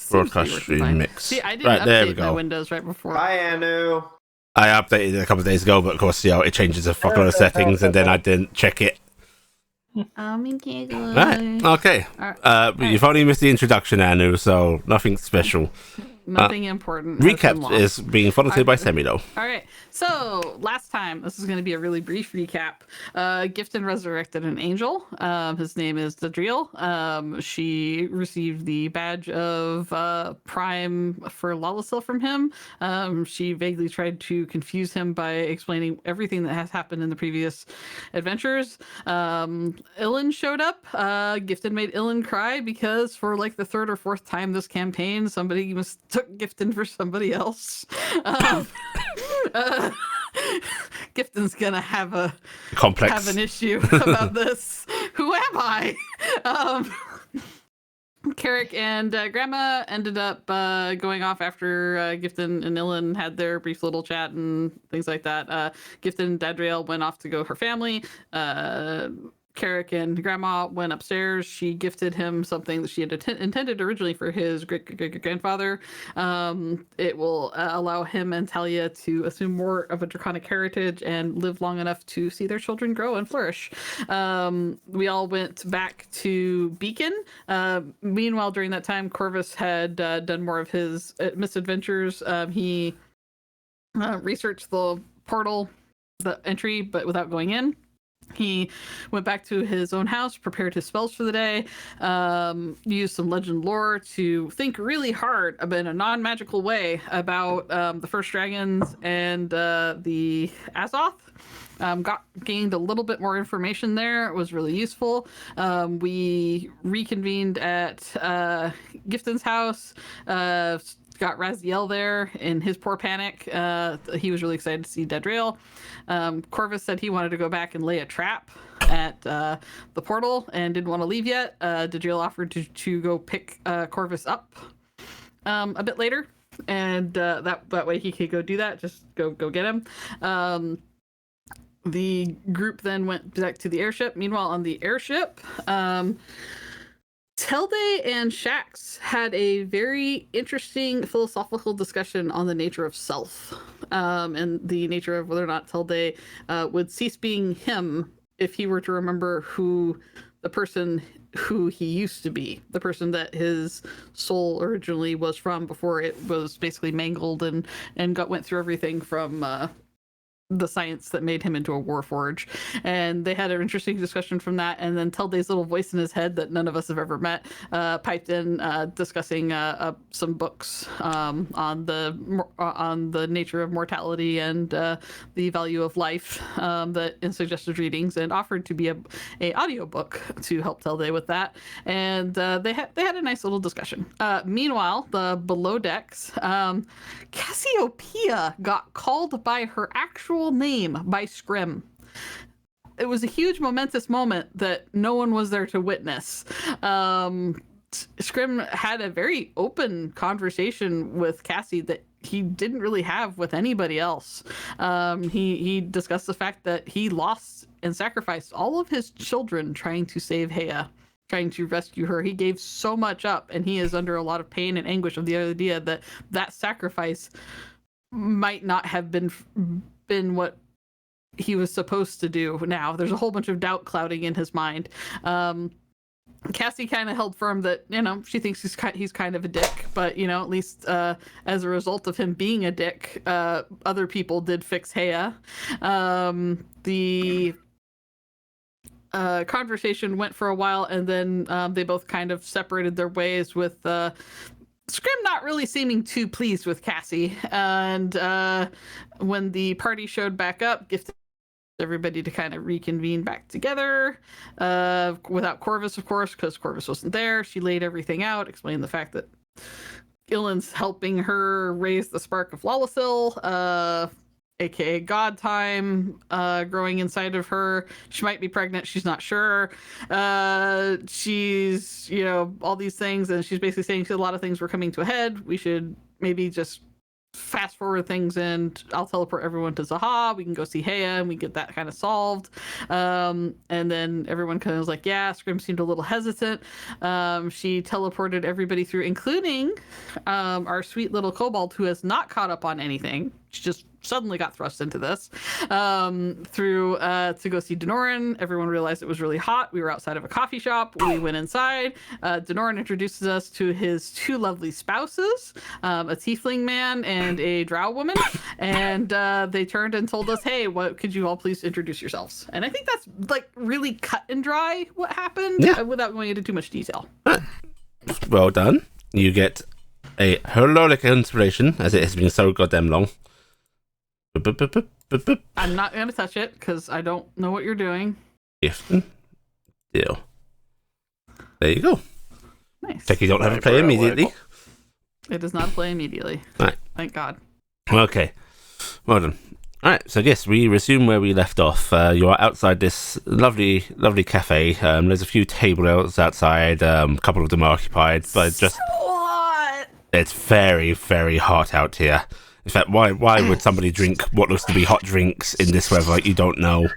seems to be broadcast working stream fine. mix. See, I didn't Right, there we update my go. Windows right before. Hi, Anu. I updated it a couple of days ago, but of course, it changes a fuckload of settings, and then I didn't check it. Right, okay. You've only missed the introduction, Anu, so nothing special. Nothing important. has been Recap lost. is being volunteered by Semi, though. All right. So last time, this is going to be a really brief recap. Gifton resurrected an angel. His name is Dadriel. She received the badge of Prime for Lalasil from him. She vaguely tried to confuse him by explaining everything that has happened in the previous adventures. Ilan showed up. Gifton made Ilan cry because for like the third or fourth time this campaign, somebody mistook Gifton for somebody else. Gifton's gonna have an issue about this. Who am I? Carrick and Grandma ended up going off after Gifton and Ilan had their brief little chat and things like that. Gifton and Dadriel went off to go with her family. Carrick and Grandma went upstairs. She gifted him something that she had intended originally for his great-great-grandfather. It will allow him and Talia to assume more of a draconic heritage and live long enough to see their children grow and flourish. We all went back to Beacon. Meanwhile, during that time, Corvus had done more of his misadventures. He researched the portal, the entry, but without going in. He went back to his own house, prepared his spells for the day, used some legend lore to think really hard about in a non-magical way about the first dragons and the Azoth. Gained a little bit more information there. It was really useful. We reconvened at Gifton's house. Got Raziel there in his poor panic. He was really excited to see Dadriel. Corvus said he wanted to go back and lay a trap at the portal and didn't want to leave yet. Dadriel offered to go pick Corvus up a bit later, and that way he could go do that. Just go get him. The group then went back to the airship. Meanwhile, on the airship, Telde and Shax had a very interesting philosophical discussion on the nature of self, and the nature of whether or not Telde would cease being him if he were to remember who the person who he used to be, the person that his soul originally was from before it was basically mangled and went through everything from the science that made him into a warforge. And they had an interesting discussion from that, and then Telde's little voice in his head that none of us have ever met piped in, discussing some books on the nature of mortality and the value of life that in suggested readings, and offered to be a audiobook to help Telde with that. And they had a nice little discussion. Meanwhile, the below decks, Cassiopeia got called by her actual name by Scrim. It was a huge momentous moment that no one was there to witness. Scrim had a very open conversation with Cassie that he didn't really have with anybody else. He discussed the fact that he lost and sacrificed all of his children trying to save Hea, trying to rescue her. He gave so much up, and he is under a lot of pain and anguish of the idea that sacrifice might not have been what he was supposed to do. Now there's a whole bunch of doubt clouding in his mind. Cassie kind of held firm that, she thinks he's kind of a dick, but, at least as a result of him being a dick, other people did fix Hea. The conversation went for a while, and then they both kind of separated their ways, with Scrim not really seeming too pleased with Cassie. And when the party showed back up, gifted everybody to kind of reconvene back together, without Corvus, of course, because Corvus wasn't there. She laid everything out, explained the fact that Ilan's helping her raise the spark of Lalasil, aka God time, growing inside of her. She might be pregnant, she's not sure. She's, all these things, and she's basically saying a lot of things were coming to a head. We should maybe just fast forward things and I'll teleport everyone to Zaha. We can go see Heya and we get that kind of solved. And then everyone kind of was like, yeah, Scrim seemed a little hesitant. She teleported everybody through, including our sweet little kobold who has not caught up on anything. She just suddenly got thrust into this through to go see Denoran. Everyone realized it was really hot. We were outside of a coffee shop. We went inside. Denoran introduces us to his two lovely spouses, a tiefling man and a drow woman. And they turned and told us, hey, what could you all please introduce yourselves? And I think that's like really cut and dry what happened without going into too much detail. Well done. You get a heroic inspiration, as it has been so goddamn long. I'm not going to touch it because I don't know what you're doing. Gifton. Deal. There you go. Nice. Check you don't have to play immediately. It does not play immediately. Right. Thank God. Okay. Well done. Alright, so yes, we resume where we left off. You are outside this lovely cafe. There's a few tables outside. A couple of them are occupied, but just... So hot! It's very, very hot out here. In fact, why would somebody drink what looks to be hot drinks in this weather? You don't know.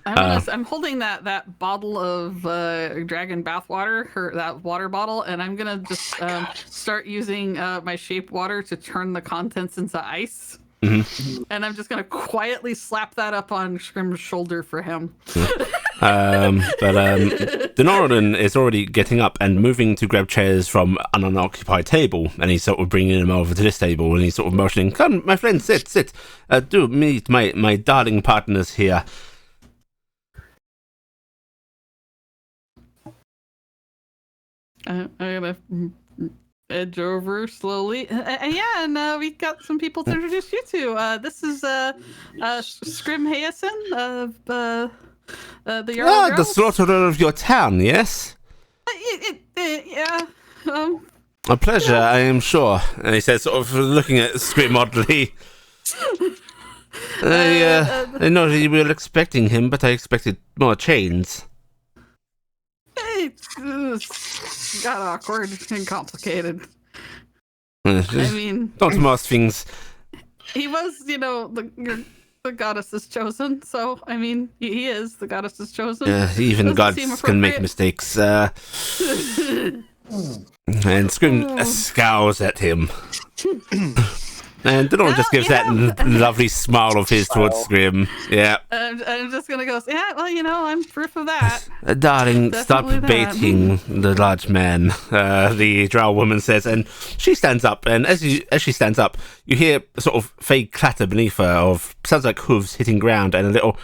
I'm holding that bottle of dragon bathwater, that water bottle, and I'm gonna just start using my shape water to turn the contents into ice. Mm-hmm. And I'm just gonna quietly slap that up on Scrim's shoulder for him. Denoran is already getting up and moving to grab chairs from an unoccupied table, and he's sort of bringing them over to this table, and he's sort of motioning, "Come, my friend, sit. Do meet my darling partners here." I'm gonna edge over slowly. And we got some people to introduce you to. This is Scrim Hayason of the Jarl the slaughterer of your town, yes? Yeah. A pleasure, yeah. I am sure. And he says, sort of looking at Scrim oddly. I know you were expecting him, but I expected more chains. It got awkward and complicated. I mean, not most things. He was, the goddess's chosen. So I mean, he is the goddess's chosen. Even gods can make mistakes. And Scrim scowls at him. And Denoran just gives that lovely smile of his towards Scrim. Yeah. I'm just going to go, yeah, well, I'm proof of that. Darling, stop baiting the large man, the drow woman says. And she stands up, and as she stands up, you hear a sort of vague clatter beneath her of, sounds like hooves hitting ground, and a little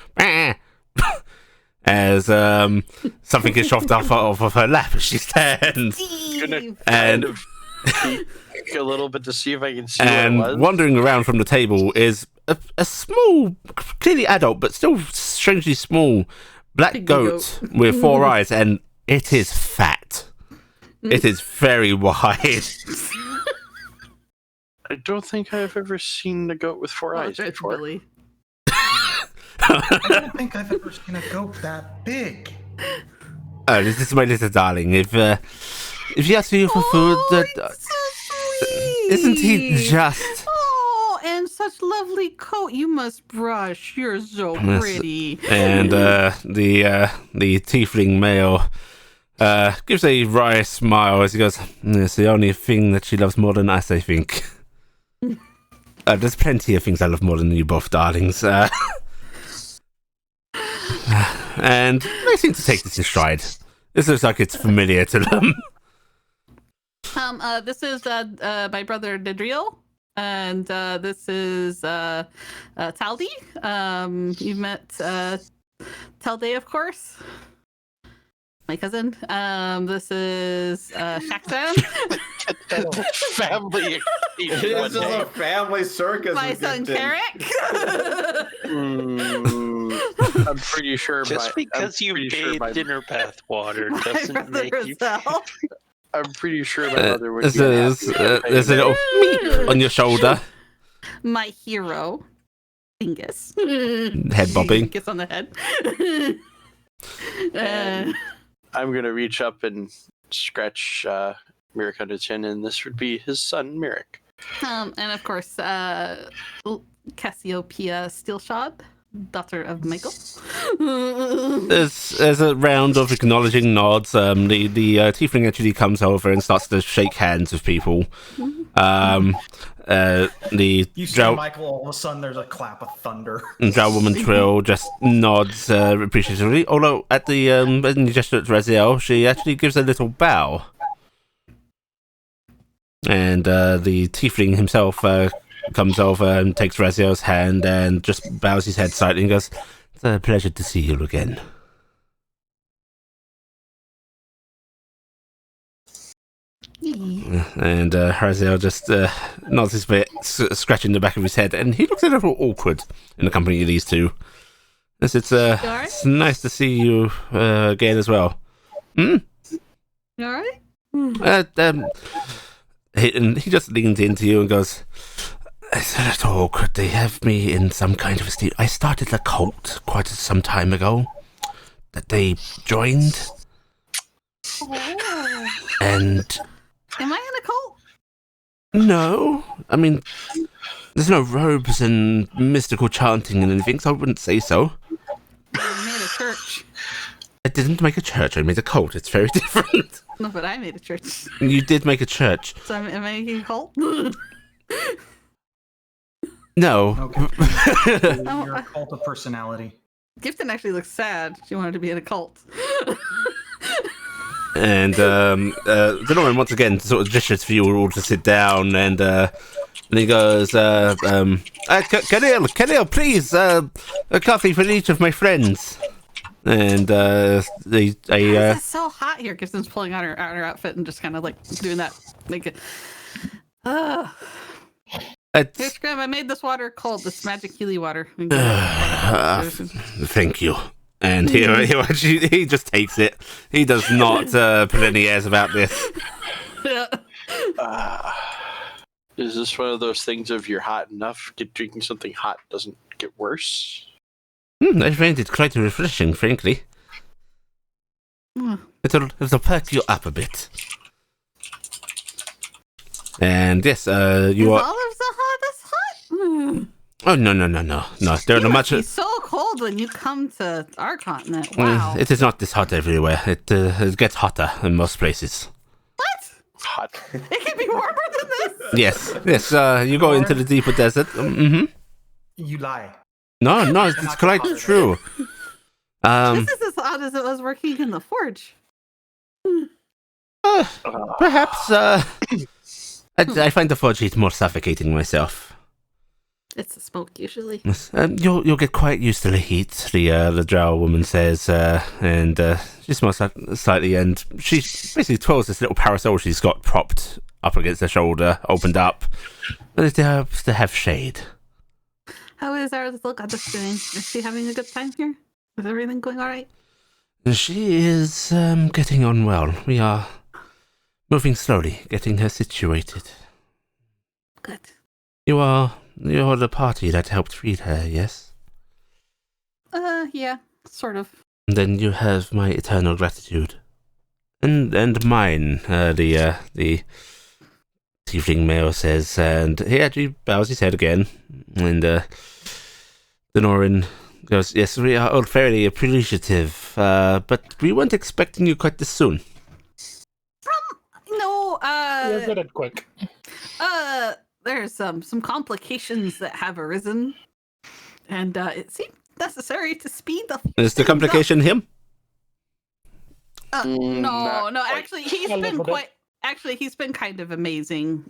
as something gets shoved off of her lap as she stands. And... a little bit to see if I can see and what it was. Wandering around from the table is a small, clearly adult, but still strangely small black goat with 4 eyes, and it is fat. It is very wide. I don't think I've ever seen a goat with 4 eyes before. Billy. I don't think I've ever seen a goat that big. Oh, this is my little darling. If you ask you for food, isn't he just? Oh, and such lovely coat. You must brush. You're so pretty. And the tiefling male gives a wry smile as he goes, "It's the only thing that she loves more than us, I think." There's plenty of things I love more than you both, darlings. And they seem to take this in stride. This looks like it's familiar to them. This is my brother Dedriel, and this is Taldi. You've met Talday, of course. My cousin. This is Shaksan. Family. It is just a family circus. My son Carrick. I'm pretty sure. Just because you made dinner bath water doesn't make you. I'm pretty sure my mother would. There's a little meep on your shoulder. My hero, Dingus. Head bobbing. Kiss on the head. I'm gonna reach up and scratch Merrick on the chin, and this would be his son, Merrick. And of course, Cassiopeia Steelshod, daughter of Michael. There's a round of acknowledging nods. The tiefling actually comes over and starts to shake hands with people. The You say drow Michael, all of a sudden there's a clap of thunder. woman Trill just nods appreciatively. Although at the when you gesture at Raziel, she actually gives a little bow. And the tiefling himself comes over and takes Raziel's hand and just bows his head slightly and goes, "It's a pleasure to see you again." And Raziel just nods his bit, scratching the back of his head, and he looks a little awkward in the company of these two. It's nice to see you again as well. You alright? And he just leans into you and goes, "It's a little awkward. They have me in some kind of a state. I started a cult quite some time ago that they joined. Oh. And Am I in a cult? no, I mean, there's no robes and mystical chanting and anything, so I wouldn't say so. I made a church. I didn't make a church. I made a cult. It's very different. No, but I made a church. You did make a church. So am I in a cult? No. Okay. You're a cult of personality. Gifton actually looks sad. She wanted to be in a cult. And Denoran once again sort of gestures for you all to sit down, and he goes, Khalil, please, a coffee for each of my friends. And It's so hot here. Gifton's pulling out her outfit and just kind of like doing that. Like, here's Graham. I made this water cold. This magic Healy water. Thank you. And he just takes it. He does not put any airs about this. Is this one of those things of you're hot enough, drinking something hot doesn't get worse? I find it quite refreshing, frankly. It'll perk you up a bit. And yes, you are. All of this hot? Oh no! There are much. It's so cold when you come to our continent. Wow. It is not this hot everywhere. It gets hotter in most places. What? Hot. It can be warmer than this? Yes. You go into the deeper desert. Mm-hmm. You lie. No, it's quite true. This is as hot as it was working in the forge. Perhaps. I find the forge heat more suffocating myself. It's the smoke usually. You'll get quite used to the heat. The drow woman says, and she smiles slightly, and she basically twirls this little parasol she's got propped up against her shoulder, opened up, but it helps to have shade. How is our little goddess doing? Is she having a good time here? Is everything going all right? She is getting on well. We are moving slowly, getting her situated. Good. You're the party that helped feed her, yes? Yeah, sort of. Then you have my eternal gratitude. And mine, the tiefling male says, and he actually bows his head again, and Denoran goes, yes, we are all fairly appreciative, but we weren't expecting you quite this soon. No, You're good at quick. there's some complications that have arisen, and it seemed necessary to speed the. Is the complication him? No. Not Actually, he's A been little bit. quite. Actually, he's been kind of amazing.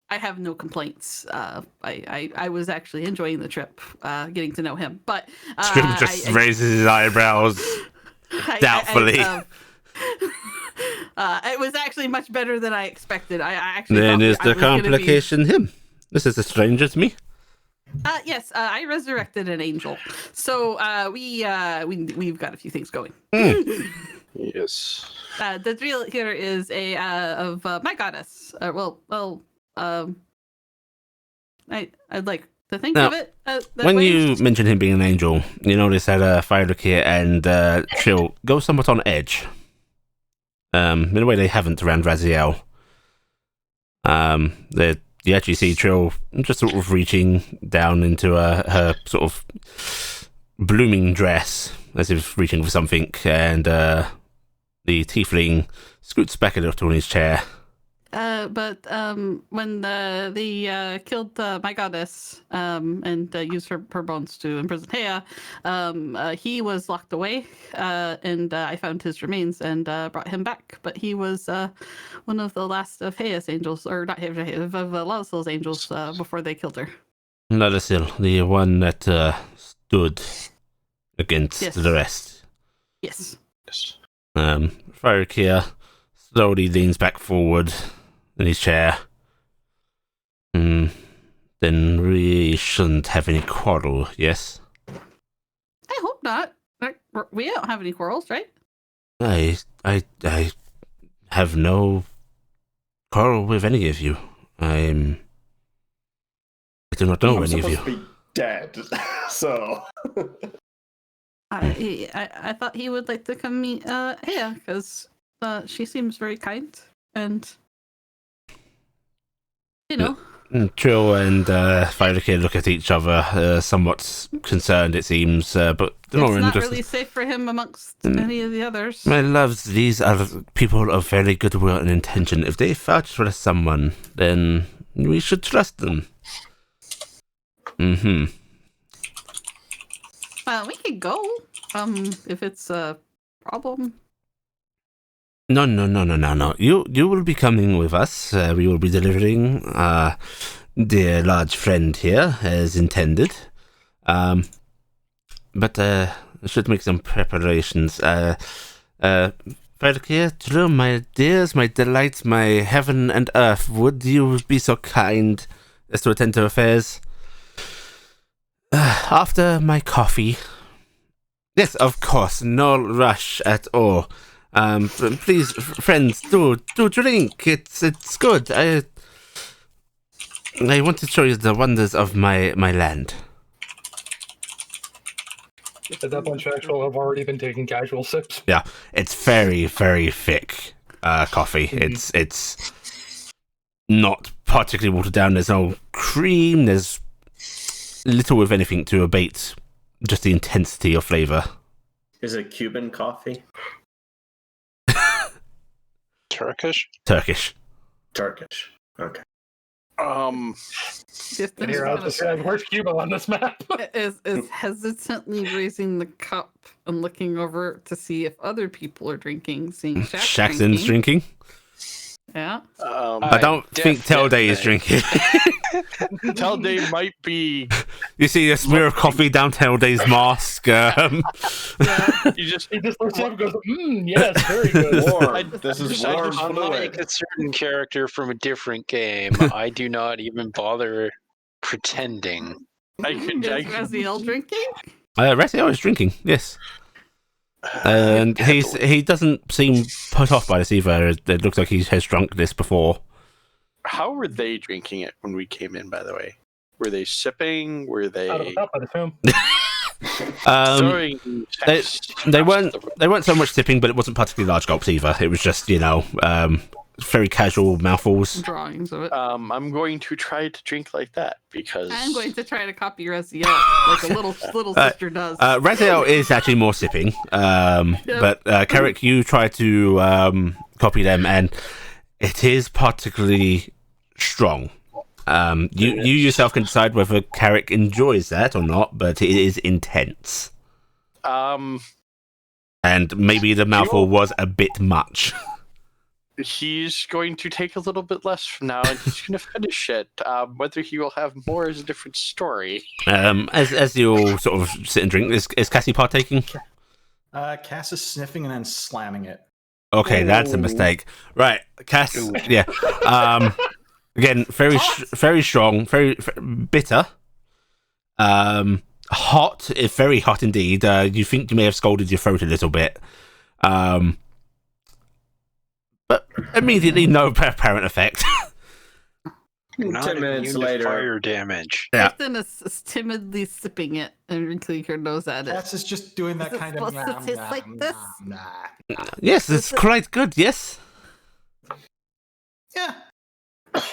I have no complaints. I was actually enjoying the trip, getting to know him. But Scrim just raises his eyebrows doubtfully. It was actually much better than I expected. I actually. Then thought is I the was gonna be- complication him? This is a stranger to me. Yes, I resurrected an angel. So we've got a few things going. Yes. The drill here is of my goddess. I'd like to think Now, of it that When way. you mention him being an angel, you notice that Firelookia and Chill go somewhat on edge. In a way they haven't around Raziel. You actually see Trill just sort of reaching down into her sort of blooming dress, as if reaching for something, and the tiefling scoots back a little in his chair. But when they killed my goddess and used her bones to imprison Hea, he was locked away, and I found his remains and brought him back. But he was one of the last of Hea's angels, or not Hea, of Lalasil's angels before they killed her. Lalasil, the one that stood against the rest. Yes. Firekeer slowly leans back forward in his chair. Then we shouldn't have any quarrel, yes? I hope not. We don't have any quarrels, right? I have no quarrel with any of you. I do not know any of you. I'm supposed to be dead, so... I thought he would like to come meet Hea, because she seems very kind, and you know. Trill and Firekeer look at each other, somewhat concerned, it seems, but they're It's not just... really safe for him amongst any of the others. My loves, these are people of very good will and intention. If they vouch for someone, then we should trust them. We could go, if it's a problem. No. You will be coming with us. We will be delivering dear large friend here, as intended. But I should make some preparations. Firekeer, Trill, my dears, my delights, my heaven and earth, would you be so kind as to attend to affairs? After my coffee. Yes, of course, no rush at all. Please, friends, do drink. It's good. I want to show you the wonders of my land. At that point, Actual have already been taking casual sips. Yeah, it's very, very thick coffee. It's not particularly watered down. There's no cream. There's little, if anything, to abate just the intensity of flavor. Is it Cuban coffee? Turkish? Turkish. Okay. Here, I'll just say, where's Cuba on this map? is hesitantly raising the cup and looking over to see if other people are drinking, seeing Shaxton's drinking. Yeah. I don't think Telday is drinking. Telday might be. You see a smear of coffee down Telday's mask. Yeah. He just looks up and goes, yes, very good. Warm. This is warm Unlike fluid. a certain character from a different game, I do not even bother pretending. Is Raziel drinking? Raziel is drinking, yes. And he doesn't seem put off by this either. It looks like he has drunk this before. How were they drinking it when we came in, by the way? Were they sipping? Were they... Out of the cup, I'd assume. They weren't so much sipping, but it wasn't particularly large gulps either. It was just, very casual mouthfuls. Drawings of it. I'm going to try to drink like that because I'm going to try to copy Raziel like a little sister does. Raziel is actually more sipping, but Carrick, you try to copy them, and it is particularly strong. You yourself can decide whether Carrick enjoys that or not, but it is intense. And maybe the mouthful was a bit much. He's going to take a little bit less from now, and he's going to finish it. Whether he will have more is a different story. As you all sort of sit and drink, is Cassie partaking? Cass is sniffing and then slamming it. Okay, that's a mistake. Right, Cass. Yeah. Again, very strong, very bitter. Hot, very hot indeed. You think you may have scalded your throat a little bit. But immediately no apparent effect. Not 10 minutes immune to later. fire damage. Yeah. Kristen is timidly sipping it and wrinkling her nose at it. Cass is just doing that Is it kind of supposed to taste like this? Yes, it's quite good, yes. Yeah.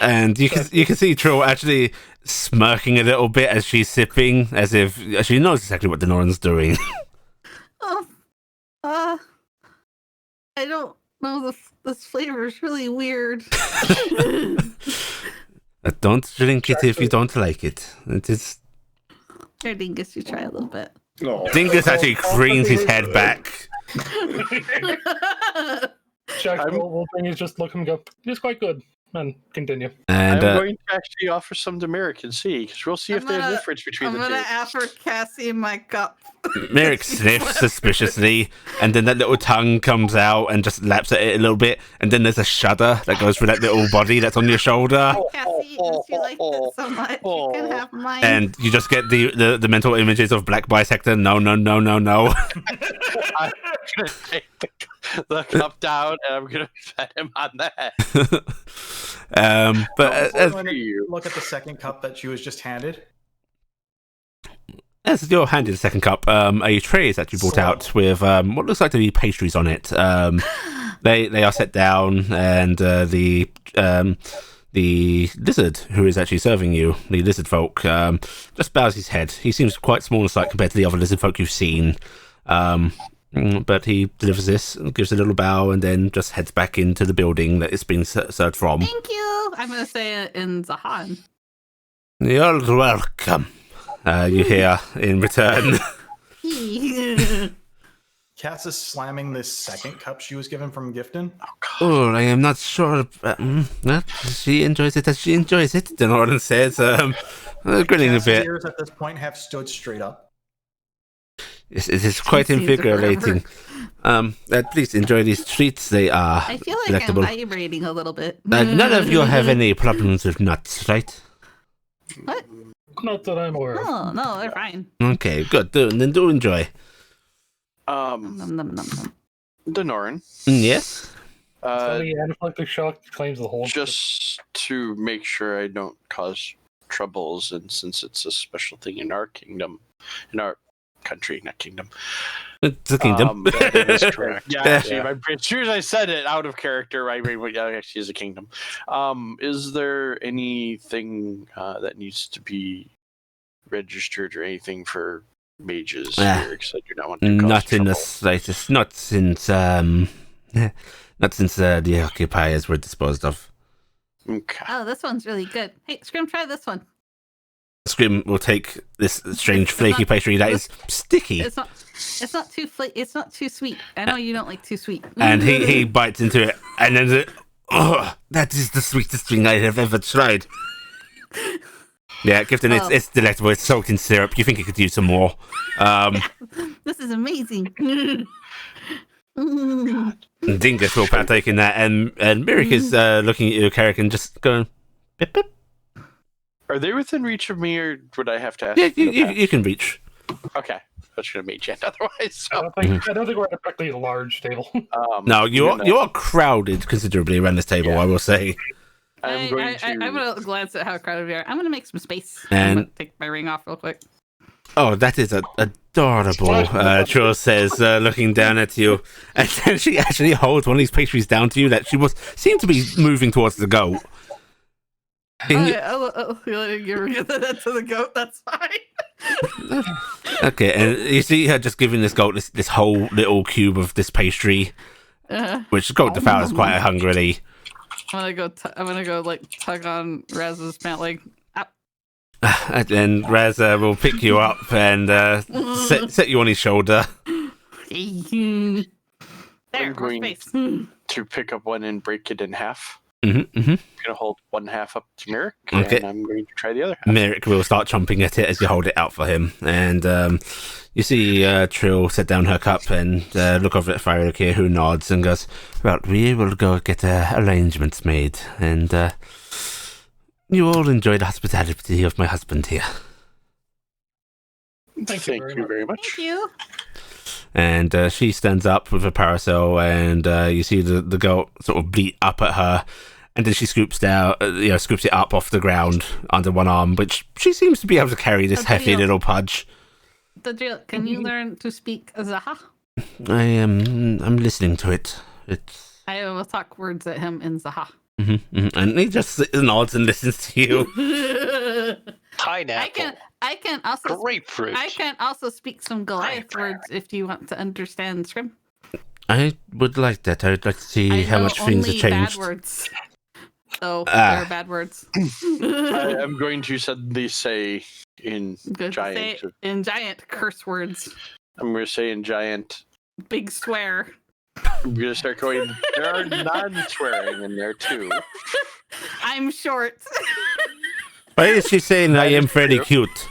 And you can see Trill actually smirking a little bit as she's sipping, as if she knows exactly what Denoran's doing. Oh, I don't know. This flavor is really weird. Don't drink it if you don't like it. It is. Here, Dingus, you try a little bit. No. Dingus actually cranes his head back. Jack will bring his just look and go, it's quite good. And continue. And I'm going to actually offer some to Merrick and see, because we'll see if there's a difference between the two. I'm gonna offer Cassie my cup. Merrick sniffs suspiciously, and then that little tongue comes out and just laps at it a little bit, and then there's a shudder that goes through that little body that's on your shoulder. Cassie, since you liked it so much, you can have mine. And you just get the mental images of Black Bisector. No. I'm gonna take the cup down and I'm gonna pat him on the head. Look at the second cup that she was just handed. as you're handed the second cup, a tray is actually brought out with what looks like to be pastries on it. They are set down, and the lizard who is actually serving you, the lizard folk, just bows his head. He seems quite small in sight compared to the other lizard folk you've seen. But he delivers this, gives a little bow, and then just heads back into the building that it's been served from. Thank you. I'm going to say it in Zahan. You're welcome. You hear in return. Cass is slamming this second cup she was given from Gifton. Oh, I am not sure. She enjoys it as she enjoys it, Denoran says, grinning a Cass's bit. ears at this point have stood straight up. It is quite invigorating. Please enjoy these treats. They are I feel like delectable. I'm vibrating a little bit. None of you have any problems with nuts, right? What? Not that I'm aware of. No, they're fine. Okay, good. Then do enjoy. Nom, nom, nom, nom. Denoran. Yes? The anaphylactic shock claims the whole. Just to make sure I don't cause troubles, and since it's a special thing in our kingdom, in our country, not kingdom. It's a kingdom. That is correct. Yeah, actually, as soon as I said it out of character, I mean, yeah, actually, is a kingdom. Is there anything that needs to be registered or anything for mages here? Because I do not want to cause Not in the trouble. slightest. Not since the occupiers were disposed of. Okay. Oh, this one's really good. Hey, Scrim, try this one. Scrim will take this strange flaky pastry that is sticky, It's not too it's not too sweet. I know you don't like too sweet. and he bites into it, and then that is the sweetest thing I have ever tried. Yeah, Gifton, it's delectable. It's soaked in syrup. You think it could use some more? This is amazing. Dingus will partake in that, and Mirik is looking at you, Carrick, and just going, bip, bip. Are they within reach of me, or would I have to ask? Yeah, them to pass? you can reach. Okay, that's gonna make Jen otherwise. I So, don't think we're at a particularly large table. No, you are crowded considerably around this table, Yeah. I will say. I'm going to. I'm gonna glance at how crowded we are. I'm gonna make some space. And- I'm gonna take my ring off real quick. Oh, that is adorable, Trill says, looking down at you. And then she actually holds one of these pastries down to you that she seemed to be moving towards the goat. Can you- You're give that to the goat. That's fine. Okay, and you see her just giving this goat this whole little cube of this pastry, which the goat devours quite hungrily. I'm gonna go like tug on Raz's pant leg. And then Raz will pick you up and set you on his shoulder. There, I'm more going space. to pick up one and break it in half. Mm-hmm. I'm gonna hold one half up to Merrick, Okay. and I'm going to try the other half. Merrick will start chomping at it as you hold it out for him. And you see Trill set down her cup and look over at Firelink here, who nods and goes, well, we will go get arrangements made. And you all enjoy the hospitality of my husband here. Thank you very much. Thank you. And she stands up with a parasol, and you see the goat sort of bleat up at her. And then she scoops down, scoops it up off the ground under one arm, which she seems to be able to carry this That's hefty real. little pudge. Can you learn to speak Zaha? I'm listening to it. It's I will talk words at him in Zaha. And he just nods and listens to you. Pineapple. I can also Grapefruit. I can also speak some Goliath words if you want to understand Scrim. I would like that. I would like to see I how know much things have only changed. bad words. So there are bad words. I am going to suddenly say in Good to giant. say in giant curse words. I'm going to say in giant. Big swear. I'm going to start going. There are non-swearing in there too. I'm short. Why is she saying I am fairly true. cute?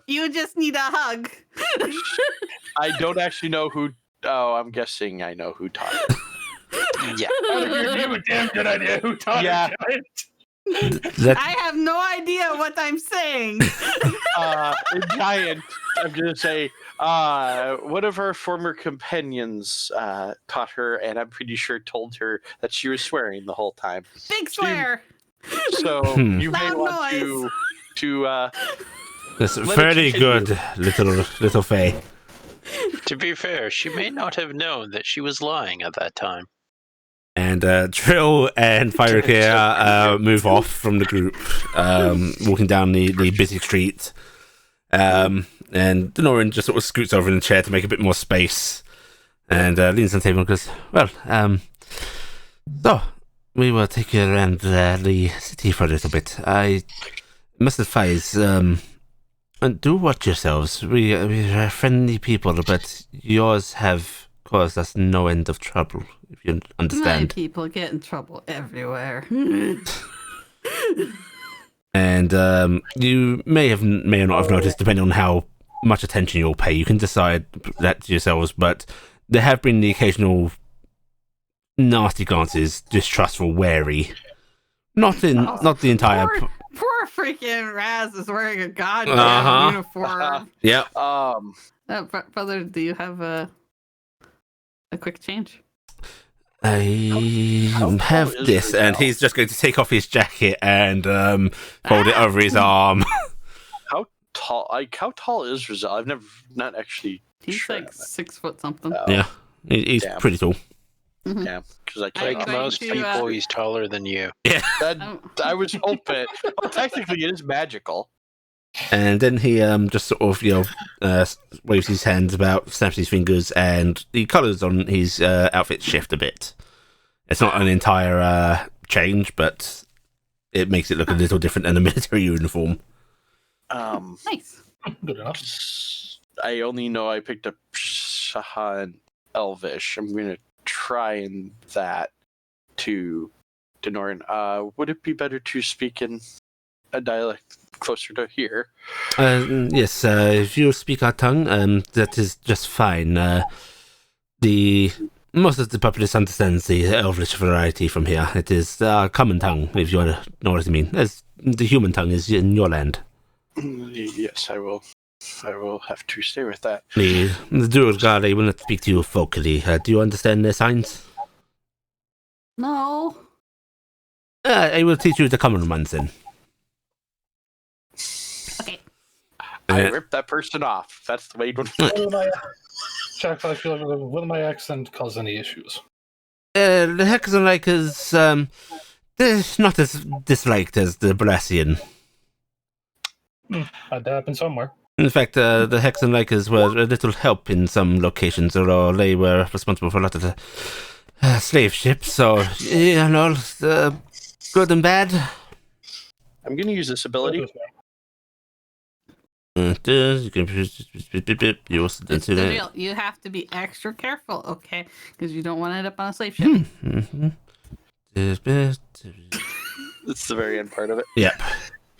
You just need a hug. I don't actually know who. Oh, I'm guessing I know who taught it. Yeah. You have a damn good idea who taught Yeah. it. That I have no idea what I'm saying. In giant, I'm going to say one of her former companions taught her, and I'm pretty sure told her that she was swearing the whole time. Big swear. So you may Loud want noise. to that's Let it fairly continue. good, little Faye. To be fair, she may not have known that she was lying at that time. And Trill and Fyricare move off from the group, walking down the busy street. And Denorin just sort of scoots over in the chair to make a bit more space, and leans on the table and goes, "Well, so we will take you around the city for a little bit. I must advise, do watch yourselves. We are friendly people, but yours have caused us no end of trouble, if you My understand. people get in trouble everywhere. And you may or not have noticed, depending on how much attention you'll pay. You can decide that yourselves, but there have been the occasional nasty glances, distrustful, wary. Not the entire. Poor freaking Raz is wearing a goddamn Uh-huh. uniform. Yeah. Brother, do you have a quick change? I How have tall is this, and Rizal? he's just going to take off his jacket and fold it over his arm. how tall is Rizal? I've not actually. He's sure like on that. 6 foot something. Oh, Yeah, he's Damn. pretty tall. Yeah, because I I'm can't. Like going most to, people, he's taller than you. I was hoping. Well, technically, it is magical. And then he just sort of waves his hands about, snaps his fingers, and the colours on his outfit shift a bit. It's not an entire change, but it makes it look a little different than a military uniform. Nice. Good enough. I only know I picked up Shaha and Elvish. I'm gonna try in that to Denorin. Would it be better to speak in a dialect closer to here? Yes, if you speak our tongue, that is just fine. Most of the populace understands the Elvish variety from here. It is our common tongue, if you know what I mean. As the human tongue is in your land. Yes, I will. I will have to stay with that. The Durgari will not speak to you vocally. Do you understand their signs? No. I will teach you the common ones then. Okay. I ripped that person off. That's the way it would. Jack, I feel like will my accent cause any issues? The Hexenlikers, they're not as disliked as the Brassian. Had to happen somewhere. In fact, the Hexenlikers were a little help in some locations, although they were responsible for a lot of the slave ships, so, good and bad. I'm going to use this ability. You also It's the deal. You have to be extra careful, okay? Because you don't want to end up on a slave ship. It's the very end part of it. Yeah.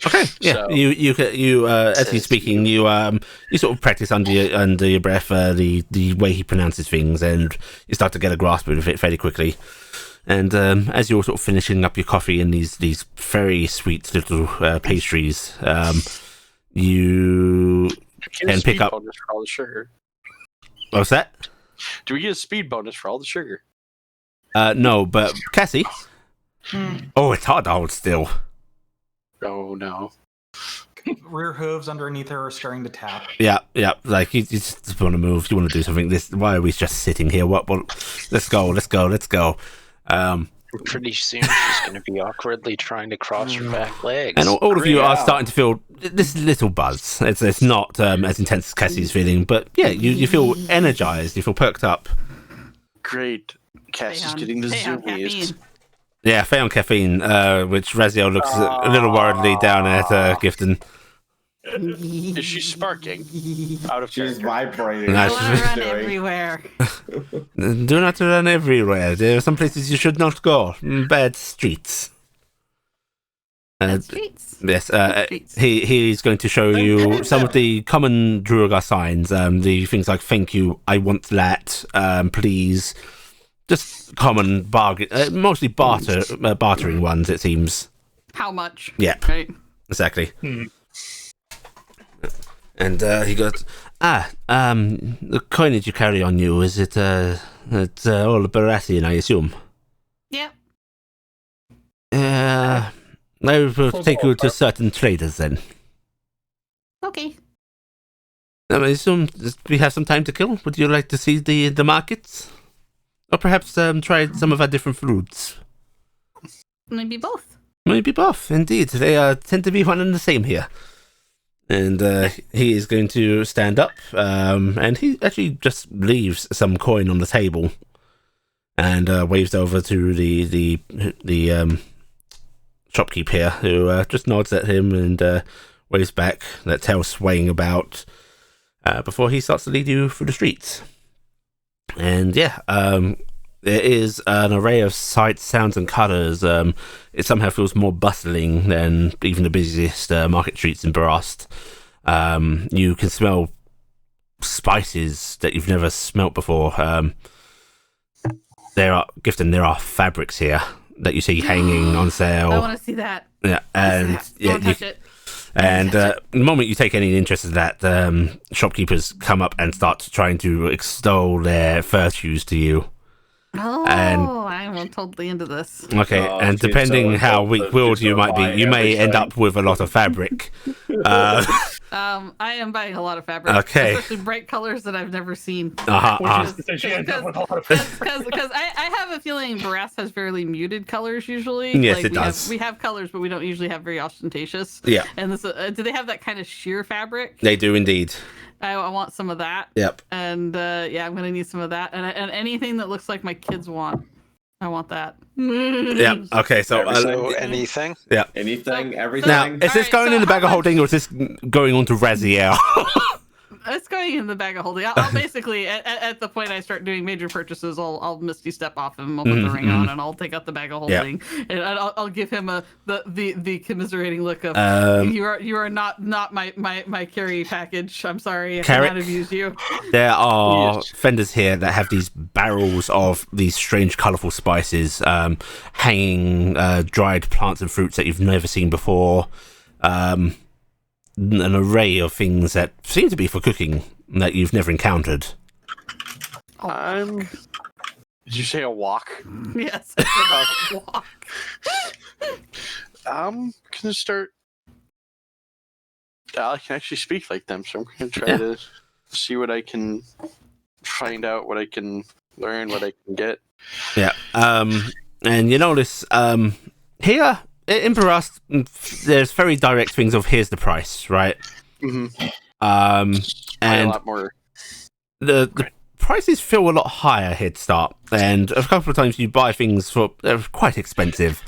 Okay. Yeah. So- You as he's speaking, you sort of practice under your breath the way he pronounces things, and you start to get a grasp of it fairly quickly. And as you're sort of finishing up your coffee and these very sweet little pastries, you Get a can pick speed up. bonus for all the sugar. What's that? Do we get a speed bonus for all the sugar? No, but Cassie. Oh, it's hard to hold still. Oh no. Rear hooves underneath her are starting to tap. Yeah. Like you just want to move. You want to do something. Why are we just sitting here? What? Let's go. Pretty soon she's going to be awkwardly trying to cross her back legs. And all of you are Yeah. starting to feel this little buzz. It's not as intense as Cassie's feeling, but yeah, you feel energized. You feel perked up. Great. Cass Stay is on- getting the stay on zoomies. caffeine. Yeah, Faye on caffeine, which Raziel looks a little worriedly down at Gifton. Is she sparking out of She's character? vibrating. Nah, I That's want what to she's run doing. everywhere. Do not run everywhere. There are some places you should not go. Bad streets. Streets. Yes, Streets. he's going to show you some of the common Druaga signs. The things like "Thank you," "I want that," "Please." Just common bargain, mostly bartering ones. It seems. How much? Yep, Right. exactly. And he goes, the coinage you carry on you, is it, it's all Baratheon, I assume? Yep. I will take you to certain traders then. Okay. I assume we have some time to kill. Would you like to see the markets? Or perhaps try some of our different fruits? Maybe both. Maybe both, indeed. They tend to be one and the same here. And he is going to stand up, and he actually just leaves some coin on the table, and waves over to the shopkeep here, who just nods at him and waves back, that tail swaying about, before he starts to lead you through the streets. And yeah, there is an array of sights, sounds, and colours. It somehow feels more bustling than even the busiest market streets in Barast. You can smell spices that you've never smelt before. There are fabrics here that you see hanging on I sale. want to see that. Yeah, and yeah, Don't touch it. and the moment you take any interest in that, shopkeepers come up and start trying to extol their virtues to you. Oh, and- I'm totally into this. Okay, Oh, and she's depending so how involved, weak-willed she's you gonna might buy be, you may end everything. up with a lot of fabric. I am buying a lot of fabric. Okay. Especially bright colors that I've never seen. Which is to say she ends up with a lot of Because I have a feeling Barast has fairly muted colors usually. Yes, like it we does. We have colors, but we don't usually have very ostentatious. Yeah, And this, do they have that kind of sheer fabric? they do indeed. I want some of that. Yep. And yeah, I'm gonna need some of that. And anything that looks like my kids want, I want that. Yep. Okay, so So anything? Anything, So- everything. now, is this Alright, going so in the bag how of holding, or is this going on to Raziel? It's going in the bag of holding. I'll basically, at the point I start doing major purchases, I'll misty step off him, I'll put the ring on, and I'll take out the bag of Yeah. holding, and I'll give him the commiserating look of you are not my carry package. I'm sorry, I Carrick? cannot abuse you. There are Yes. vendors here that have these barrels of these strange, colourful spices, hanging dried plants and fruits that you've never seen before. An array of things that seem to be for cooking that you've never encountered. Did you say a walk? Yes. Walk. I'm gonna start. I can actually speak like them, so I'm gonna try to see what I can find out, what I can learn, what I can get. Yeah. And you notice here in Barast, there's very direct things of here's the price, right? Mm-hmm. And a lot more. the prices feel a lot higher here to start, and a couple of times you buy things for they're quite expensive,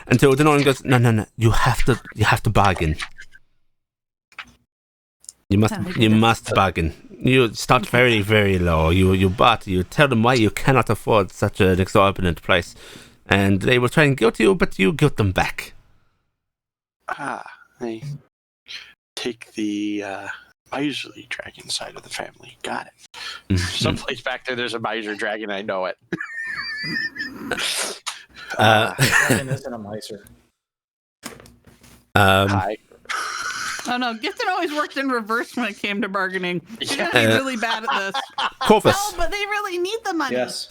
until the one goes, no, you have to bargain. You must bargain. You start very, very low. You tell them why you cannot afford such an exorbitant price, and they will try and guilt you, but you guilt them back. I take the miserly dragon side of the family. Got it. Someplace back there's a miser dragon. I know it. Dragon isn't a miser. Hi. Oh no, Gifton always worked in reverse when it came to bargaining. He's Yeah. gonna be really bad at this. Corvus. No, but they really need the money. Yes.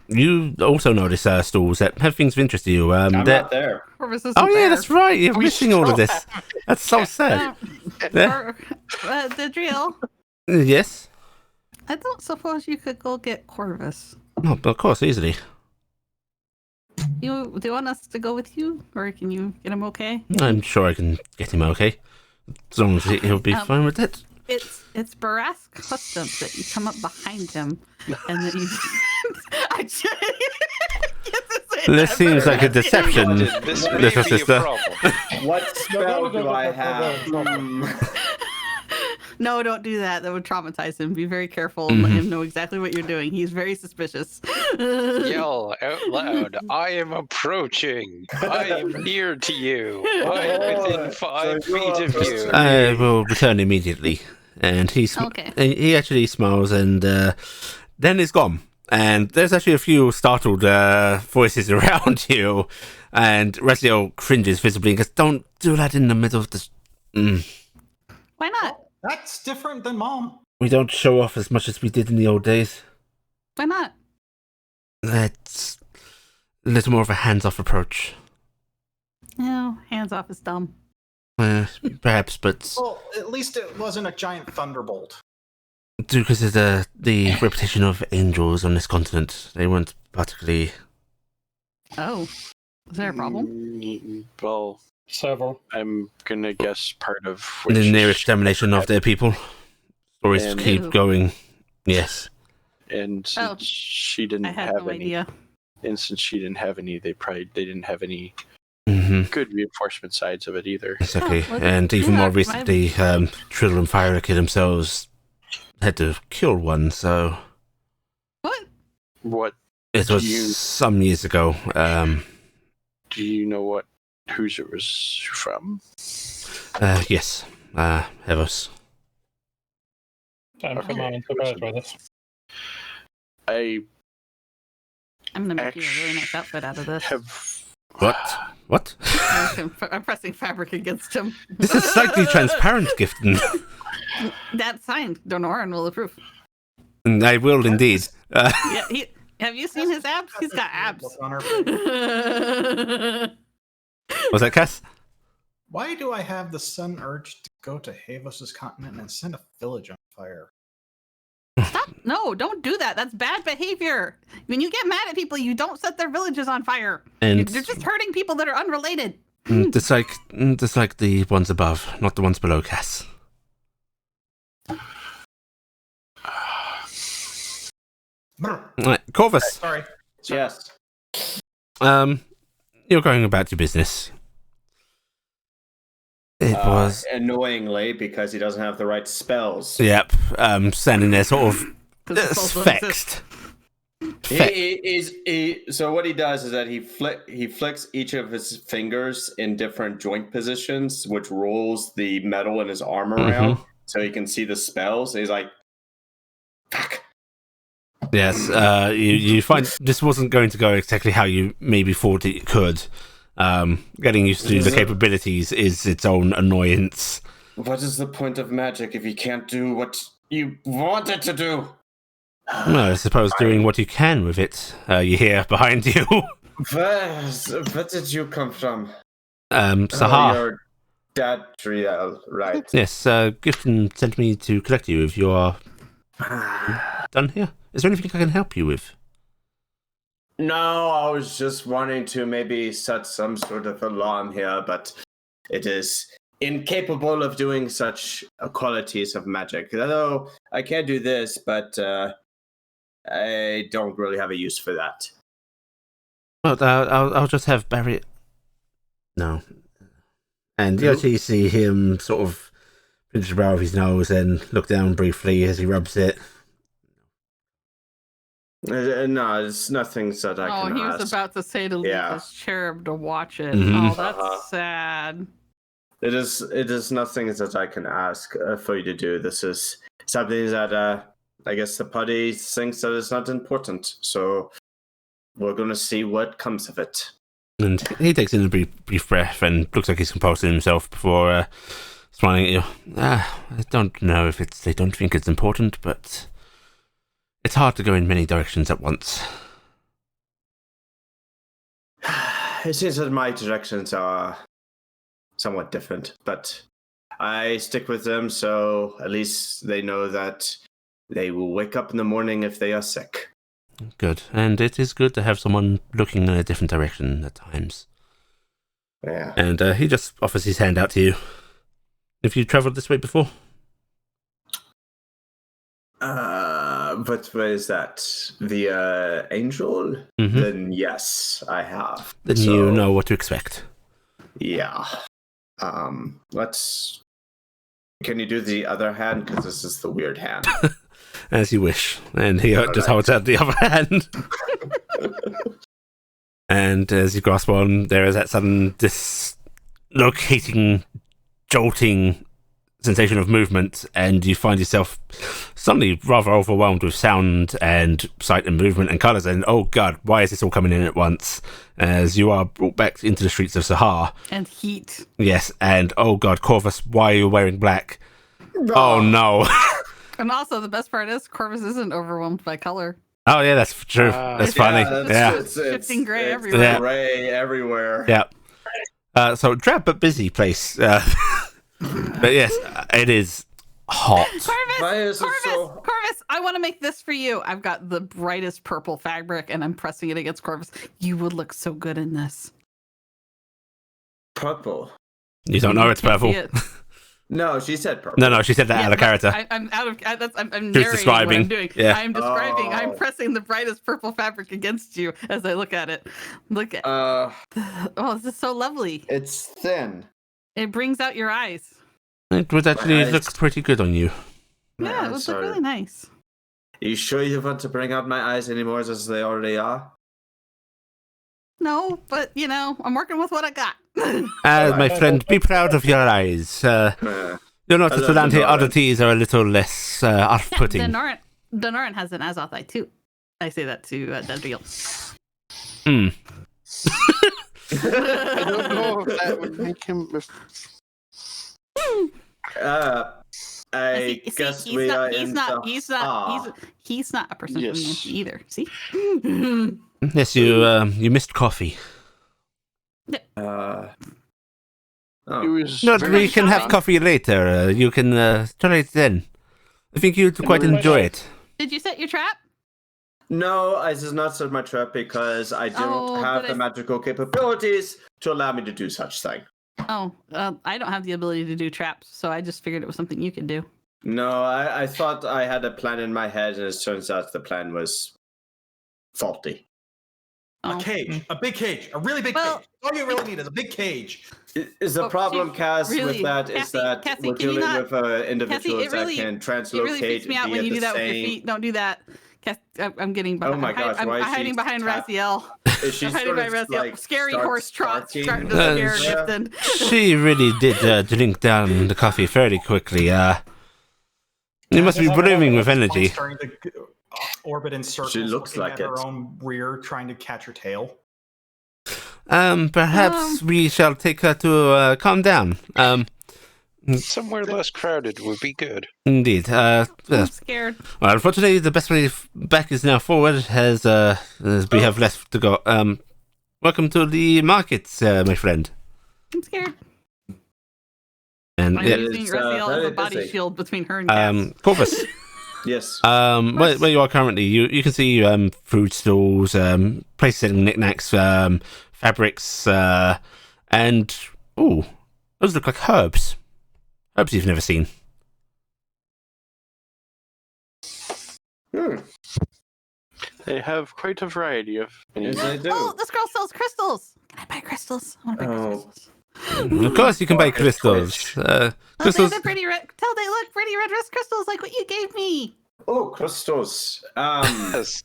You also notice stalls that have things of interest to you. I'm not there. Corvus isn't Oh yeah, there. that's right. You're missing all of this. That's so sad. Yeah. The drill. Yes. I don't suppose you could go get Corvus. Oh, of course, easily. Do you want us to go with you, or can you get him okay? I'm sure I can get him okay. As long as he'll be fine with it. It's Barath's custom that you come up behind him and that you. I just get to say This that, seems like a Barath. deception, This may little be sister. a problem. What spell do I have? No, don't do that. That would traumatize him. Be very careful and let him know exactly what you're doing. He's very suspicious. Yell out loud, I am approaching. I am near to you. I am within 5 feet of you. I will return immediately. And Okay. he actually smiles, and then he's gone. And there's actually a few startled voices around you. And Reslio cringes visibly and goes, "Don't do that in the middle of this. Why not? That's different than Mom. We don't show off as much as we did in the old days. Why not? That's a little more of a hands-off approach. No, hands off is dumb. Perhaps, but Well, at least it wasn't a giant thunderbolt. because of the reputation of angels on this continent, they weren't particularly. Oh, is there a problem? Well, Several. I'm gonna guess part of The near extermination of their people. Stories And- keep going. Yes. And since Oh, she didn't I had have no any, idea. and since she didn't have any, they didn't have any Mm-hmm. good reinforcement sides of it either. Exactly. Oh, well, And even yeah, more my- recently, Trill and Fire Kid themselves had to kill one, so What? What it was You- some years ago. do you know? Whose it was from? Yes. Evos. Time for Okay. mine. Surprised by this. I I'm gonna make you a really nice outfit out of this. have. What? I'm pressing fabric against him. This is slightly transparent, Gifton. That's signed. Donoran will approve. I will indeed. Yeah, have you seen his abs? He's got abs. Look on her face. Was that Cass? Why do I have the sudden urge to go to Havos' continent and send a village on fire? Stop! No, don't do that. That's bad behavior. When you get mad at people, you don't set their villages on fire. And You're just hurting people that are unrelated. just like the ones above, not the ones below, Cass. Brr. Right, Corvus. Sorry. Yes. You're going about your business. It was. Annoyingly, because he doesn't have the right spells. Yep. Standing there, sort of 'Cause the spells don't vexed. exist. So what he does is that he flicks each of his fingers in different joint positions, which rolls the metal in his arm around so he can see the spells. And he's like, "Fuck." Yes. You find this wasn't going to go exactly how you maybe thought it could. Getting used to the capabilities is its own annoyance. What is the point of magic if you can't do what you want it to do? Well, I suppose doing what you can with it. You hear behind you. Where did you come from? Sahar. Your dad, Triel, right? Yes, Gifton sent me to collect you if you are done here. Is there anything I can help you with? No, I was just wanting to maybe set some sort of alarm here, but it is incapable of doing such qualities of magic. Although I can do this, but I don't really have a use for that. Well, I'll just have Barry. No. And you actually see him sort of pinch the brow of his nose and look down briefly as he rubs it. No, it's nothing that I Oh, can he was ask. about to say to leave Yeah. his cherub to watch it. Mhm. Oh, that's sad. It is nothing that I can ask for you to do. This is something that I guess the party thinks that is not important. So we're gonna see what comes of it. And he takes in a brief breath and looks like he's composing himself before smiling at you. I don't know if they don't think it's important, but it's hard to go in many directions at once. It seems that my directions are somewhat different, but I stick with them, so at least they know that they will wake up in the morning if they are sick. Good. And it is good to have someone looking in a different direction at times. Yeah. And he just offers his hand out to you. Have you travelled this way before? But what is that? The angel? Mm-hmm. Then yes, I have. Then you know what to expect. Yeah. Let's. Can you do the other hand? Because this is the weird hand. As you wish. And he just holds out the other hand. And as you grasp on, there is that sudden dislocating, jolting sensation of movement, and you find yourself suddenly rather overwhelmed with sound and sight and movement and colours, and oh god, why is this all coming in at once? As you are brought back into the streets of Sahar. And heat. Yes, and oh god, Corvus, why are you wearing black? Oh no. And also, the best part is Corvus isn't overwhelmed by color. Oh yeah, that's true. That's funny. Yeah. It's shifting grey everywhere. Yeah. Gray everywhere. Yeah. So drab but busy place. But yes, it is hot. Corvus, I want to make this for you. I've got the brightest purple fabric, and I'm pressing it against Corvus. You would look so good in this. Purple. You don't know it's purple. No, she said purple. No, she said that out of character. I'm out of. I'm She was narrating describing. what I'm doing. Yeah. I'm describing. Oh. I'm pressing the brightest purple fabric against you as I look at it. Look at. Oh, this is so lovely. It's thin. It brings out your eyes. It would actually Nice. look pretty good on you. Yeah, it would look really nice. Are you sure you want to bring out my eyes anymore as they already are? No, but I'm working with what I got. My friend, be proud of your eyes. You're not I just love Volante. Donoran. Oddities are a little less off-putting. Donoran has an Azoth eye too. I say that to Dendriel. I don't know if that would make him. I guess we are in the... He's not a person from the Yes. empty either. See? Yes, you missed coffee. Oh. It was No, very we can have strong. coffee later. You can try it then. I think you'd quite enjoy it. Did you set your trap? No, I did not set my trap because I don't have the magical capabilities to allow me to do such thing. Oh, I don't have the ability to do traps, so I just figured it was something you could do. No, I thought I had a plan in my head, and it turns out the plan was faulty. Oh. A cage, a big cage, a really big Well- cage. All you really need is a big cage. Is the Oh, problem, Cass, really, with that is that Cassie, we're can you dealing not- with individuals Cassie, it really- that can It really translocate freaks me out via when you do the that with your same... feet. Don't do that. I'm getting behind. Oh my gosh, I'm why is she hiding behind tap- Raziel. Is she I'm hiding sort behind of, Raziel. like, Scary starts horse trots barking? starting to scare Yeah. Gifton. She really did drink down the coffee fairly quickly. You must be brimming with energy. Starting to orbit in circles. She looks looking like at it. her own rear, trying to catch her tail. Perhaps we shall take her to calm down. Somewhere less crowded would be good. Indeed. I'm scared. Well, unfortunately, the best way back is now forward, as we have less to go. Welcome to the markets, my friend. I'm scared. And I'm using Raziel as very a body busy. shield between her and Cass. Corvus. Yes. Where you are currently, you can see food stalls, places selling knickknacks, fabrics, and ooh, those look like herbs. Herbs you've never seen. They have quite a variety of. Yes, I do. Oh, this girl sells crystals. Can I buy crystals? I want to buy crystals. Of course, you can buy crystals. Oh, Crystals. they look pretty red. They look pretty red rose crystals, like what you gave me. Oh, crystals. Yes.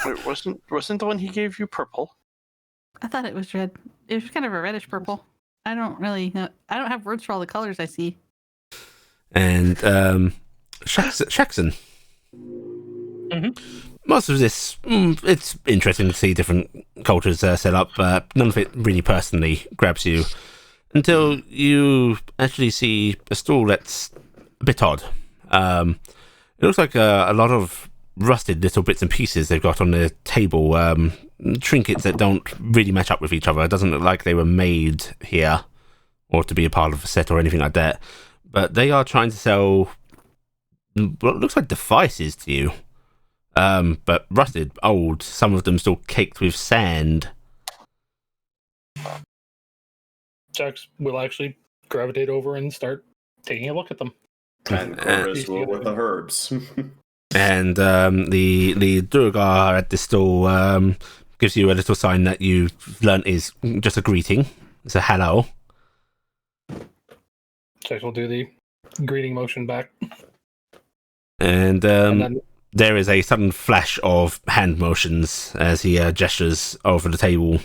It wasn't the one he gave you purple. I thought it was red. It was kind of a reddish purple. I don't really know. I don't have words for all the colors I see. And Shaxon. Most of this, it's interesting to see different cultures set up. None of it really personally grabs you until you actually see a stall that's a bit odd. It looks like a lot of rusted little bits and pieces they've got on the table. Trinkets that don't really match up with each other. It doesn't look like they were made here or to be a part of a set or anything like that. But they are trying to sell what looks like devices to you. but rusted, old. Some of them still caked with sand. Jax will actually gravitate over and start taking a look at them. And Corvus will with the herbs. And the Durgar at the stall gives you a little sign that you've learnt is just a greeting. It's a hello. Jax will do the greeting motion back. And then there is a sudden flash of hand motions as he gestures over the table.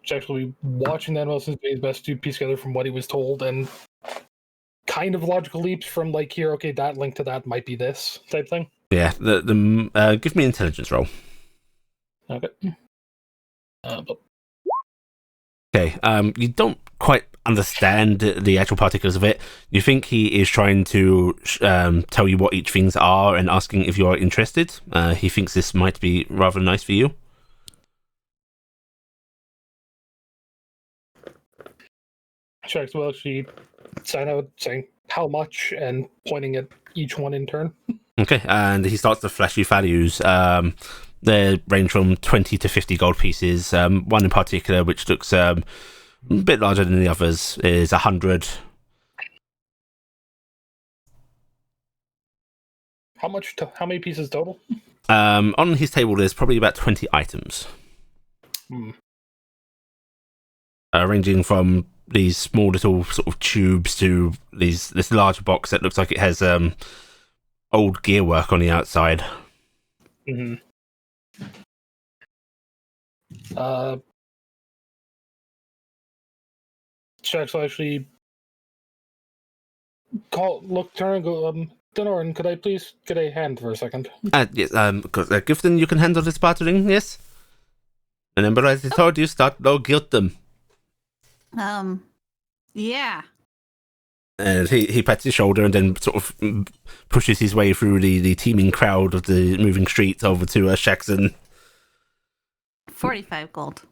Jax will be watching that motion, doing his best to piece together from what he was told, and kind of logical leaps from like here, okay, that link to that might be this type thing. Yeah, give me an intelligence roll. Okay. Okay, you don't quite understand the actual particulars of it. You think he is trying to tell you what each things are and asking if you are interested. He thinks this might be rather nice for you. Jax will actually sign out saying how much and pointing at each one in turn. Okay, and he starts to flash you values. They range from 20 to 50 gold pieces. One in particular, which looks a bit larger than the others, is 100. How many pieces total? On his table, there's probably about 20 items. Ranging from these small little sort of tubes to this large box that looks like it has old gearwork on the outside. Mm-hmm. Jax will actually turn and go, Donoran, could I please get a hand for a second? Yes, Gifton, you can handle this bartering, yes? Remember, as I told you, start low, guilt them. Yeah. And he pats his shoulder and then sort of pushes his way through the teeming crowd of the moving streets over to Shaxon. 45 gold.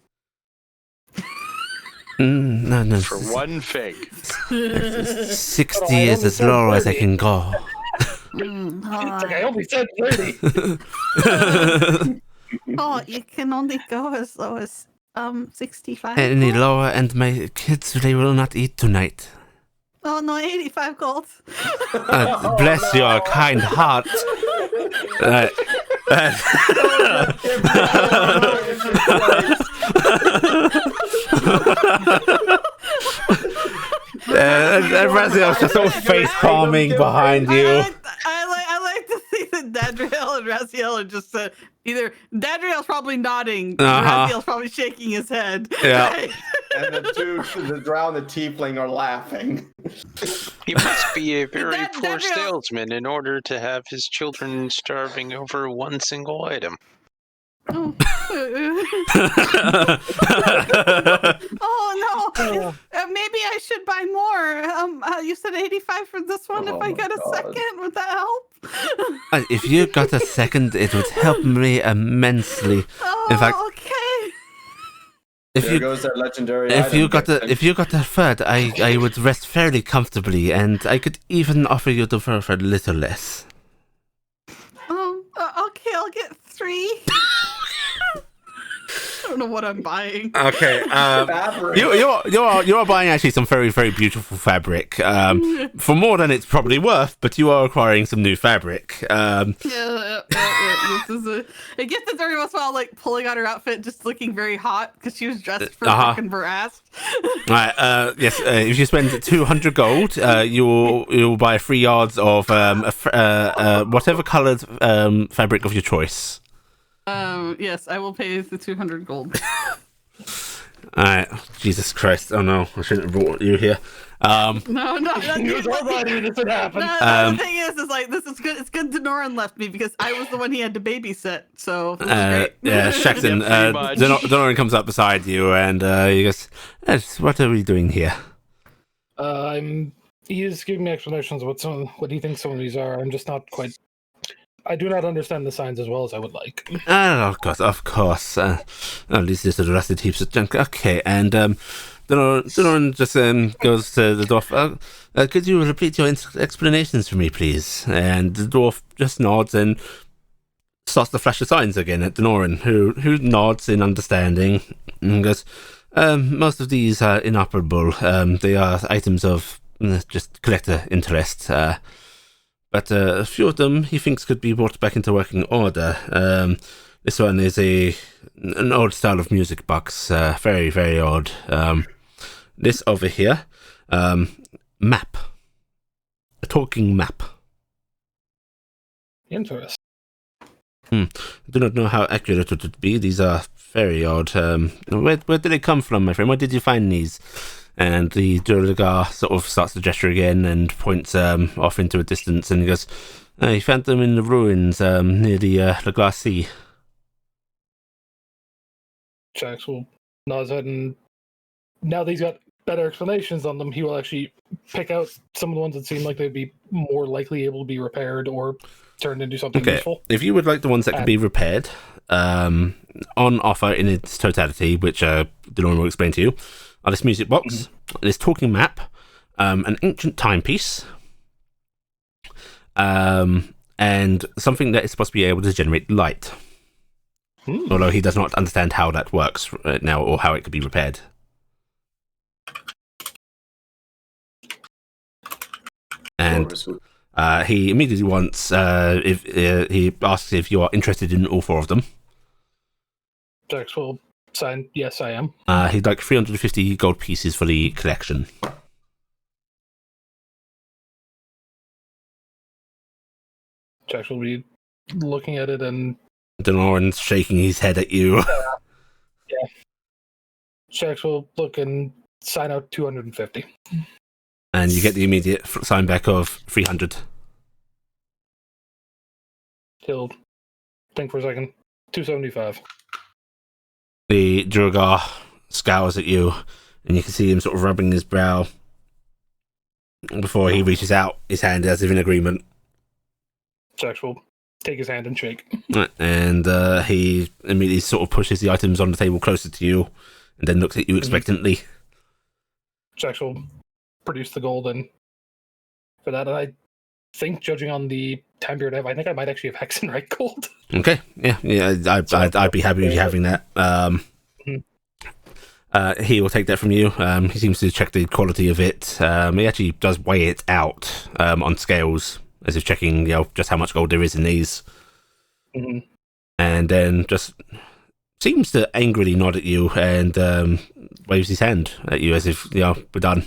No. For one fig. 60 is as low as I can go. It's like I only said 30. Oh, you can only go as low as 65 Any gold? lower, and my kids, they will not eat tonight. Oh no, 85 gold. Bless your kind heart. Raziel's just sort of face palming behind you. I like to see that Dadriel and Raziel are just either Dadriel's probably nodding, Raziel's probably shaking his head. Yeah. And the drow and the tiefling are laughing. He must be a very That poor real- salesman in order to have his children starving over one single item. Oh, oh no! Maybe I should buy more. You said 85 for this one. Oh if I my got a God. second, would that help? If you got a second, it would help me immensely. Oh, In fact, okay. There goes that legendary if item. you got a third, I would rest fairly comfortably, and I could even offer you the fur for a little less. Okay, I'll get 3. I don't know what I'm buying. Okay, Fabric. you are buying actually some very, very beautiful fabric. For more than it's probably worth, but you are acquiring some new fabric. Yeah. This is a gift that's every once in a while, like pulling out her outfit, just looking very hot because she was dressed for fucking Verast. Right. Yes. If you spend 200 gold, you will buy 3 yards of whatever coloured fabric of your choice. Yes, I will pay the 200 gold. Alright, Jesus Christ! Oh no, I shouldn't have brought you here. No. You was all right when this had happened. The thing is like this is good. It's good Denoran left me because I was the one he had to babysit. So this is great. Yeah, Shaxton, Yeah, pretty much. Donoran comes up beside you and he goes, "What are we doing here?" He is giving me explanations of what he thinks some of these are. I'm just not quite. I do not understand the signs as well as I would like. Of course. These little rusted heaps of junk. Okay, and Donoran just goes to the dwarf. Could you repeat your explanations for me, please? And the dwarf just nods and starts to flash the signs again at Donoran, who nods in understanding and goes, most of these are inoperable. They are items of just collector interest. But a few of them he thinks could be brought back into working order. This one is an old style of music box, very, very old. This over here, map. A talking map. Interesting. I do not know how accurate it would be. These are very odd. Where did they come from, my friend? Where did you find these? And the Durgar sort of starts to gesture again and points off into a distance, and he goes, "I found them in the ruins near the Glass Sea." Jax will nod his head, and now that he's got better explanations on them, he will actually pick out some of the ones that seem like they'd be more likely able to be repaired or turned into something useful. If you would like the ones that can be repaired, on offer in its totality, which Delon will explain to you, are this music box, this talking map, an ancient timepiece, and something that is supposed to be able to generate light. Although he does not understand how that works right now or how it could be repaired. And he immediately wants, if he asks if you are interested in all four of them. Jax will sign, yes, I am. He'd like 350 gold pieces for the collection. Jax will be looking at it, and Donoran's shaking his head at you. Yeah. Jax will look and sign out 250. And you get the immediate sign back of 300. He'll think for a second. 275. The Durgar scowls at you, and you can see him sort of rubbing his brow before he reaches out his hand as if in agreement. Jax will take his hand and shake. And he immediately sort of pushes the items on the table closer to you, and then looks at you expectantly. Jax will produce the gold, and for that, and I think, judging on the time period I have, I think I might actually have Hexenright gold. Okay, yeah, I'd be happy with you having that. He will take that from you. He seems to check the quality of it. He actually does weigh it out on scales, as if checking, just how much gold there is in these. And then just seems to angrily nod at you and waves his hand at you as if, we're done.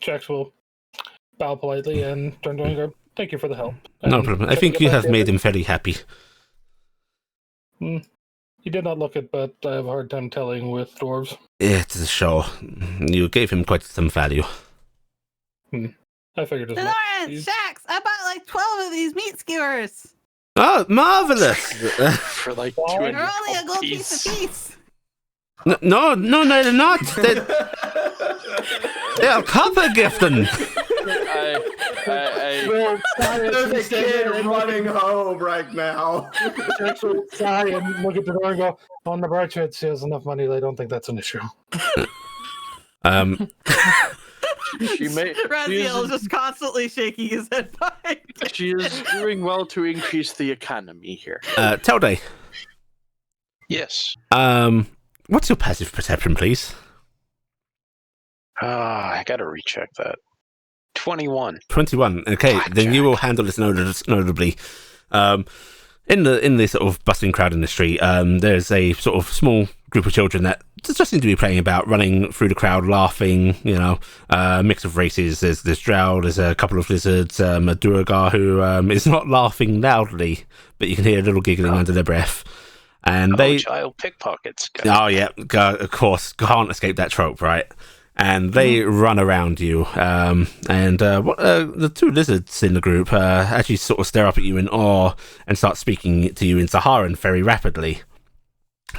Jax will bow politely and turn to him and go, "Thank you for the help." No problem. I think you have made him very happy. He did not look it, but I have a hard time telling with dwarves. It's a show. You gave him quite some value. I figured as much. Lawrence, Shax, I bought like 12 of these meat skewers. Oh, marvelous! For like They're They're 200 only a gold piece piece. apiece. No, they're not. They are copper, Gifton. There's a kid running home right now. Jax will sigh and look at the door and go, "On the bright side, she has enough money. I don't think that's an issue." She may. Raziel is just constantly shaking his head behind. She is doing well to increase the economy here. Telday. Yes. What's your passive perception, please? I gotta recheck that. 21. 21. Okay, then you will handle this notably. In the sort of bustling crowd in the street, there's a sort of small group of children that just seem to be playing about, running through the crowd, laughing. A mix of races. There's Drow, there's a couple of lizards, a Durgar who is not laughing loudly, but you can hear a little giggling under their breath. And child pickpockets. Oh yeah, of course, can't escape that trope, right? And they run around you, and the two lizards in the group actually sort of stare up at you in awe and start speaking to you in Saharan very rapidly,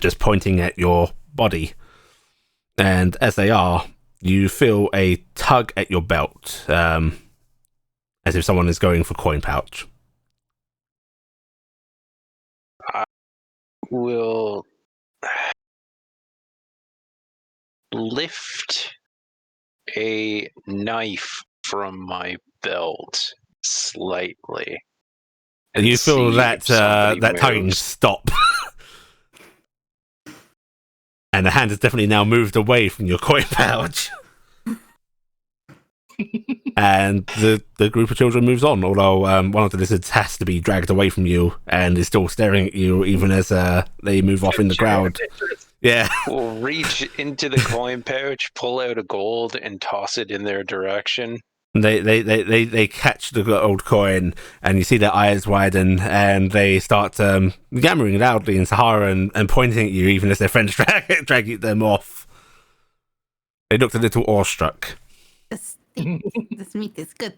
just pointing at your body. And as they are, you feel a tug at your belt, as if someone is going for coin pouch. Will lift a knife from my belt slightly. And you feel see that if somebody that tugging moves. stop. And the hand has definitely now moved away from your coin pouch. And the group of children moves on, although one of the lizards has to be dragged away from you and is still staring at you even as they move off in the crowd. Yeah. We'll reach into the coin pouch, pull out a gold, and toss it in their direction. They catch the old coin, and you see their eyes widen, and they start yammering loudly in Sahara and pointing at you, even as their friends drag them off. They looked a little awestruck. This meat is good.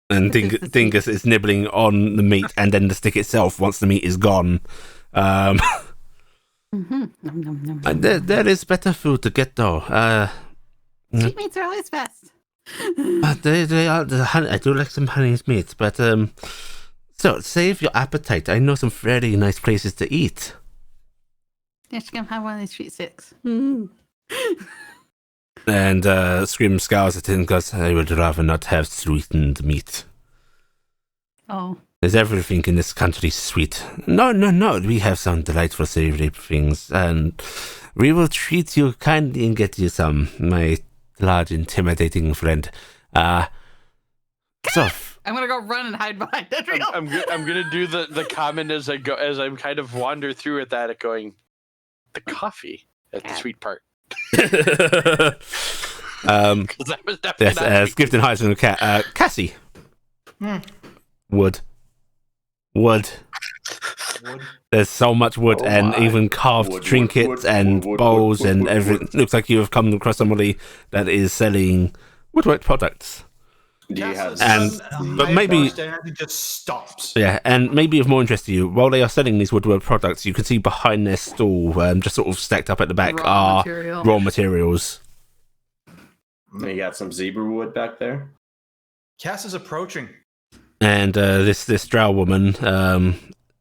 And Dingus is nibbling on the meat and then the stick itself once the meat is gone. There is better food to get, though. Sweet meats are always best. They are I do like some honey's meat, but so save your appetite. I know some very nice places to eat. Yeah, she can have one of these sweet sticks. And Scream scowls at him and goes, I would rather not have sweetened meat. Oh. Is everything in this country sweet? No. We have some delightful savory things, and we will treat you kindly and get you some, my large, intimidating friend. So I'm gonna go run and hide behind Edriel. I'm gonna do the comment as I go, as I'm kind of wander through at that, going, the coffee at the sweet part. that was definitely yes, not as sweet. Gifton hides from the cat. Cassie. Wood. There's so much wood and even carved trinkets and bowls and everything. Looks like you have come across somebody that is selling woodwork products. Do you have But maybe it just stops. yeah, and maybe of more interest to you, while they are selling these woodwork products, you can see behind their stall, just sort of stacked up at the back, are raw materials. You got some zebra wood back there? Cass is approaching. And this drow woman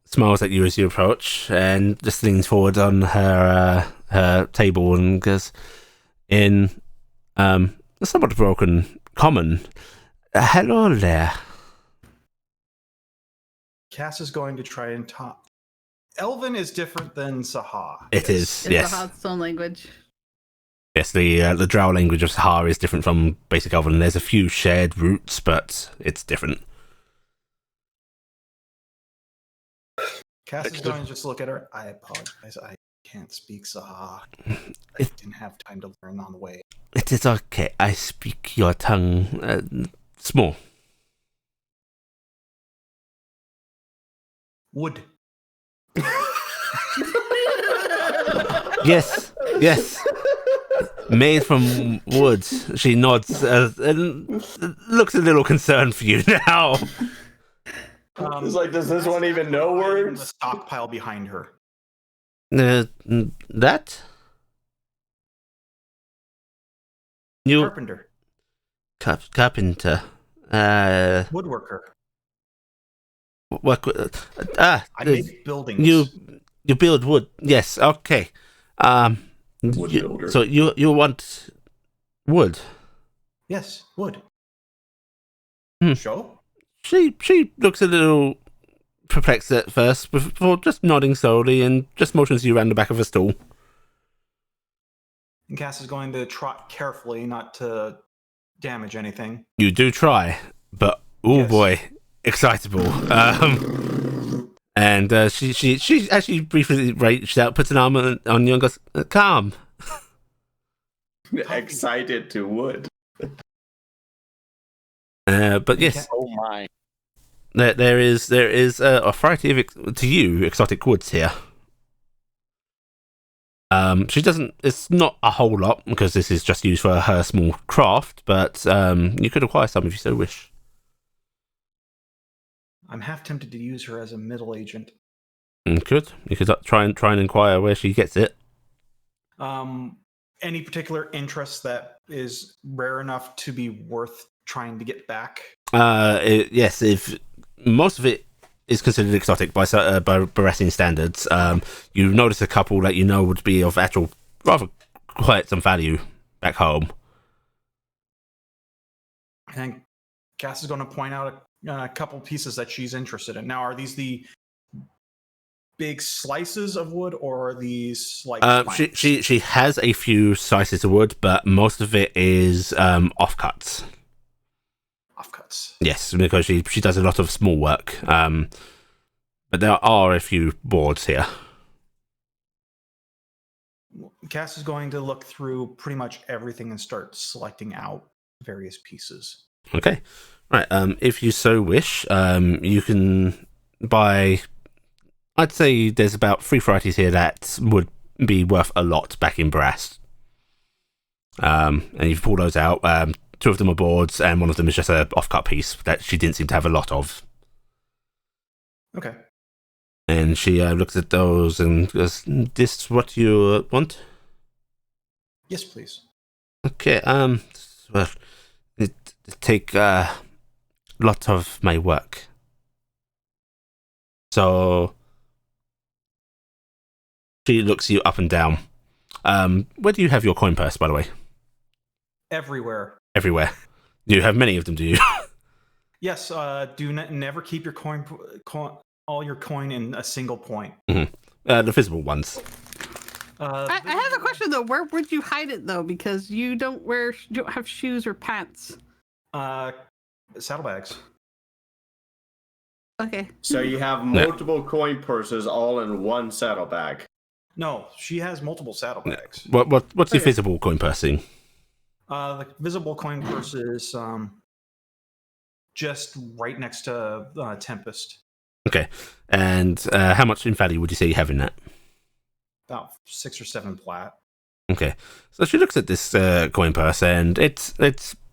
smiles at you as you approach, and just leans forward on her table and goes, in a somewhat broken common, hello there. Cass is going to try and talk. Elven is different than Saha. It is, It's yes. a Hearthstone language. Yes, the drow language of Sahara is different from basic Elven. There's a few shared roots, but it's different. Cass is going to just look at her. I apologize. I can't speak Saha. I didn't have time to learn on the way. It is okay. I speak your tongue small. Wood. Yes. Made from wood. She nods and looks a little concerned for you now. It's like, does this one even know The words? stockpile behind her. That? You Carpenter. carpenter. Woodworker. What? I make buildings. You build wood. Yes. Okay. Wood builder. So you want wood? Yes, wood. Hmm. Show? She looks a little perplexed at first, before just nodding slowly and just motions you around the back of a stool. And Cass is going to trot carefully, not to damage anything. You do try, but oh Yes. boy, excitable. And she actually briefly reached out, puts an arm on you, and goes, "Calm." Excited to wood. But yes, Oh my. there is a variety of to you exotic woods here. She doesn't. It's not a whole lot because this is just used for her small craft, but you could acquire some if you so wish. I'm half tempted to use her as a middle agent. You could try and inquire where she gets it. Any particular interest that is rare enough to be worth trying to get back? Yes, if most of it is considered exotic by Baressian standards, you notice a couple that you know would be of actual rather quite some value. back home. And Cass is going to point out a couple pieces that she's interested in. Now, are these the big slices of wood, or are these like she has a few slices of wood, but most of it is offcuts. Offcuts. Yes, because she does a lot of small work. But there are a few boards here. Cass is going to look through pretty much everything and start selecting out various pieces. Okay. Right. If you so wish, you can buy. I'd say there's about 3 varieties here that would be worth a lot back in Brass. And you pull those out. 2 of them are boards, and 1 of them is just a offcut piece that she didn't seem to have a lot of. Okay. And she looks at those and goes, "This what you want?" Yes, please. Okay. Well, it take a lot of my work. So she looks you up and down. Where do you have your coin purse, by the way? Everywhere. Everywhere. You have many of them, do you? Yes. Never keep your all your coin in a single point. Mm-hmm. The visible ones. I have a question though. Where would you hide it though? Because you don't have shoes or pants. Saddlebags. Okay. So you have multiple coin purses all in one saddlebag. No, she has multiple saddlebags. What's your visible coin pursing? The visible coin purse is just right next to Tempest. Okay. And how much in value would you say you have in that? About 6 or 7 plat. Okay. So she looks at this coin purse, and it's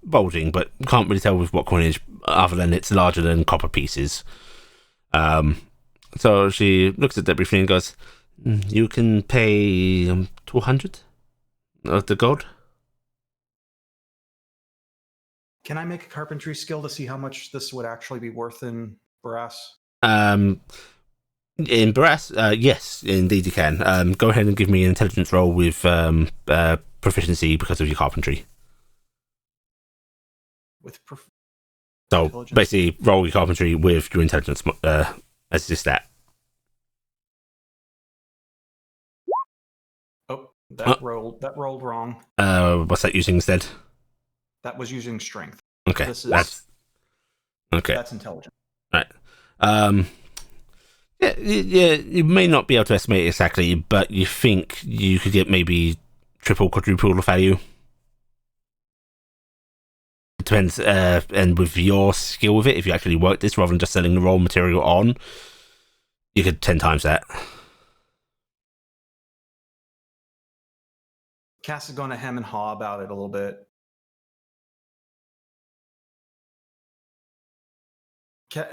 bulging, but can't really tell with what coinage other than it's larger than copper pieces. So she looks at that briefly and goes, "You can pay 200 of the gold." Can I make a carpentry skill to see how much this would actually be worth in brass? In brass, yes, indeed you can. Go ahead and give me an intelligence roll with proficiency because of your carpentry. With So basically, roll your carpentry with your intelligence as your stat. Oh, that rolled wrong. What's that using instead? That was using strength. Okay, that's intelligent. Right. Yeah, you may not be able to estimate exactly, but you think you could get maybe triple, quadruple the value. It depends, and with your skill with it, if you actually work this rather than just selling the raw material on, you could 10 times that. Cass is going to hem and haw about it a little bit.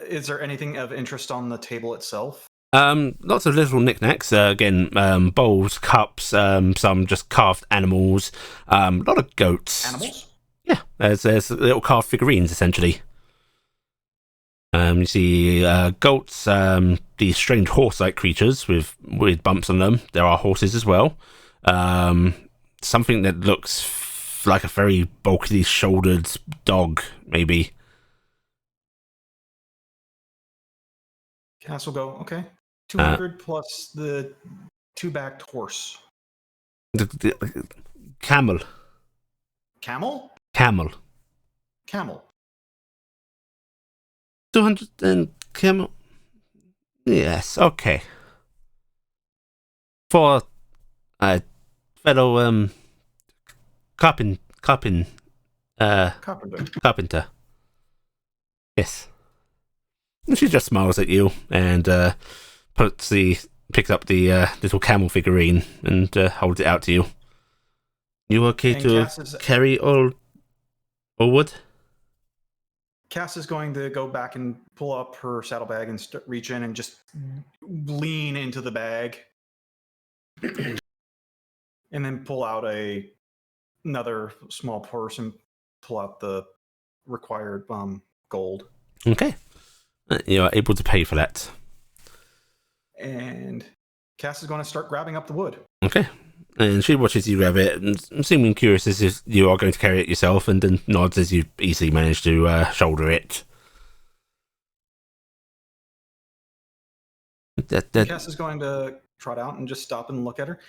Is there anything of interest on the table itself? Lots of little knickknacks. Again, bowls, cups, some just carved animals. A lot of goats. Animals? Yeah, there's little carved figurines essentially. You see goats, these strange horse-like creatures with weird bumps on them. There are horses as well. Something that looks like a very bulky shouldered dog, maybe. Cass will go, okay. 200 plus the 2-backed horse. The camel. Camel? Camel. 200 and camel. Yes, okay. For fellow carpenter. Yes. And she just smiles at you and picks up the little camel figurine and holds it out to you. You okay to carry all wood? Cass is going to go back and pull up her saddlebag and reach in and just lean into the bag. And then pull out another small purse and pull out the required gold. Okay. You are able to pay for that. And Cass is going to start grabbing up the wood. Okay. And she watches you grab it, and seeming curious as if you are going to carry it yourself, and then nods as you easily manage to shoulder it. Cass is going to trot out and just stop and look at her.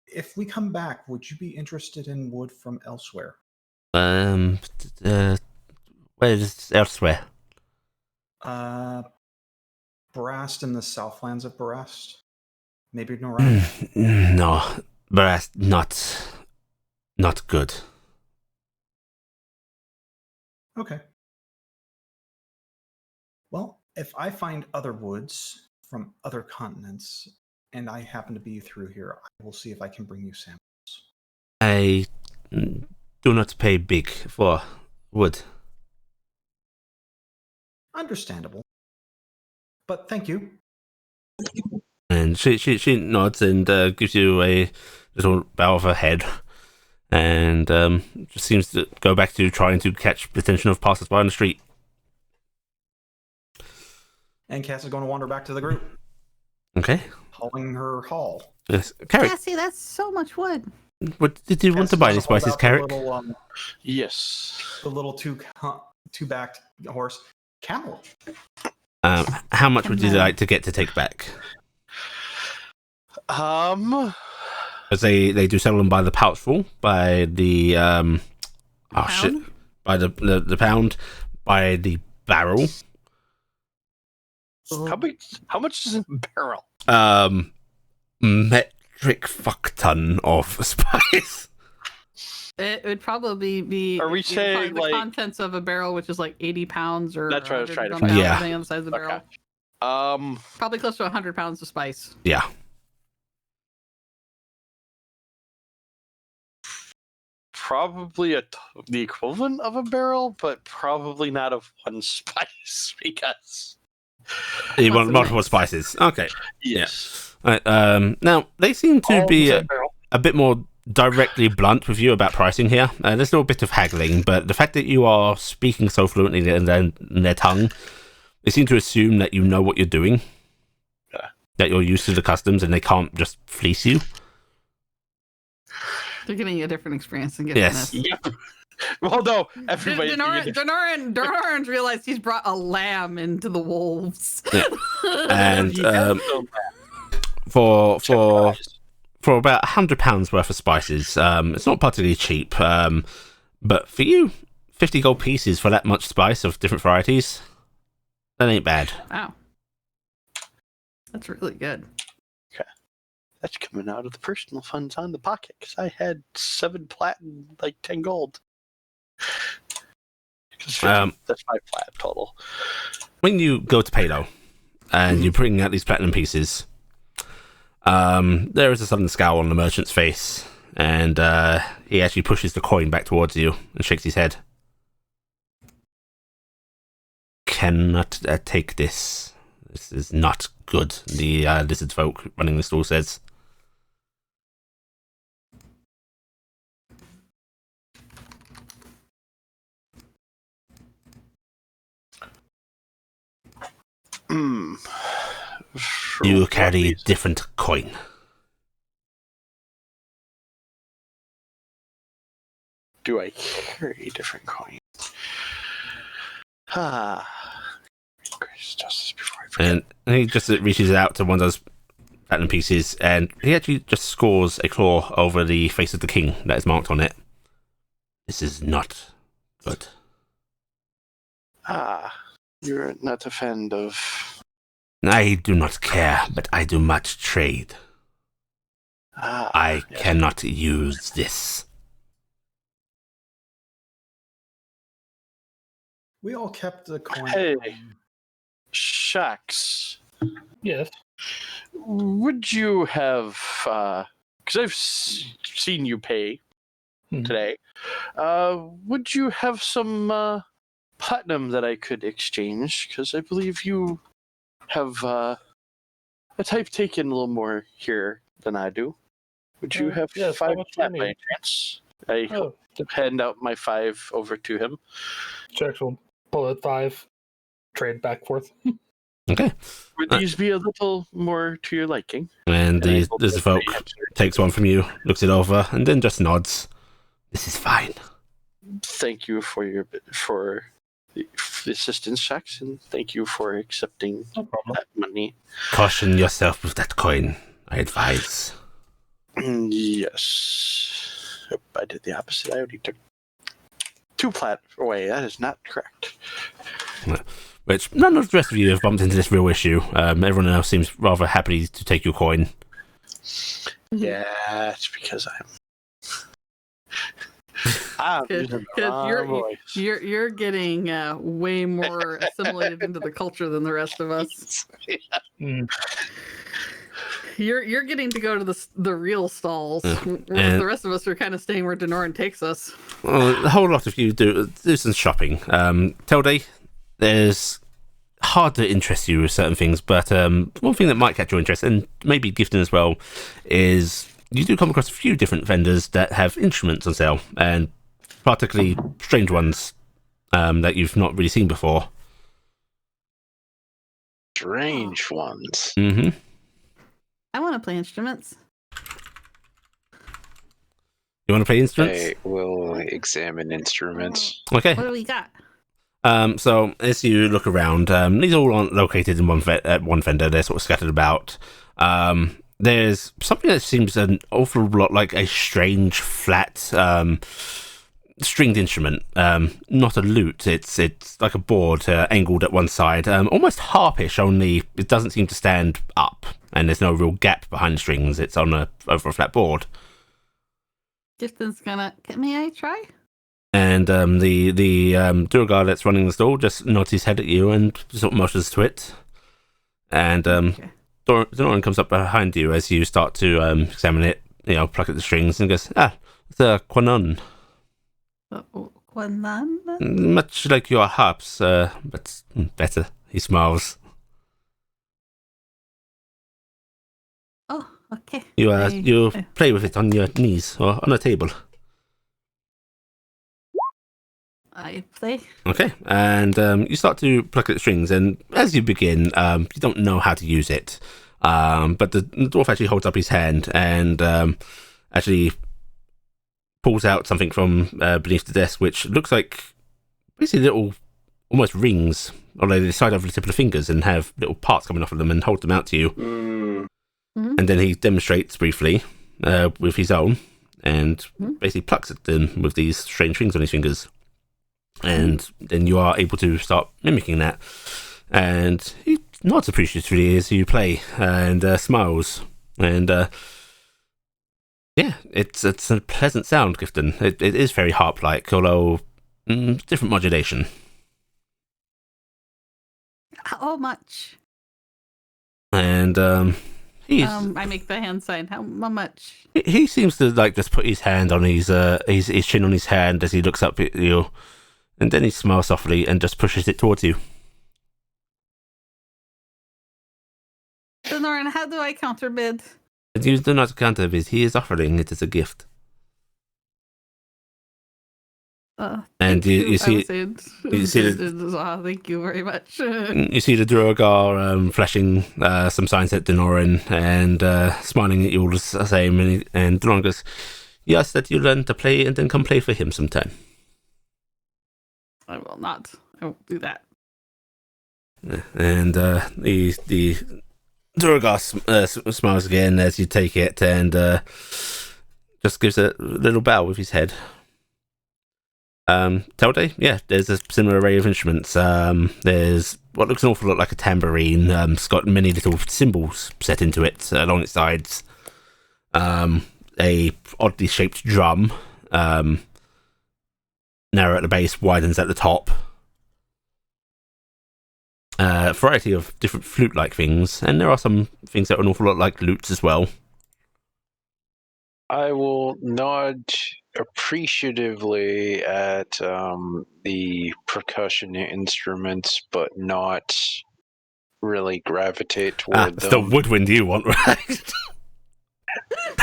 If we come back, would you be interested in wood from elsewhere? Where is elsewhere? Barast in the southlands of Barast. Maybe Noran. No, but that's not good. Okay. Well, if I find other woods from other continents and I happen to be through here, I will see if I can bring you samples. I do not pay big for wood. Understandable. But thank you. And she nods and gives you a little bow of her head, and just seems to go back to trying to catch the attention of passers-by on the street. And Cass is going to wander back to the group, Okay. hauling her haul. Yes. Carrick, Cassie, that's so much wood. what did you want to buy these spices, Carrick? Yes. The little two-backed horse. Camel. How much would you like to get to take back? Because they do sell them by the pouchful, by the by the pound, by the barrel. How much is in a barrel? Metric fuck ton of spice. It would probably be. Are we saying, the like, contents of a barrel, which is like 80 pounds or That's what I was trying to 100 find out. depending on the size of the barrel. Okay. Probably close to 100 pounds of spice. Yeah. Probably the equivalent of a barrel, but probably not of one spice because. You want Lots of multiple mix. spices. Okay. Yes. Right, now, they seem to All be the same barrel. a bit more directly blunt with you about pricing here. There's a little bit of haggling, but the fact that you are speaking so fluently in their tongue, they seem to assume that you know what you're doing, that you're used to the customs, and they can't just fleece you. They're getting a different experience than getting Yes. this. Yep. Well, no, everybody. Donoran's realized he's brought a lamb into the wolves. Yeah. And for about £100 worth of spices, it's not particularly cheap. But for you, 50 gold pieces for that much spice of different varieties, that ain't bad. Wow. That's really good. That's coming out of the personal funds on the pocket because I had 7 plat and like 10 gold. That's 5 plat total. When you go to pay though, and you bring out these platinum pieces, there is a sudden scowl on the merchant's face, and he actually pushes the coin back towards you and shakes his head. Cannot take this. This is not good, the lizard folk running the stall says. You carry a different coin. Do I carry a different coin? Gracious justice before I forget. And he just reaches out to one of those platinum pieces, and he actually just scores a claw over the face of the king that is marked on it. This is not good. You're not a fan of. I do not care, but I do much trade. I cannot use this. We all kept the coin. Hey. Shucks. Yes. Would you have, because I've seen you pay today, would you have some platinum that I could exchange? Because I believe you have a type taken a little more here than I do. Would you have yes, how 5 much plat do you by need? chance? I Oh, hand out my 5 over to him. Jax will pull out 5, trade back forth. Okay. Would these be a little more to your liking? And I the hope this that folk they answer. takes one from you, looks it over, and then just nods. This is fine. Thank you for the assistance checks, and thank you for accepting No problem. that money. Caution yourself with that coin, I advise. Yes. Yep, I did the opposite. I already took 2 plat away. That is not correct. Which none of the rest of you have bumped into this real issue. Everyone else seems rather happy to take your coin. Yeah, it's because I'm using the wrong voice. You're getting way more assimilated into the culture than the rest of us. Mm. You're getting to go to the real stalls. And- The rest of us are kind of staying where Denoran takes us. Well, a whole lot of you do some shopping. Telde, there's hard to interest you with certain things, but one thing that might catch your interest, and maybe Gifton as well, is you do come across a few different vendors that have instruments on sale, and particularly strange ones that you've not really seen before. Strange ones. Mm-hmm. I want to play instruments. You want to play instruments? I will examine instruments. Okay. What do we got? So as you look around, these all aren't located in one vendor. They're sort of scattered about. There's something that seems an awful lot like a strange, flat, stringed instrument. Not a lute. It's like a board angled at one side, almost harpish. Only it doesn't seem to stand up, and there's no real gap behind the strings. It's on over a flat board. Gifton's gonna. May I try? And the Durgar that's running the stall just nods his head at you and sort of motions to it. And Doran comes up behind you as you start to examine it, pluck at the strings, and goes, it's a quanon. Quanon? Much like your harps, but better. He smiles. Oh, okay. You play with it on your knees or on a table. I play. Okay, and you start to pluck at the strings, and as you begin, you don't know how to use it. But the dwarf actually holds up his hand and actually pulls out something from beneath the desk, which looks like basically little, almost rings, although they slide over the tip of the fingers and have little parts coming off of them, and hold them out to you. Mm-hmm. And then he demonstrates briefly with his own, and basically plucks at them with these strange rings on his fingers. And then you are able to start mimicking that. And he nods appreciatively as you play and smiles. And yeah, it's a pleasant sound, Gifton. It is very harp-like, although different modulation. How much? And he's I make the hand sign. How much? he seems to like just put his hand on his chin on his hand as he looks up at you. And then he smiles softly and just pushes it towards you. Denoran, how do I counterbid? You do not counterbid. He is offering it as a gift. And you see thank you very much. you see the Duergar flashing some signs at Denoran and smiling at you all the same. And Denoran goes, "Yes, that you learn to play and then come play for him sometime." I will not. I won't do that. And the Duergar smiles again as you take it and just gives a little bow with his head. Telde, yeah, there's a similar array of instruments. There's what looks an awful lot like a tambourine. It's got many little cymbals set into it along its sides. A oddly shaped drum. Narrow at the base, widens at the top. A variety of different flute-like things, and there are some things that are an awful lot like lutes as well. I will nod appreciatively at the percussion instruments, but not really gravitate toward It's the them. woodwind you want, right?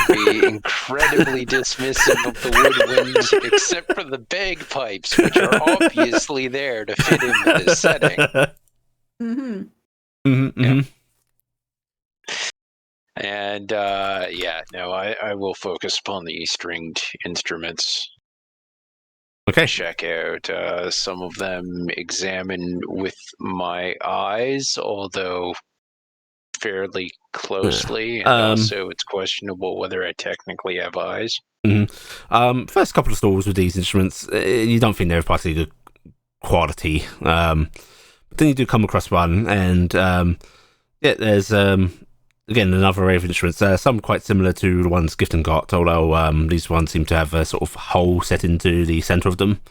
Be incredibly dismissive of the woodwinds, except for the bagpipes, which are obviously there to fit into the setting. Mm-hmm. Mm-hmm, Yeah. mm-hmm. And I will focus upon the stringed instruments. Okay. Check out some of them, examine with my eyes, although fairly closely, and also it's questionable whether I technically have eyes. First couple of stalls with these instruments, you don't think they're of particularly good quality. But then you do come across one, and there's again another array of instruments. Some quite similar to the ones Gifton got, although these ones seem to have a sort of hole set into the center of them,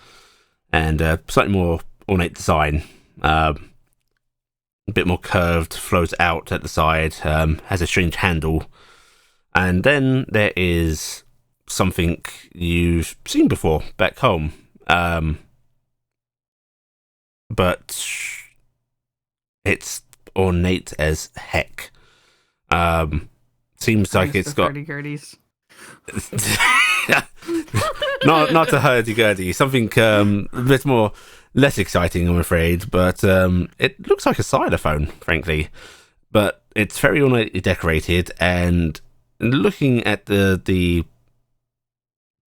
and slightly more ornate design. A bit more curved, flows out at the side, has a strange handle, and then there is something you've seen before back home, but it's ornate as heck. Seems like it's got hurdy-gurdies. not to hurdy-gurdy, something a bit more less exciting, I'm afraid, but it looks like a xylophone, frankly, but it's very ornately decorated, and looking at the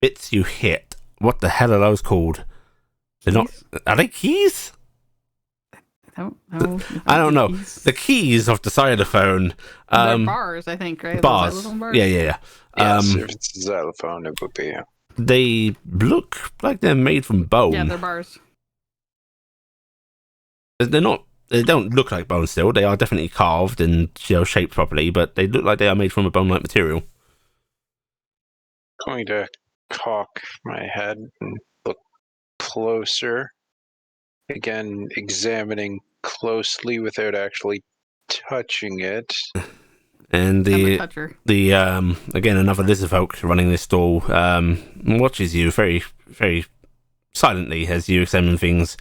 bits you hit, what the hell are those called? They're not. Are they keys? I don't know. The keys of the xylophone. They're bars, I think, right? Bars. Those xylophone bars? Yeah. Yes, if it's a xylophone, it would be. They look like they're made from bone. Yeah, they're bars. They're not. They don't look like bone still. They are definitely carved and shaped properly, but they look like they are made from a bone-like material. Going to cock my head and look closer. Again, examining closely without actually touching it. And the again another lizard folk running this stall watches you very, very silently as you examine things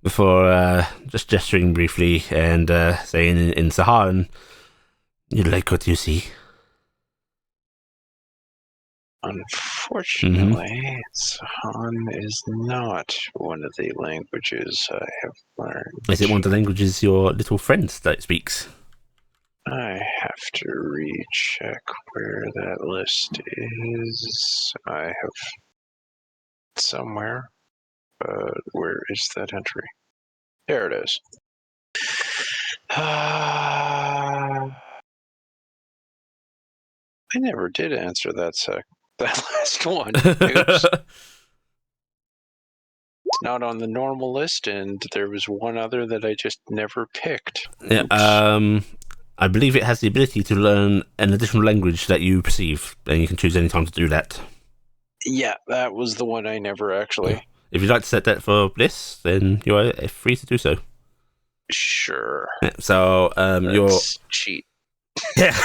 before just gesturing briefly and saying in Saharan, "You like what you see?" Unfortunately, Sahan is not one of the languages I have learned. Is it one of the languages your little friend that speaks? I have to recheck where that list is. I have somewhere. Where is that entry? There it is. I never did answer that last one. Oops. It's not on the normal list, and there was one other that I just never picked. Yeah, I believe it has the ability to learn an additional language that you perceive, and you can choose any time to do that. Yeah, that was the one I never actually. If you'd like to set that for Bliss, then you are free to do so. Sure. Yeah, so your cheat. Yeah,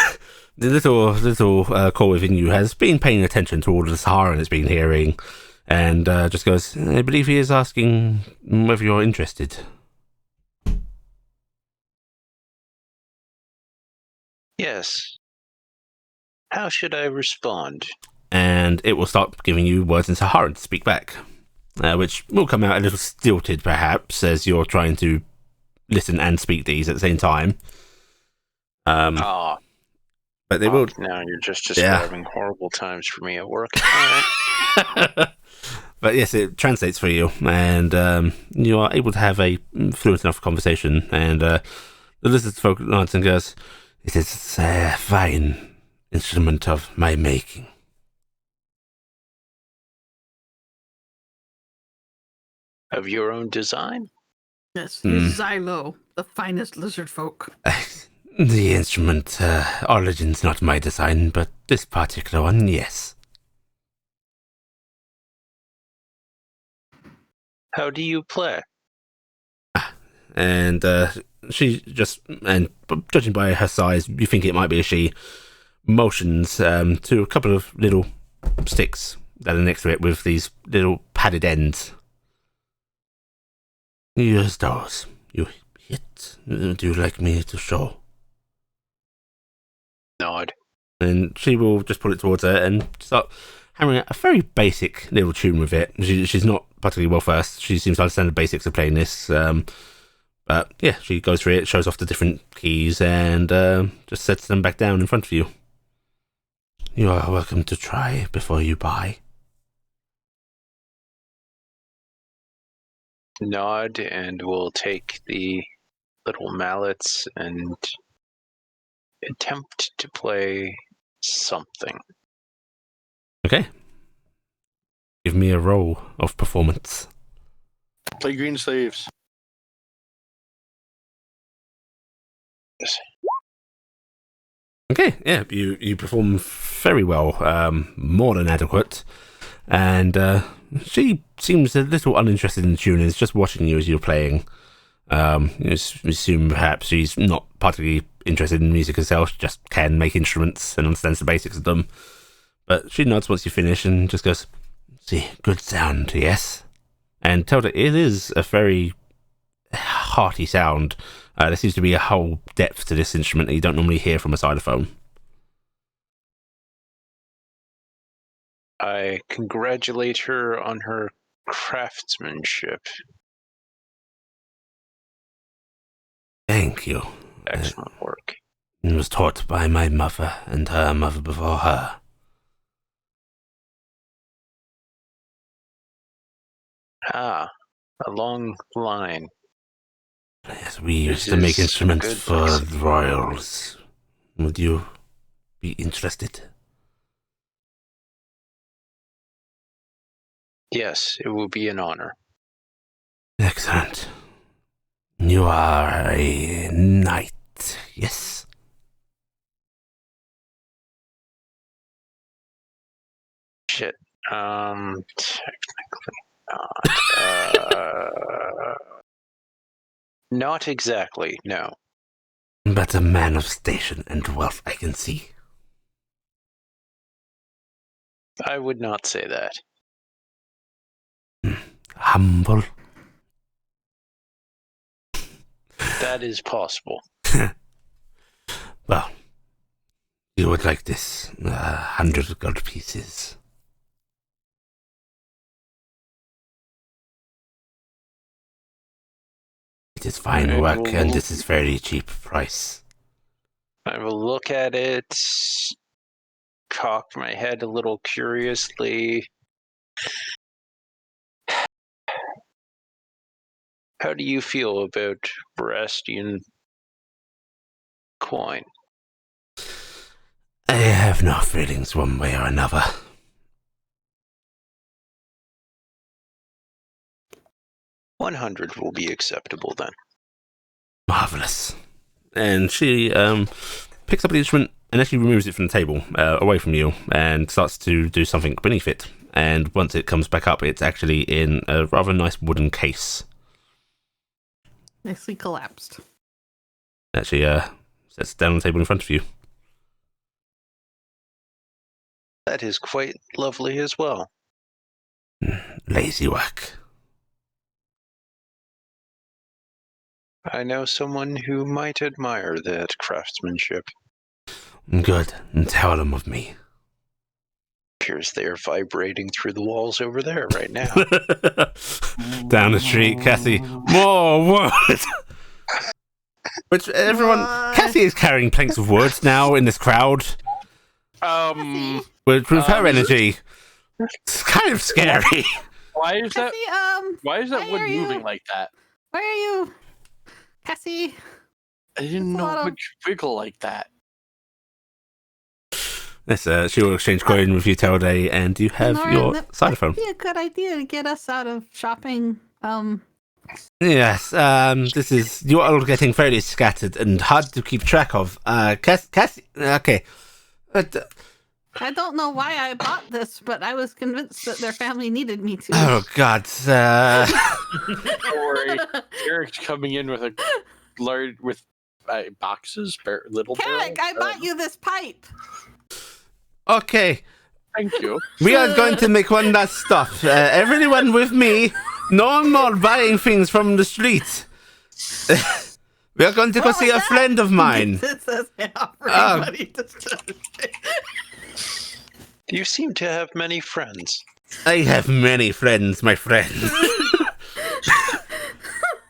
the little core within you has been paying attention to all the Saharan it's been hearing, and just goes, I believe he is asking whether you're interested. Yes. How should I respond? And it will start giving you words in Saharan to speak back, which will come out a little stilted, perhaps, as you're trying to listen and speak these at the same time. But they will. Now you're just describing horrible times for me at work. But yes, it translates for you, and you are able to have a fluent enough conversation. And the lizard folk nods and goes, "It is a fine instrument of my making." Of your own design? Yes, Xylo, the finest lizard folk. The instrument origin's not my design, but this particular one, yes. How do you play? And she just, and judging by her size, you think it might be a she, motions to a couple of little sticks that are next to it with these little padded ends. Use those. You hit. Do you like me to show? Nod. And she will just pull it towards her and start hammering a very basic little tune with it. She's not particularly well versed. She seems to understand the basics of playing this, But yeah, she goes through it, shows off the different keys, and just sets them back down in front of you. You are welcome to try before you buy. Nod, and we'll take the little mallets and attempt to play something. Okay. Give me a roll of performance. Play Green Sleeves. Okay, yeah, you perform very well, more than adequate, and she seems a little uninterested in the tune and is just watching you as you're playing. You assume perhaps she's not particularly interested in music herself, she just can make instruments and understands the basics of them. But she nods once you finish and just goes, "See, good sound, yes?" And tell her it is a very hearty sound. There seems to be a whole depth to this instrument that you don't normally hear from a xylophone. I congratulate her on her craftsmanship. Thank you. Excellent work. It was taught by my mother and her mother before her. Ah, a long line. Yes, we used This to make is instruments good for place. the royals. Would you be interested? Yes, it will be an honor. Excellent. You are a knight, yes? Shit. Technically not. Not exactly, no. But a man of station and wealth, I can see. I would not say that. Humble. That is possible. Well, you would like this 100 gold pieces. It is fine Alright, work, well, and this is very cheap price. I will look at it, cock my head a little curiously. How do you feel about Brastian coin? I have no feelings one way or another. $100 will be acceptable then. Marvelous. And she picks up the instrument and actually removes it from the table, away from you, and starts to do something beneath it. And once it comes back up, it's actually in a rather nice wooden case. Nicely collapsed. Actually, sets it down on the table in front of you. That is quite lovely as well. Lazy work. I know someone who might admire that craftsmanship. Good, and tell them of me. Appears they are vibrating through the walls over there right now. Down the street, Cassie. More wood! Which everyone... What? Cassie is carrying planks of wood now in this crowd. With her energy. It's kind of scary. Why is that? Cassie, Why is that why wood are you- moving like that? where are you? Cassie. I didn't It's a lot know of- it would wiggle like that. Yes, she will exchange coin with you, Telday, and you have Nora, your that xylophone. might be a good idea to get us out of shopping. Yes, this is... You're all getting fairly scattered and hard to keep track of. Cassie... Okay. But, I don't know why I bought this, but I was convinced that their family needed me to. oh, God. Don't worry, Eric's coming in with a large with boxes, little. Carrick, barrels. I bought you this pipe. Okay. Thank you. We are going to make one last stop. Everyone with me. No more buying things from the street. We are going to go What see was a that? friend of mine. This says offering Oh. money to You seem to have many friends. I have many friends, my friend.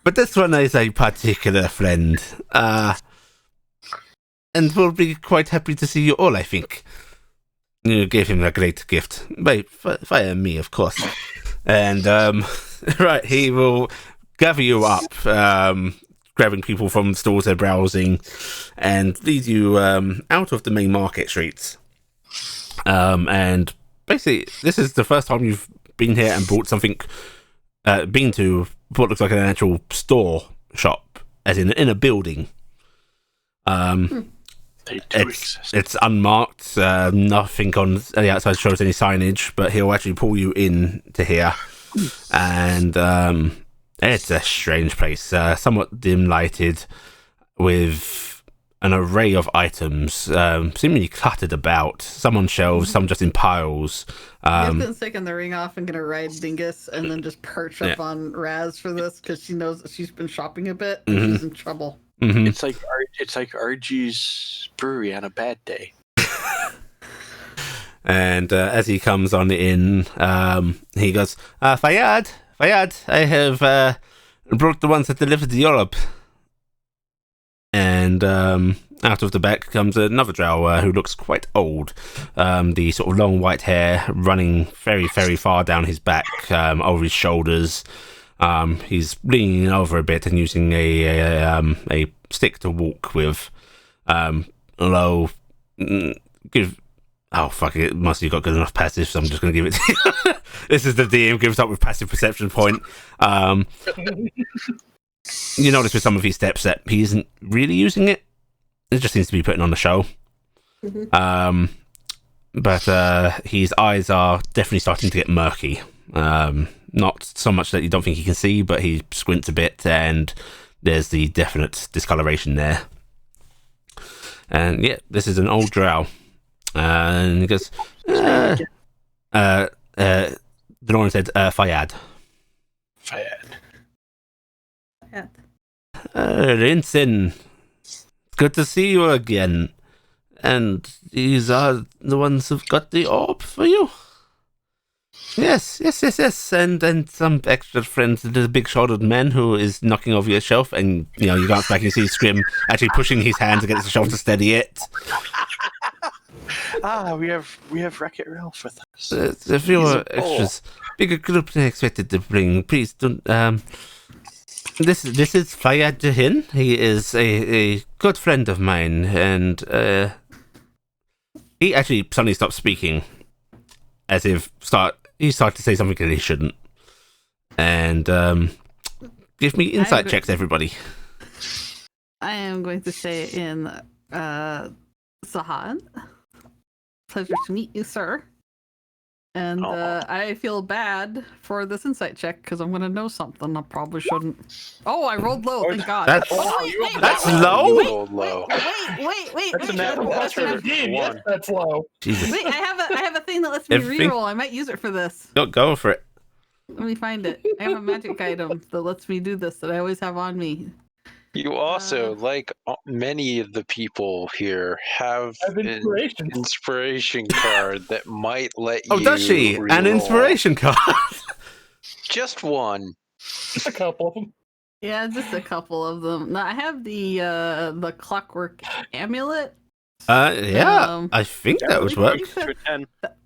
But this one is a particular friend. And will be quite happy to see you all, I think. You gave him a great gift. Via me, of course. And, right, he will gather you up, grabbing people from stores they're browsing, and lead you out of the main market streets. And basically, this is the first time you've been here and bought something, been to what looks like an actual store shop, as in a building. They do exist. It's unmarked. Nothing on the outside shows any signage, but he'll actually pull you in to here, and it's a strange place, somewhat dim lighted, with an array of items, seemingly cluttered about. Some on shelves, some just in piles. Gifton's taking the ring off and gonna ride Dingus, and then just perch up on Raz for this because she knows that she's been shopping a bit and she's in trouble. Mm-hmm. It's like RG's brewery on a bad day. And as he comes on in, he goes, Fayad, I have brought the ones that delivered to Europe. And out of the back comes another drow who looks quite old. The sort of long white hair running very, very far down his back, over his shoulders. He's leaning over a bit and using a stick to walk with. Although, oh fuck it, must have got good enough passive, so I'm just going to give it to you. This is the DM gives up with passive perception point. You notice with some of his steps that he isn't really using it. It just seems to be putting on the show. But his eyes are definitely starting to get murky. Not so much that you don't think he can see, but he squints a bit, and there's the definite discoloration there. And yeah, this is an old drow. And he goes, the Lauren said, Fayad. Rinsen, good to see you again. And these are the ones who've got the orb for you? Yes. And some extra friends, the big-shouldered man who is knocking over your shelf, and you glance back and you see Scrim actually pushing his hands against the shelf to steady it. We have Wreck-It Ralph with us. A few extras, bigger group than I expected to bring. Please don't. This is Fayad Jahin. He is a good friend of mine, and he actually suddenly stopped speaking, as if he started to say something that he shouldn't. And give me insight checks, everybody. I am going to say in Sahan. Pleasure to meet you, sir. And I feel bad for this insight check because I'm going to know something I probably shouldn't. Oh, I rolled low. Thank God. That's low? Wait. That's low. Jesus. Wait, I have a thing that lets me reroll. I might use it for this. Go for it. Let me find it. I have a magic item that lets me do this that I always have on me. You also, like many of the people here, have an inspiration card that might let you. Oh, does she? An inspiration card? Just one. Just a couple of them. Yeah, just a couple of them. No, I have the clockwork amulet. I think that would work.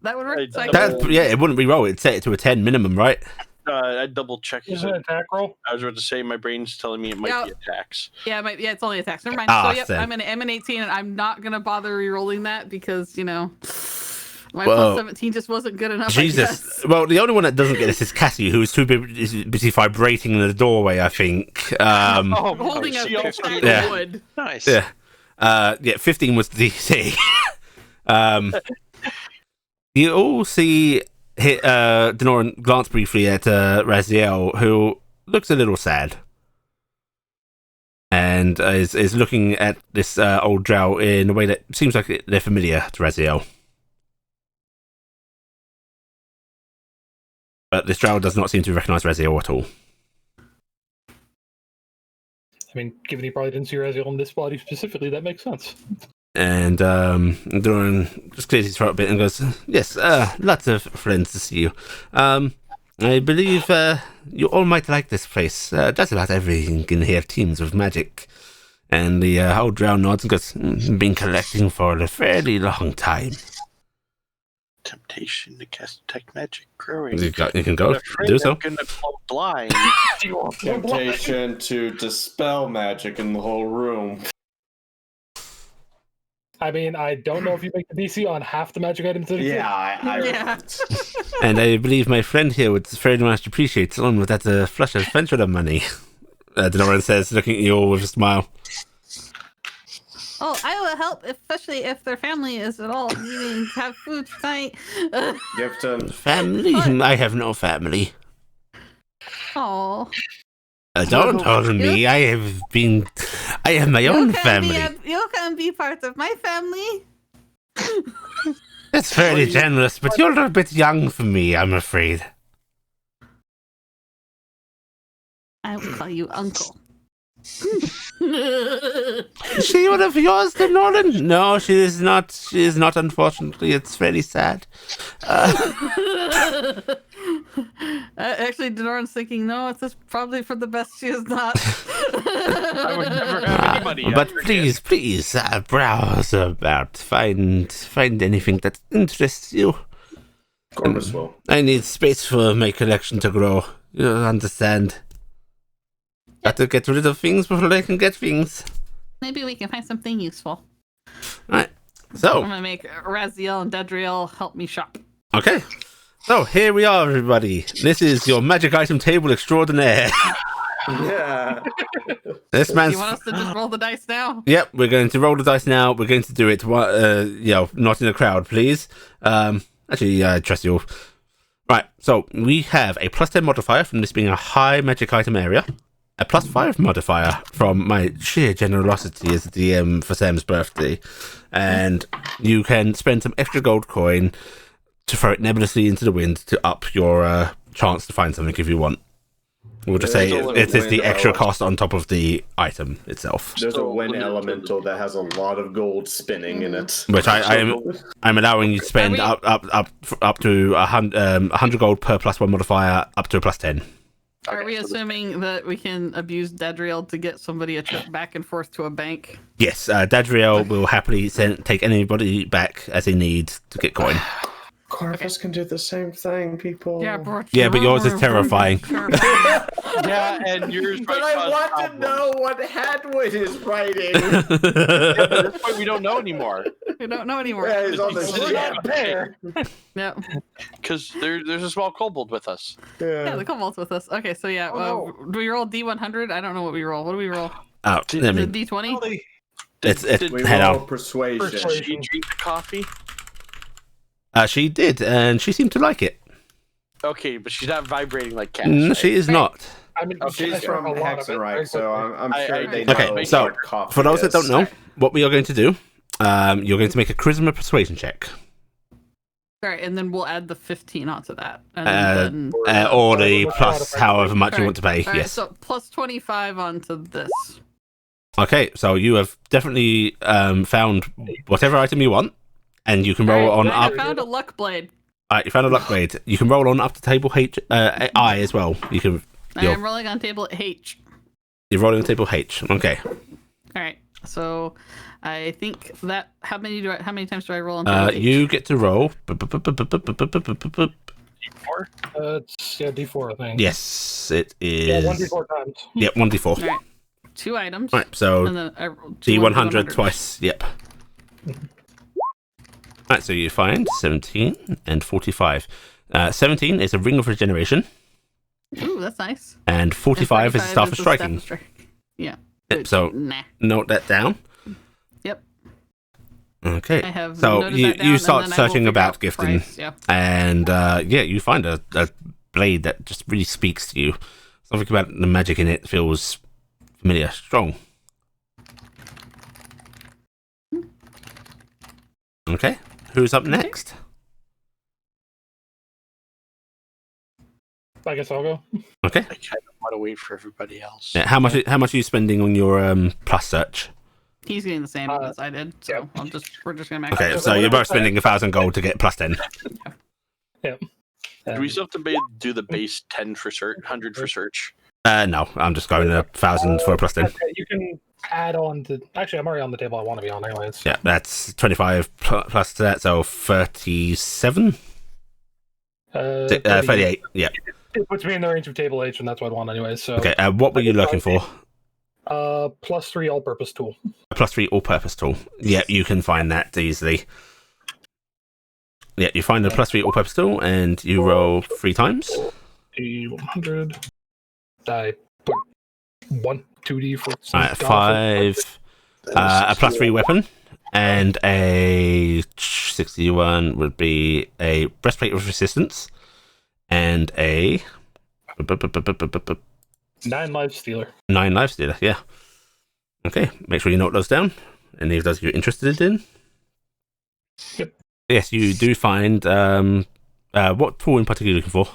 That would work. It wouldn't re-roll. It'd set it to a 10 minimum, right? I double check. Is it an attack roll? I was about to say my brain's telling me it might be attacks. Yeah, it's only attacks. Never mind. I'm an 18, and I'm not gonna bother re-rolling that because my plus 17 just wasn't good enough. Jesus. Well, the only one that doesn't get this is Cassie, who is too busy vibrating in the doorway, I think. Holding a stack of wood. Nice. Yeah. 15 was the DC. You all see Denoran glance briefly at Raziel, who looks a little sad. And is looking at this old drow in a way that seems like they're familiar to Raziel. But this drow does not seem to recognize Raziel at all. I mean, given he probably didn't see Raziel in this body specifically, that makes sense. And Doran just clears his throat a bit and goes, yes, lots of friends to see you. I believe you all might like this place. Just about everything in here teems with magic. And the old drow nods and goes, been collecting for a fairly long time. Temptation to cast detect magic growing. You can go I'm afraid do so. I'm gonna go blind. Temptation to dispel magic in the whole room. I mean, I don't know if you make the DC on half the magic items that exist. Yeah. And I believe my friend here would very much appreciate someone with that flush of adventurer money. Denoran says, looking at you all with a smile. Oh, I will help, especially if their family is at all needing to have food tonight. Gifton. Family? What? I have no family. Oh, Don't hold me. I have my own family. You can be part of my family. That's fairly generous, but you're a bit young for me, I'm afraid. I will call you uncle. Is she one of yours, Nolan? No, she is not. She is not, unfortunately. It's very sad. Actually, Denoran's thinking, no, it's just probably for the best she is not. I would never have anybody. But please, browse about. Find anything that interests you. Corvus will. I need space for my collection to grow. You understand? Got to get rid of things before I can get things. Maybe we can find something useful. Right. So, I'm gonna make Raziel and Dedriel help me shop. okay. So, here we are, everybody. This is your magic item table extraordinaire. Yeah. This man's... You want us to just roll the dice now? Yep, we're going to roll the dice now. We're going to do it, not in the crowd, please. Actually, I trust you all. Right, so we have a +10 modifier from this being a high magic item area. A +5 modifier from my sheer generosity as a DM for Sam's birthday. And you can spend some extra gold coin to throw it nebulously into the wind to up your chance to find something if you want. We'll just say it is the extra cost on top of the item itself. There's a wind elemental that has a lot of gold spinning in it. Which I'm allowing you to spend up to 100 gold per +1 modifier up to a +10. Are we assuming that we can abuse Dedriel to get somebody a trip back and forth to a bank? Yes, Dadriel will happily take anybody back as they need to get coin. Corvus can do the same thing, people. Yeah, but yours is terrifying. Yeah, and yours. But I want to know what Hadwin is writing. At this point, we don't know anymore. We don't know anymore. Yeah, he's on the We're not there. Yep. Because there's a small kobold with us. Yeah, the kobold's with us. Okay, so yeah, do we roll D100? I don't know what we roll. What do we roll? Oh, Is it D20? it's We head roll on. persuasion. Did she drink the coffee? She did, and she seemed to like it. Okay, but she's not vibrating like Cass. No, right? she is not. I mean, She's from a lot of it, Hexenreich, right? so I'm I- sure I- they know Okay, so what coffee for those that don't is. know, what we are going to do, you're going to make a charisma persuasion check. All right, and then we'll add the 15 onto that. And then, Or the plus however much you want to pay. all right, Yes. so plus 25 onto this. Okay, so you have definitely found whatever item you want, and you can roll All on right, up. I found a luck blade. Alright, you found a luck blade. You can roll on up to table I as well. You can. I am rolling on table H. You're rolling on table H. Okay. All right, so I think that how many times do I roll on table H? You get to roll. It's D4, I think. Yes, it Yeah, is. 1d4 times. Yep, 1d4. All right, 2 items. Right, so And then I rolled 2 D100 twice. Yep. Right, so you find 17 and 45. 17 is a ring of regeneration, Ooh, that's nice. and 45 is a staff of the striking. Yeah. Yep, so Nah. note that down. Yep. Okay. I have So noted you that down, you and start then I will searching figure about out gifting, price, yeah. and you find a blade that just really speaks to you. Something about the magic in it feels familiar, strong. Okay, who's up next? I guess I'll go. Okay. I kind of want to wait for everybody else. Yeah, how much are you spending on your plus search? He's getting the same as I did, so yep. we're just gonna max Okay, out. so you're both spending 1,000 gold to get plus 10. Yep. Do we still have to do the base 10 for search, 100 for search? No, I'm just going 1,000 for a plus 10. Okay, you can add on to. Actually, I'm already on the table I want to be on, anyways. Yeah, that's 25 plus that, so 37? 38, yeah. It puts me in the range of table H, and that's what I want, anyways. So. Okay, what were you looking for? +3 all-purpose tool. A +3 all-purpose tool. Yeah, you can find that easily. Yeah, you find a +3 all-purpose tool, and you roll 3 times. 100. I put 2D for some. Alright, 5. A +3 weapon, and a 61 would be a breastplate of resistance, and a 9 life stealer. 9 life stealer. Yeah. Okay, make sure you note those down. Any of those you're interested in. Yep. Yes, you do find. What tool in particular are you looking for?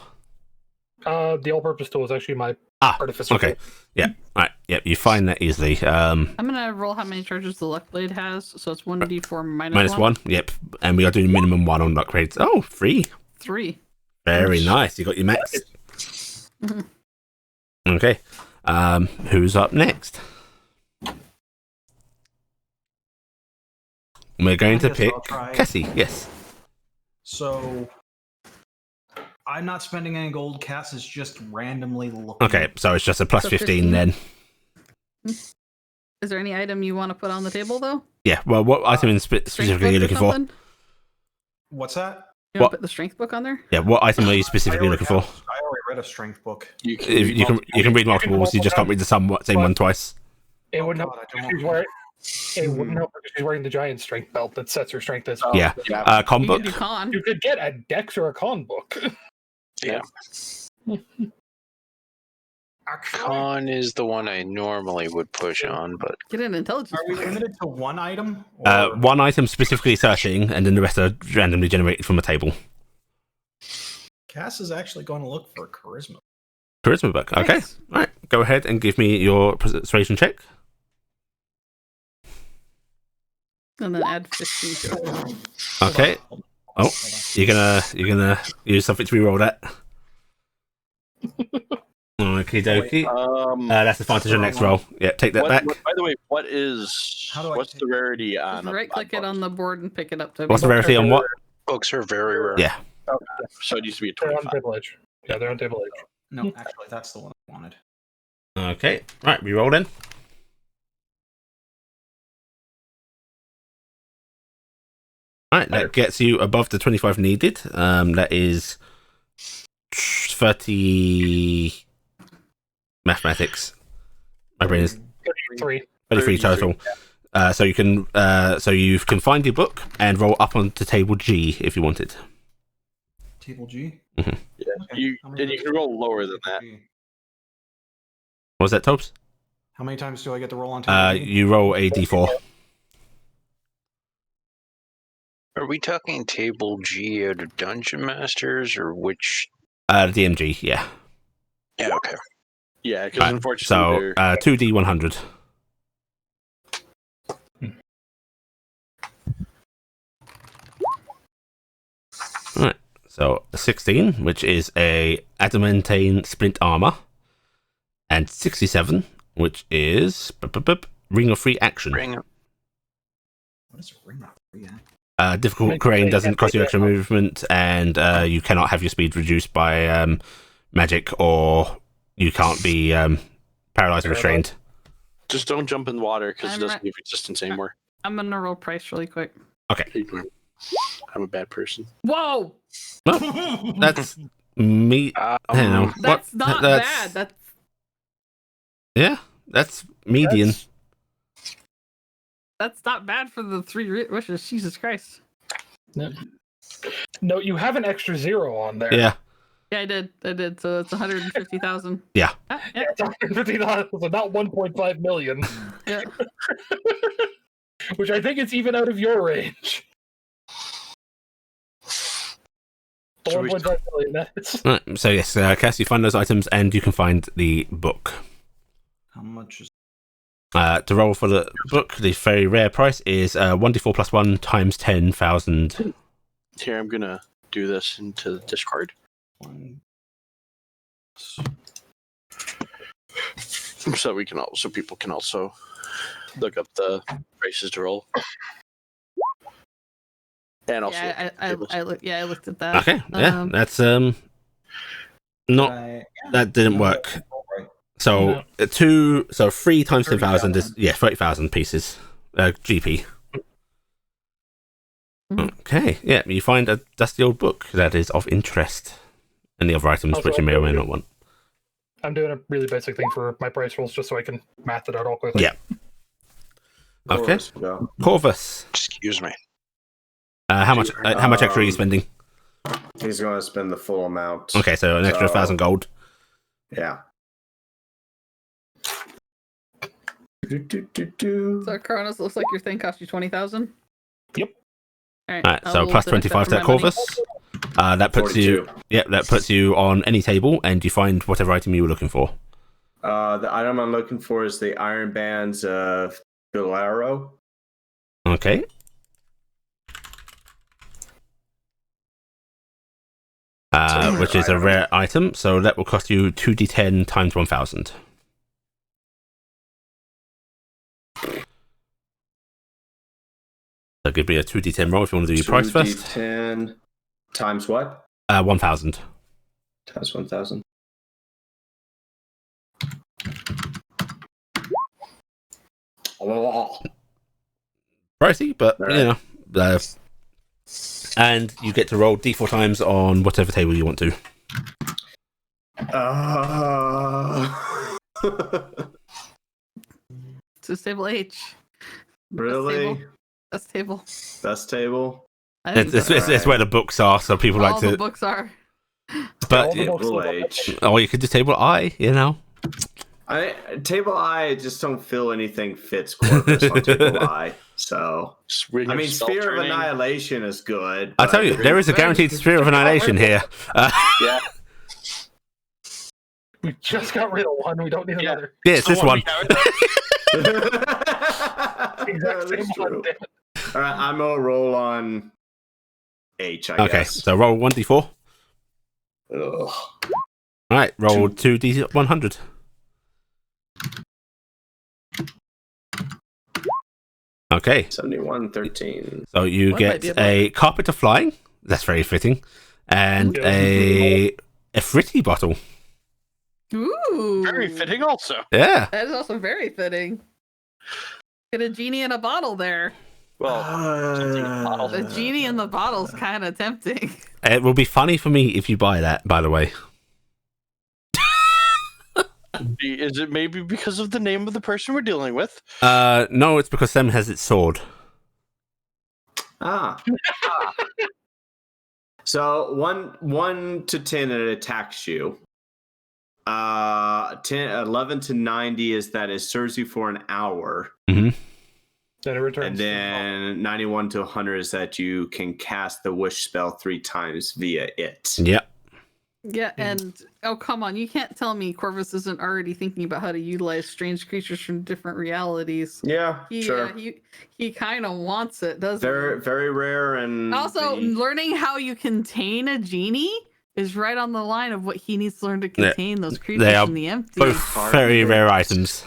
The all-purpose tool is actually my artificer. Okay. Tool. Yeah. All right. Yeah, you find that easily. I'm gonna roll how many charges the luck blade has. So it's 1d4 minus 1. Yep. And we are doing minimum 1 on luck grades. Oh, 3. 3. Very nice. You got your max. Okay. Who's up next? We're going to pick Cassie. Yes. So I'm not spending any gold. Cass is just randomly looking. Okay, so it's just a plus So 15 then. Is there any item you want to put on the table, though? Yeah, well, what item in specifically are you looking for? What's that? You want to put the strength book on there? Yeah, what item are you specifically looking for? I already read a strength book. You can read multiples, you just can't read the same one twice. It wouldn't God, help I don't if she's wearing. It wouldn't help if she's wearing the giant strength belt that sets her strength as. Yeah. Con You book? can do con. You could get a dex or a con book. Yeah. Actually, Con is the one I normally would push on, but Get an intelligence. are we book. limited to one item? Or... One item specifically searching, and then the rest are randomly generated from a table. Cass is actually going to look for a charisma. Charisma book. Okay. Nice. All right. Go ahead and give me your persuasion check. And then add 15 to it. Okay. Oh, you're gonna use something to reroll that. Okie dokie. That's the advantage on next roll. Yeah, take that back. by the way, what's the rarity on? Just right-click it on the board and pick it up. To What's the rarity on what? books are very rare. Yeah. Okay. So it used to be a They're on 25. table edge. Yeah, they're on table edge. No, actually, that's the one I wanted. Okay. Right, reroll then. Right, that gets you above the 25 needed. That is 30 mathematics. My brain is 33. 33 total. So you can find your book and roll up onto table G if you wanted. Table G? Yeah. Okay. You How many and you times can do I roll get lower to than table that. G? What was that, Tobes? How many times do I get to roll on table G? You roll a d4. Are we talking table G out of Dungeon Masters or which? DMG, yeah. Yeah, okay. Yeah, because Right, unfortunately, So 2d100. Right. So 16, which is a adamantine splint armor, and 67, which is ring of free action. Ring. What is a ring of free action? Difficult terrain doesn't cost you extra movement, and you cannot have your speed reduced by magic, or you can't be paralyzed or restrained. just don't jump in the water because it I'm doesn't right. give resistance anymore. I'm gonna roll price really quick. I'm a bad person. Whoa! Well, that's me. Hang on, That's what? not That's- bad. Yeah, that's median. That's not bad for the 3 wishes. Jesus Christ. No, you have an extra 0 on there. Yeah. Yeah, I did. So it's 150,000. Yeah. Yeah. It's 150,000, so not 1.5 million. Yeah. Which I think is even out of your range. The So we- 1.5 million. That's Right, so yes, Cass, you find those items, and you can find the book. How much is To roll for the book, the very rare price is 1d4 plus 1 times 10,000. Here, I'm gonna do this into the Discord. One. So we can also people can also look up the prices to roll. And also Yeah, I looked at that. Okay, yeah, that's not that didn't work. So so 3 times 10,000 is 30,000 pieces, GP. Okay, yeah, you find a dusty old book that is of interest, and the other items which you may or may not want. I'm doing a really basic thing for my price rolls just so I can math it out all quickly. Yeah. Okay. Corvus. Excuse me. How much extra are you spending? He's going to spend the full amount. Okay, so an extra 1,000 gold. Yeah. So Cronus, looks like your thing cost you 20,000. Yep. All Right, so plus 25 to that Corvus. That puts 42. You. Yep, that puts you on any table, and you find whatever item you were looking for. The item I'm looking for is the Iron Bands of Bilaro. Okay. Which is a rare item, so that will cost you 2d10 times 1,000. So give me a 2d10 roll if you want to do your price first. 2d10 times what? 1,000. Times 1,000. Pricey, but you know. And you get to roll d4 times on whatever table you want to. So table H. Really? Best table. Best table? It's where the books are, so people all like to. The books are. But Table H. Oh, you could do table I, you know. Table I just don't feel anything fits Corvus on table I. So I mean, Sphere of Annihilation is good. I tell you, there is a guaranteed Sphere of Annihilation here. Yeah. We just got rid of one. We don't need another. Yeah, it's this one. Exact same one. All right, I'm gonna roll on H. I Okay, guess. so roll 1d4. Ugh. All right, roll 2d100. Okay. 71, 13. So you get a carpet of flying. That's very fitting. And a fritty bottle. Ooh. Very fitting also. Yeah. That is also very fitting. Get a genie in a bottle there. Well, the genie in the bottle's kind of tempting. It will be funny for me if you buy that, by the way. Is it maybe because of the name of the person we're dealing with? No, it's because Sam has its sword. So 1 to 10 it attacks you. 11 to 90 is that it serves you for an hour. Mm-hmm. Then it returns. And then 91 to 100 is that you can cast the wish spell 3 times via it. Yep. Yeah, and oh come on, you can't tell me Corvus isn't already thinking about how to utilize strange creatures from different realities. Yeah, sure. He kind of wants it, doesn't Very, he? very rare, and Also, learning how you contain a genie is right on the line of what he needs to learn to contain those creatures in the empty. Both very rare items.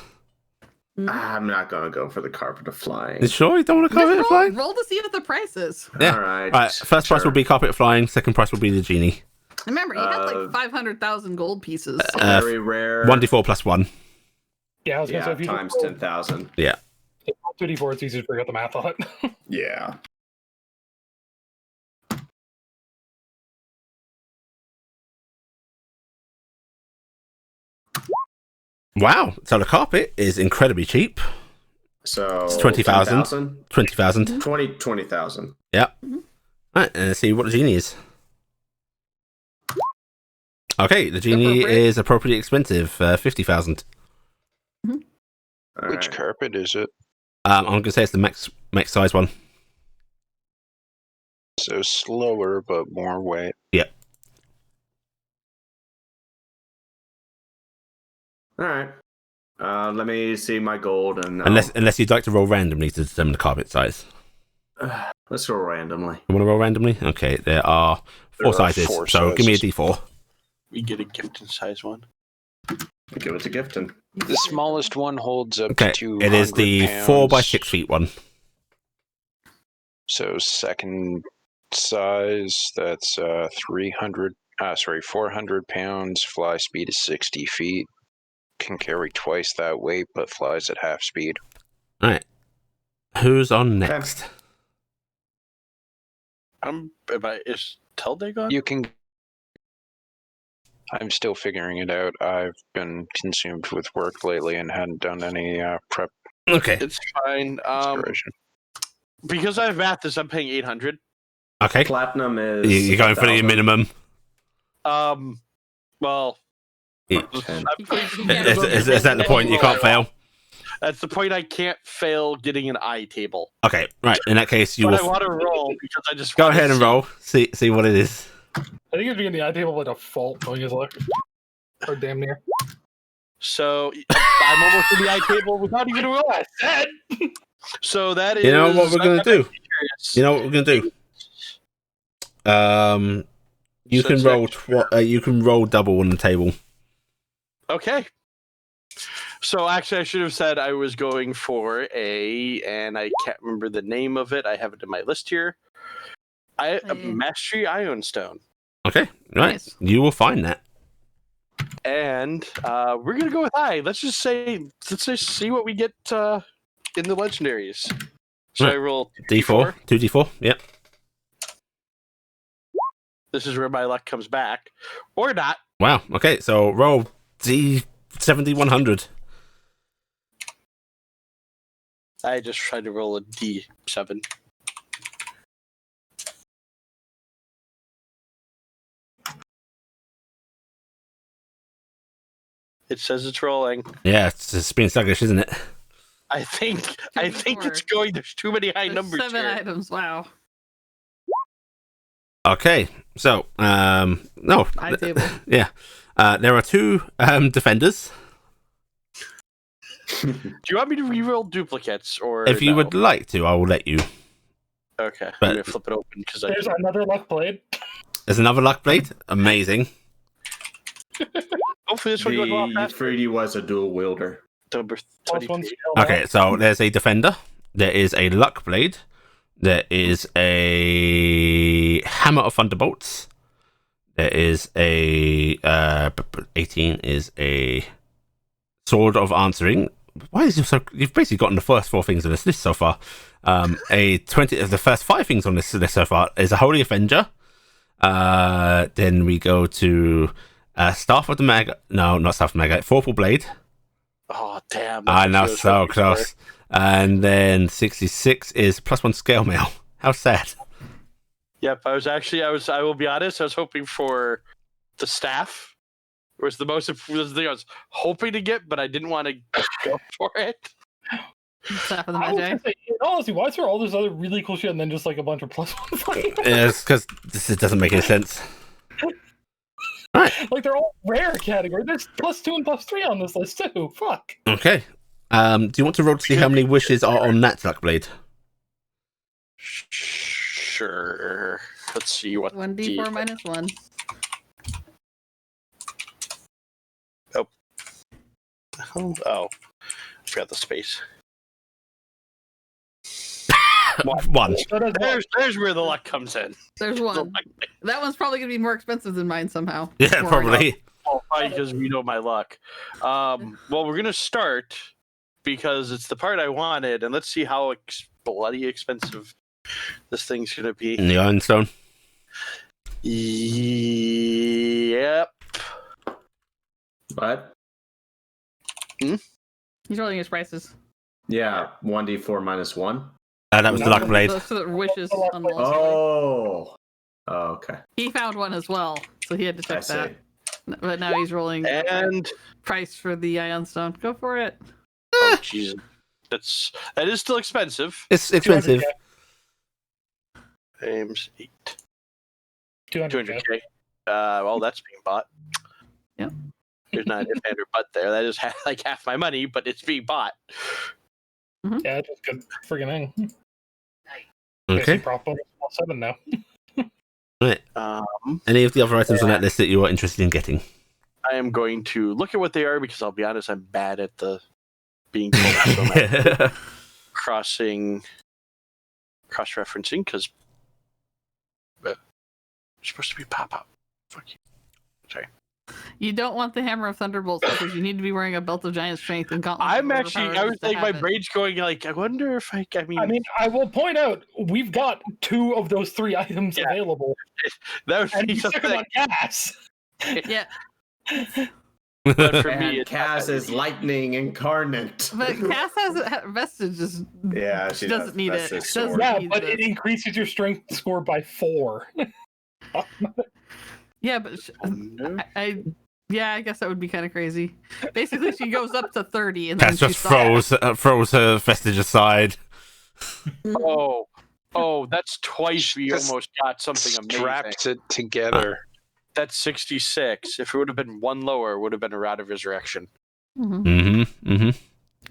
I'm not gonna go for the carpet of flying. You sure you don't want a carpet of flying? Roll to see what the price is. Yeah. All right. First price will be carpet of flying. Second price will be the genie. Remember, he had like 500,000 gold pieces. Very rare. 1d4 plus 1. Yeah, I was gonna say if you times 10,000. Yeah. 2d4, it's easy to figure out the math on it. Yeah. Wow. So the carpet is incredibly cheap. So it's 20,000. 20,000. 20,000. Yeah. Right, and let's see what the genie is. Okay, the genie is appropriately expensive, 50,000. Which carpet is it? I'm gonna say it's the max size one. So slower but more weight. Yep. All right. Let me see my gold and unless you'd like to roll randomly to determine the carpet size. Let's roll randomly. You want to roll randomly? Okay, there are 4 sizes. So give me a d4. We get a gift size one. Give it to Gifton. The smallest one holds up Okay, to 200 it is the pounds. 4 by 6 feet one. So second size, that's 400 pounds. Fly speed is 60 feet. Can carry twice that weight, but flies at half speed. All right. Who's on next? Is Telday gone? You can. I'm still figuring it out. I've been consumed with work lately and hadn't done any prep. Okay. It's fine. Inspiration. Because I have math this, I'm paying 800. Okay. Platinum is. You're going for the 1,000. minimum. Well, Is can't- is that the point? You can't fail? that's the point. I can't fail getting an eye table. Okay, right. In that case, you But I will want to roll because I just go wanna ahead and see. roll. See what it is. I think it's getting the eye table by default, knowing his luck. Or damn near. So I'm almost in the eye table without even rolling. I said. So that is. You know what we're gonna do? Curious. You know what we're gonna do? You So can it's roll. You can roll double on the table. Okay. So actually, I should have said I was going for and I can't remember the name of it. I have it in my list here. Mastery Ion Stone, Okay, right. Nice. You will find that. and we're gonna go with I. Let's just see what we get in the legendaries. So Right. I roll D4, 2d4. Yep. This is where my luck comes back, or not. Wow. Okay, so roll D70 100. I just tried to roll a D7. It says it's rolling. Yeah, it's been sluggish, isn't it? I think it's going. There's too many high There's numbers 7 here. items. Wow. Okay, so no, Eye table. yeah, there are 2 defenders. Do you want me to re-roll duplicates, or If you no? would like to, I will let you. Okay, but- I'm gonna flip it open because There's another luck blade. There's another luck blade. Amazing. hopefully this one goes a lot The faster. 3D was a dual wielder. Number Plus 1 23. skill now. Okay, so there's a defender. There is a luck blade. There is a hammer of thunderbolts. There is a 18 is a sword of answering. Why is you so? You've basically gotten the first 4 things on this list so far. A 20 of the first 5 things on this list so far is a holy avenger. Then we go to staff of the mag. No, not staff of the mag. Vorpal blade. Oh damn! I that's know, what I was so hoping close. And then 66 is +1 scale mail. How sad. for. Yep, I will be honest. I was hoping for the staff. It was the thing I was hoping to get, but I didn't want to go for it. Staff of the I was Magi. gonna say, honestly, why is there all this other really cool shit and then just like a bunch of +1? Yes, because this doesn't make any sense. Like they're all rare category. There's +2 and +3 on this list too. Fuck. Okay. Do you want to roll to see how many wishes are on that luck blade? Sure. Let's see what 1d4 minus 1. Oh, I forgot the space. 1. So does There's where the luck comes in. There's 1. That one's probably going to be more expensive than mine somehow. Yeah, More probably. Oh, probably because we know my luck. Well, we're gonna start because it's the part I wanted, and let's see how bloody expensive this thing's gonna be. In the Ironstone. Yep. What? He's rolling his prices. Yeah, 1d4 minus 1. That was the luck blade. So that wishes on the Oh. Oh, okay. He found one as well, so he had to I check see. that. But now he's rolling And price for the Ion Stone. Go for it. oh Jesus, that is still expensive. It's expensive. Times 8, 200. 200K. Well, that's being bought. Yep. There's not a if and or but there. That is like half my money, but it's being bought. Yeah, it's just good friggin' thing. Okay. Prop bonus +7 now. Right. Any of the other items on that list that you are interested in getting? I am going to look at what they are because I'll be honest, I'm bad at the being told so much. Cross-referencing because you're supposed to be pop-up. Fuck you. Sorry. You don't want the Hammer of Thunderbolts because you need to be wearing a Belt of Giant Strength and Gauntlets. I was like, my brain's going like, I wonder if I mean, I will point out, we've got 2 of those 3 items available. that would And be you took them something. on gas. Yeah. But for And me, it's Cass is lightning incarnate. But Cass has a vestige. Just Yeah, she doesn't need that's it. his Doesn't sword. Yeah, need but this. it increases your strength score by 4. Yeah, but I guess that would be kind of crazy. Basically, she goes up to 30, and then Cass she just throws her vestige aside. oh, that's twice we Just almost got something amazing. Straps it together. That's 66. If it would have been one lower, it would have been a Rod of Resurrection. I'm Mm-hmm.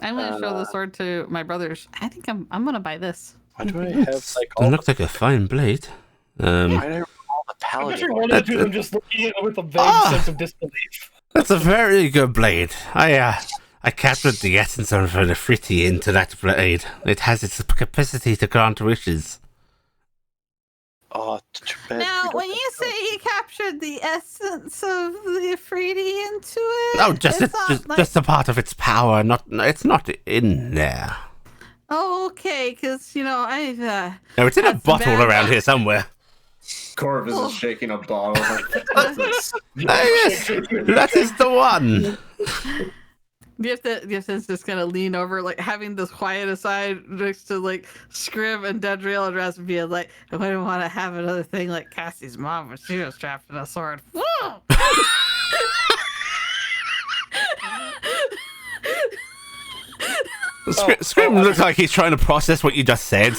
gonna show the sword to my brothers. I think I'm gonna buy this. Why do I have like all It looks like a fine blade. why do I have all the I'm paladin? sure one of the 2 of them just looking at it with a vague sense of disbelief. That's a very good blade. I captured the essence of the Nefriti into that blade. It has its capacity to grant wishes. Oh, too bad Now, we don't when you say you captured the essence of the Afridi into it, No, just it's not like... just a part of its power. It's not in there. Oh, okay, because I've No, it's in a That's bottle bad. around here somewhere. Corvus Oh. is shaking a bottle. Yes. Yes, that is the one. You have to just kind of lean over, like having this quiet aside next to like Scrib and Dedriel and Raz being like, I wouldn't want to have another thing like Cassie's mom when she was trapped in a sword. Scrim looks like he's trying to process what you just said.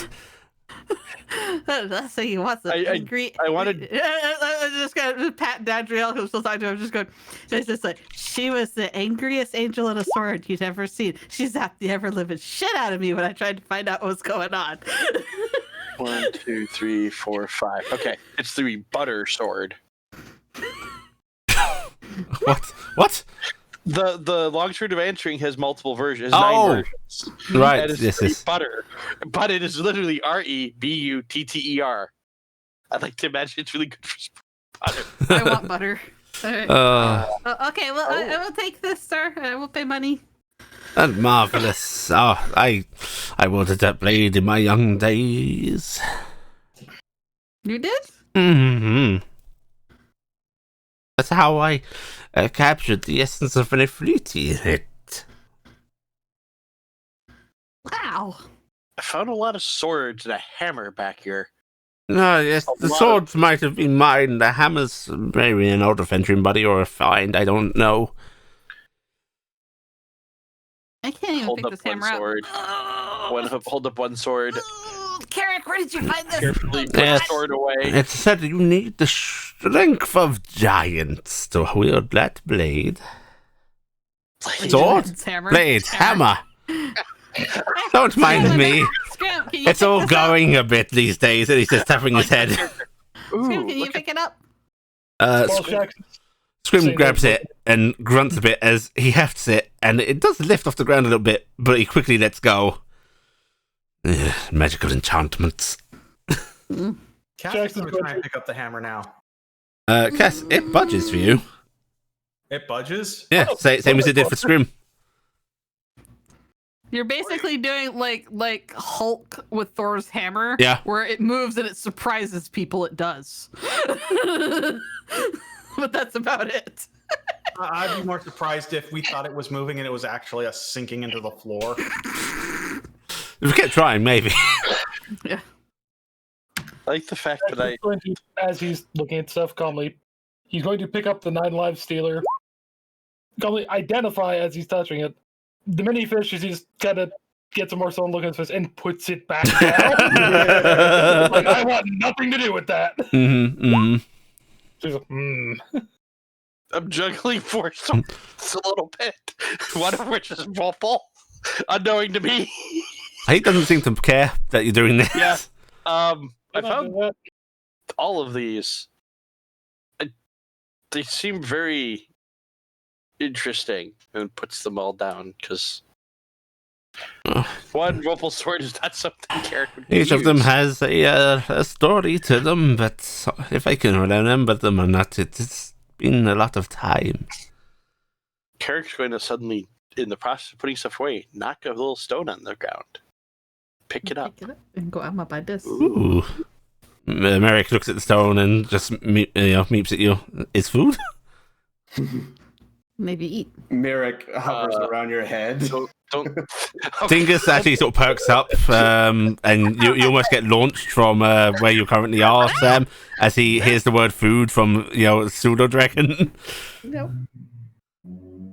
That's how you want the angry. I wanted- I just got pat Dadriel, who's still talking to him, just going. It's just like she was the angriest angel in a sword you'd ever seen. She zapped the ever living shit out of me when I tried to find out what was going on. 1, 2, 3, 4, 5. Okay, it's the butter sword. What? The long sword of answering has multiple versions. Oh. 9 versions. Right. That is Yes. butter, but it is literally REBUTTER. I like to imagine it's really good for butter. I want butter. All right. Okay, well, Oh. I will take this, sir. I will pay money. That's marvelous. Oh, I wielded that blade in my young days. You did? Mm-hmm. That's how I captured the essence of an Ifriti in it. Wow. I found a lot of swords and a hammer back here. No, yes, A the lot swords might have been mine. The hammer's maybe an old adventuring buddy or a find. I don't know. I can't even Hold pick up this one hammer sword. up. Hold up one sword. Carrick, where did you find this? Carefully put Yes. the sword away. It said you need the strength of giants to wield that blade. Sword? It's hammer. Blade, hammer. Don't mind me. Scram, can you It's pick all this up? going a bit these days, and he's just tapping his head. Scram, Ooh, can you look pick it up? Well, Scrim Jackson, grabs it and grunts a bit as he hefts it, and it does lift off the ground a little bit, but he quickly lets go. Ugh, magical enchantments. Cass is Jackson's going to try and pick up the hammer now. Cass, it budges for you. It budges. Yeah, same as it did for Scrim. You're basically doing like Hulk with Thor's hammer. Yeah. Where it moves and it surprises people. It does. But that's about it. I'd be more surprised if we thought it was moving and it was actually us sinking into the floor. If we kept trying, maybe. Yeah. I like the fact that Jackson's going to, as he's looking at stuff calmly, he's going to pick up the 9 live stealer. Calmly identify as he's touching it. The mini fish as he's kind of gets a more sullen look at his face and puts it back down. Like, I want nothing to do with that. Mm-hmm. She's like, I'm juggling for some a little bit. One of which is Waffle, unknowing to me. He doesn't seem to care that you're doing this. Yeah. I "I'm not found doing that." all of these. they seem very interesting, and puts them all down because one Ruffle sword is not something character can Each of them use. has a story to them, but if I can remember them or not, it's been a lot of time. Carrick's going to suddenly, in the process of putting stuff away, knock a little stone on the ground. Pick it up. And go, I'm gonna buy this. Ooh. Merrick looks at the stone and just meeps at you. It's food? Maybe eat. Merrick hovers around your head. Don't. Dingus actually sort of perks up, and you almost get launched from where you currently are, Sam, as he hears the word food from pseudo dragon. Nope.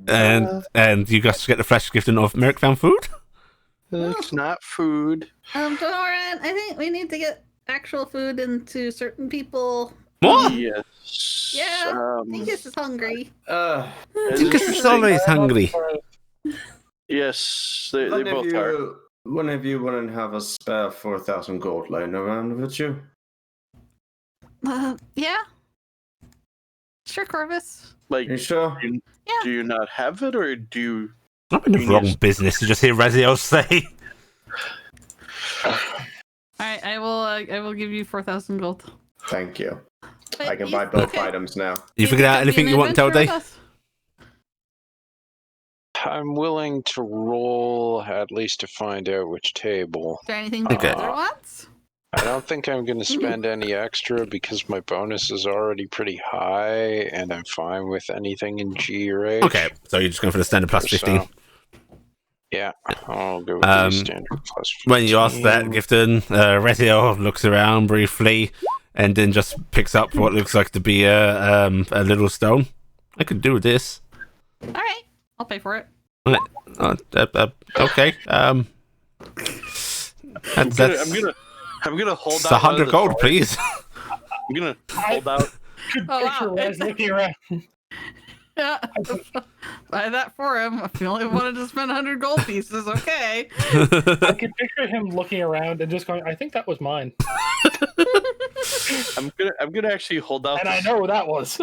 And you just get the fresh gift of Merrick found food. It's not food. Doran, I think we need to get actual food into certain people. What? Yes. Yeah, Dingus is hungry. Dingus is always hungry. Yes, they both are. One of you wouldn't have a spare 4,000 gold lying around, would you? Yeah. Sure, Corvus. Like, You sure? do you not have it, or do you? I'm in the wrong business to just hear Raziel say. All right, I will give you 4,000 gold. Thank you. But I can buy both items now. You figured out anything you want to tell Dave? I'm willing to roll at least to find out which table. Is there anything the Okay. brother wants? I don't think I'm going to spend any extra because my bonus is already pretty high, and I'm fine with anything in G or H. Okay, so you're just going for the standard plus 15. So, yeah, I'll go with the standard plus 15. When you ask that, Gifton, Raziel looks around briefly and then just picks up what looks like to be a little stone. I could do this. All right, I'll pay for it. Okay. I'm gonna hold It's out. 100 gold, please. I'm gonna hold out. Picture Raz looking around. Yeah, buy that for him. If you only wanted to spend 100 gold pieces, okay. I can picture him looking around and just going, I think that was mine. I'm gonna actually hold out. And I know that was.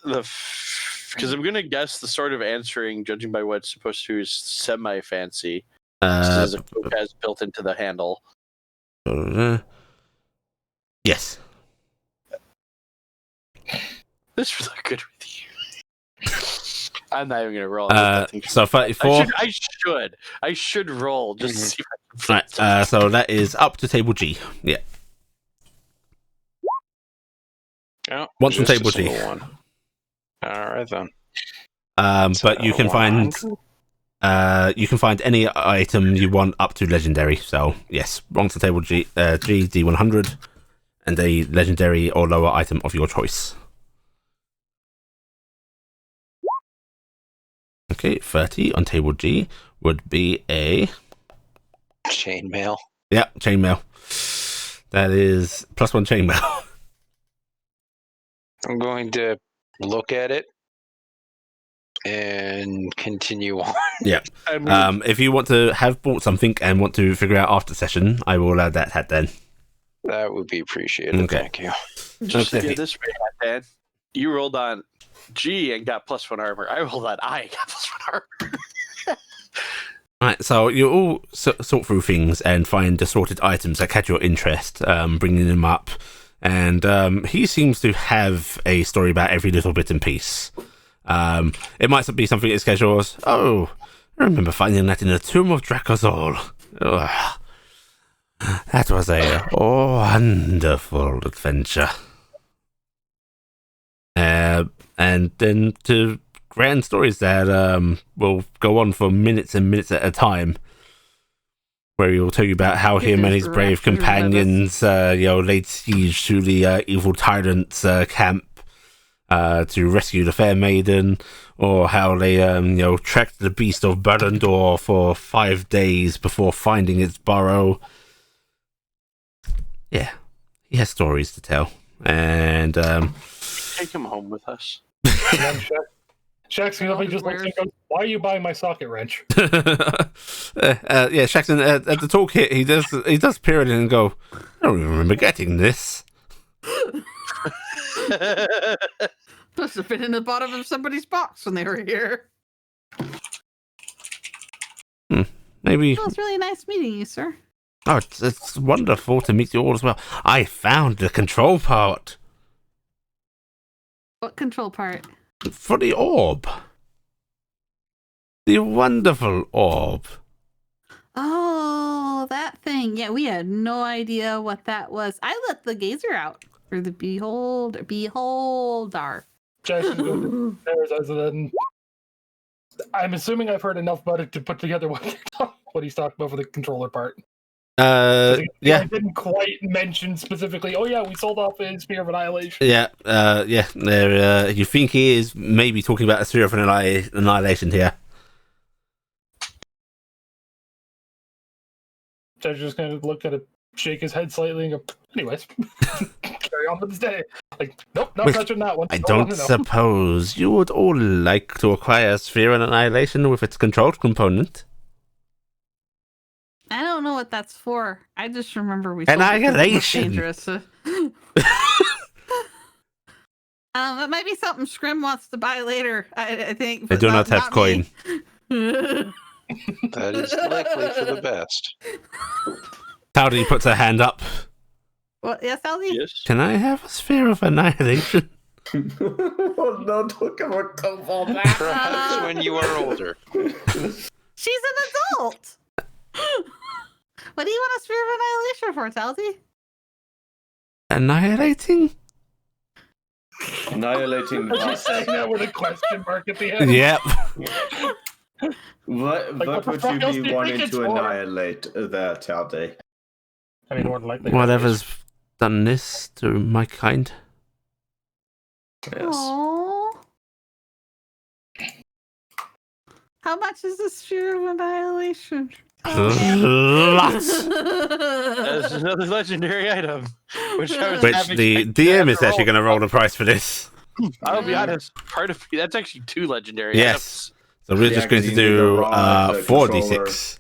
Because I'm gonna guess the sort of answering, judging by what it's supposed to, is semi-fancy. This is a has built into the handle. Yes. This would look good with you. I'm not even gonna roll. So 34. I should roll just to see if I can. Right. So that is up to table G. Yeah. Yeah, Once from just a table G. single one. All right then. But you can find any item you want up to legendary. So yes, once the table G, D100, and a legendary or lower item of your choice. Okay, 30 on table G would be a Chainmail. yeah chainmail. That is +1 chainmail. I'm going to look at it and continue on. Yeah. If you want to have bought something and want to figure out after session, I will add that then. That would be appreciated. Okay. Thank you. Just Okay. this way, Dan. You rolled on G and got +1 armor. I rolled on I and got +1 armor. Right, so you all sort through things and find assorted items that catch your interest, bringing them up. And he seems to have a story about every little bit and piece. It might be something as casual as, oh, I remember finding that in the tomb of Drakozol. Ugh. That was a wonderful adventure. And then to grand stories that will go on for minutes and minutes at a time, where he will tell you about how him and his brave companions, laid siege to the evil tyrant's camp to rescue the fair maiden, or how they, tracked the beast of Ballendor for 5 days before finding its burrow. Yeah, he has stories to tell, and Take him home with us. Shaxton gonna be just like, why are you buying my socket wrench? Yeah, Shaxton, at the toolkit, he does peer in and go, I don't even remember getting this. must have been in the bottom of somebody's box when they were here. Maybe. Well, it's really nice meeting you, sir. Oh, it's wonderful to meet you all as well. I found the control part What control part? for the orb. The wonderful orb. Oh, that thing. Yeah, we had no idea what that was. I let the gazer out for the beholder. Jackson goes then. I'm assuming I've heard enough about it to put together what he's talking about for the controller part. Yeah. I didn't quite mention specifically. Oh yeah, we sold off a Sphere of Annihilation. Yeah. Yeah. There. You think he is maybe talking about a sphere of annihilation here? Judge just kind of look at it, shake his head slightly, and go, anyways, carry on with this day. Like, nope, not touching that one. I don't suppose you would all like to acquire a sphere of annihilation with its controlled component. I don't know what that's for. I just remember we sold Annihilation. It dangerous. That might be something Scrim wants to buy later. I think. I But do not have me. coin. That is likely for the best. Howdy puts her hand up. Well, yes, Elsie? Yes. Can I have a sphere of annihilation? Oh no, don't come on, come on back. Perhaps when you are older. She's an adult. What do you want a sphere of annihilation for, Talsy? Annihilating? Annihilating I was just saying that with a question mark at the end. Yep. What what would the fuck else you do be you wanting think to it's for? annihilate there, Talde? I mean, more than likely. Whatever's done this to my kind. Yes. Aww. How much is the sphere of annihilation? Lots. That's another legendary item. Which I was Which having the to DM is actually roll. going to roll the price for this. I'll be honest. Part of that's actually 2 legendary Yes. So we're Yeah, just going 'cause to you need the do rod, the 4d6.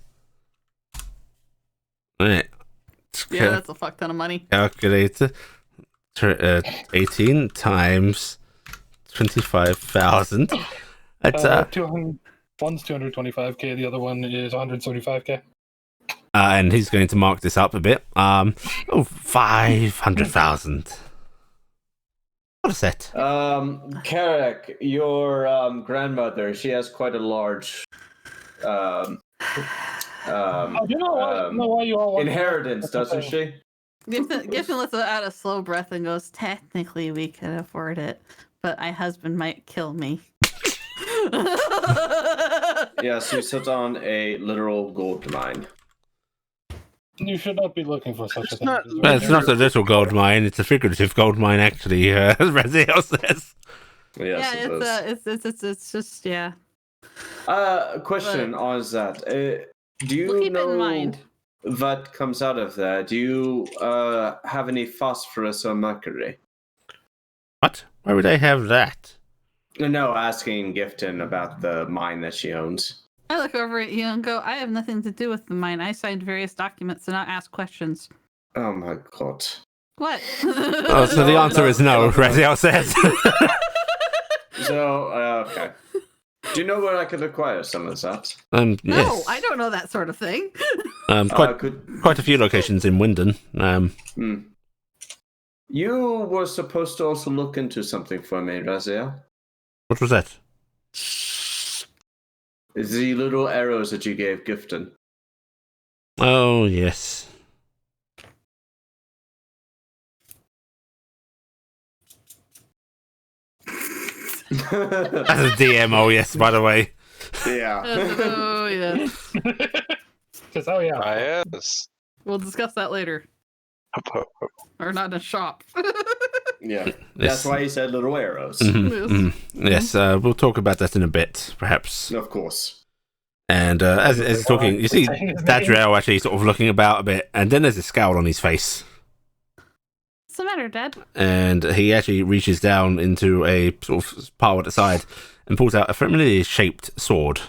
Right. Yeah, that's a fuck ton of money. Calculator. 18 times 25,000. That's 200, one's 225k, the other one is 175k. and he's going to mark this up a bit. 500,000. What a set. Karek, your grandmother, she has quite a large Oh, you know why you all want inheritance, doesn't she? Gibson lets out a slow breath and goes, technically we can afford it, but my husband might kill me. Yes, you sit on a literal gold mine. You should not be looking for such a thing. not- Well, it's not a little gold mine, it's a figurative gold mine, actually, as Raziel says. Yes, Yeah, it is. it's just, yeah. Question on that. Do you We'll keep it in know mind. what comes out of there? Do you have any phosphorus or mercury? What? Why would I have that? No, asking Gifton about the mine that she owns. I look over at you and go, I have nothing to do with the mine. I signed various documents and not ask questions. Oh my god. What? Oh, so the answer is no, Raziel says. So, okay. Do you know where I could acquire some of that? No, Yes. I don't know that sort of thing. Quite a few locations in Wyndon. You were supposed to also look into something for me, Raziel. What was that? The little arrows that you gave Gifton. Oh, yes. That's a DMO, yes, by the way. Yeah. Oh, yeah. Because, oh yeah. Yes. We'll discuss that later. Or not in a shop. Yeah. Yes. That's why he said little arrows. Yes, we'll talk about that in a bit, perhaps. Of course. And as he's talking, you see Dadriel actually sort of looking about a bit, and then there's a scowl on his face. What's the matter, Dad? And he actually reaches down into a sort of pile at the side and pulls out a familiarly shaped sword.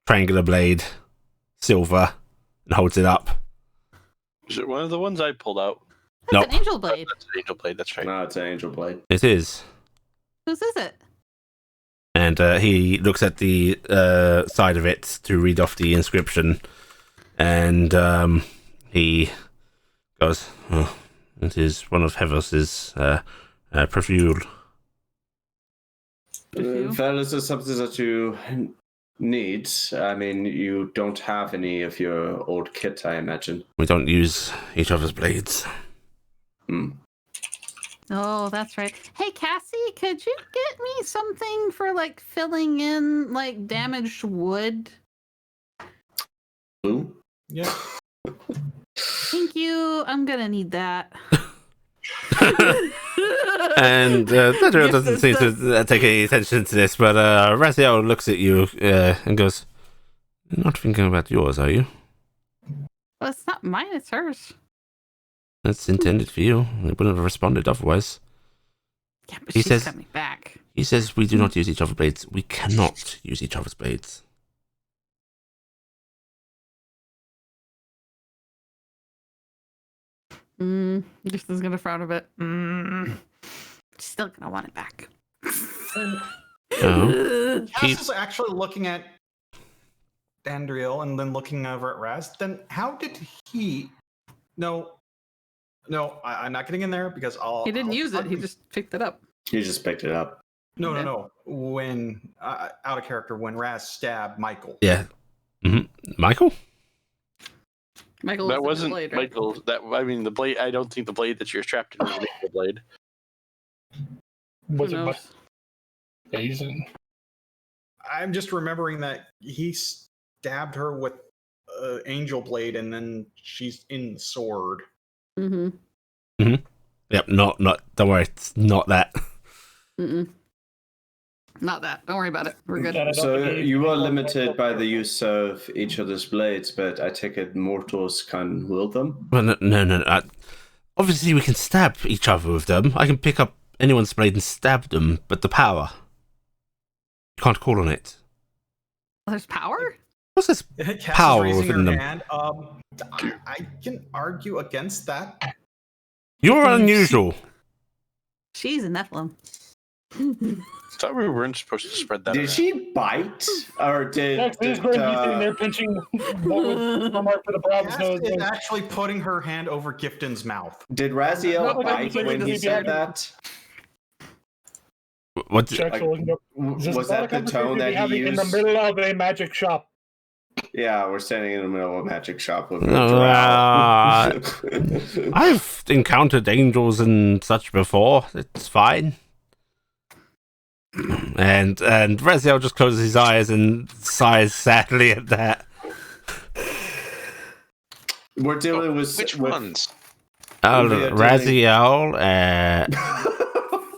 Triangular blade, silver, and holds it up. Is it one of the ones I pulled out? That's Nope. an angel blade. That's an angel blade. That's right. No, it's an angel blade. It is. Whose is it? And he looks at the side of it to read off the inscription, and he goes, "Oh, it is one of Hevos's perfume." Well, is this something that you need? I mean, you don't have any of your old kit, I imagine. We don't use each other's blades. Oh, that's right. Hey, Cassie, could you get me something for like filling in like damaged wood? Blue? Yeah. Thank you. I'm gonna need that. And Dadriel doesn't seem to take any attention to this, but Raziel looks at you and goes, "You're not thinking about yours, are you? Well, it's not mine, it's hers. It's intended for you. They wouldn't have responded otherwise." Yeah, but He she's says- coming back. He says, "We do not use each other's blades. We cannot use each other's blades." Justin's gonna frown a bit. She's still gonna want it back. Oh. Cass is actually looking at Dandriel and then looking over at Raz. Then how did he? No, I'm not getting in there because He didn't use it. He argue- just picked it up. You just picked it up. No. When out of character, when Raz stabbed Michael. Yeah. Michael? Michael. That was the wasn't blade, right? Michael. The blade. I don't think the blade that you're strapped in is the blade. Who Was it? knows? Yeah, he's I'm just remembering that he stabbed her with angel blade, and then she's in the sword. Mm-hmm. Yep, not, don't worry, it's not that. Not that. Don't worry about it. We're good. Yeah, I don't So think he- you are limited by the use of each other's blades, but I take it mortals can wield them. Well, no. Obviously, we can stab each other with them. I can pick up anyone's blade and stab them, but the power, you can't call on it. There's power? What's this? Cass is Power raising within her them. hand. I can argue against that. You're Can you unusual. She's a Nephilim. I thought we weren't supposed to spread that. Did around. she bite, or did? Next is did, Greg sitting there pinching Mark for the Browns Cass nose. is actually putting her hand over Gifton's mouth. did Raziel No, bite but when he does he said be- that? What? Checks are looking up. This Was is not that a the tone conversation that we he having used? in the middle of a magic shop? Yeah, we're standing in the middle of a magic shop with No, a drow. I've encountered angels and such before. It's fine. And Raziel just closes his eyes and sighs sadly at that. We're dealing with Which with- ones? Raziel,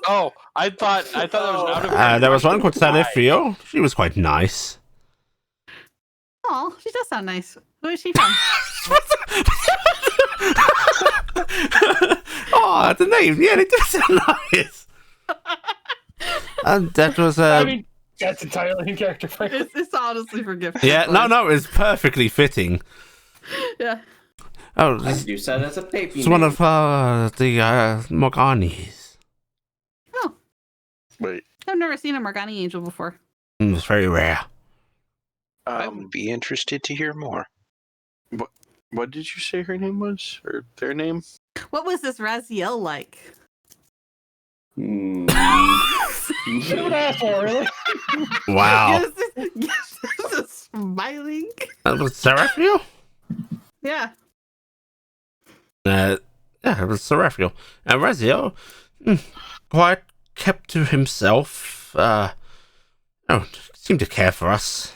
Oh, I thought that was out of. there was one called Salifio. She was quite nice. Oh, she does sound nice. Who is she from? Oh, the name. Yeah, it does sound nice. And that was I mean, that's entirely in character, frankly. It's honestly for gift. yeah, no, it's perfectly fitting. Yeah. Oh, this You said it's a baby. is one of the Morganis. Oh, Wait, I've never seen a Morgani angel before. It's very rare. I would be interested to hear more. what did you say her name was, or their name? What was this Raziel like? Hmm. What an asshole, really? Wow. Yes, this is smiling. That was Seraphiel? Yeah. Yeah, it was Seraphiel. And Raziel, quite kept to himself. Seemed to care for us.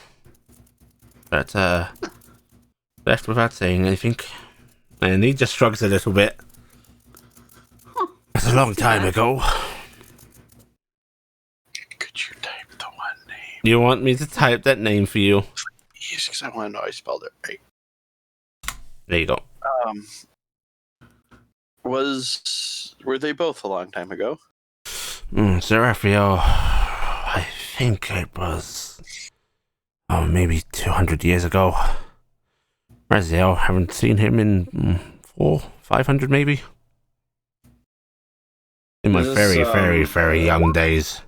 But, left without saying anything. And he just shrugs a little bit. Huh. It's a long time ago. Could you type the one name? You want me to type that name for you? Yes, because I want to know I spelled it right. There you go. Were they both a long time ago? Seraphiel, I think it was, maybe 200 years ago. Raziel, haven't seen him in 500 maybe. In my This, very, very, very young days.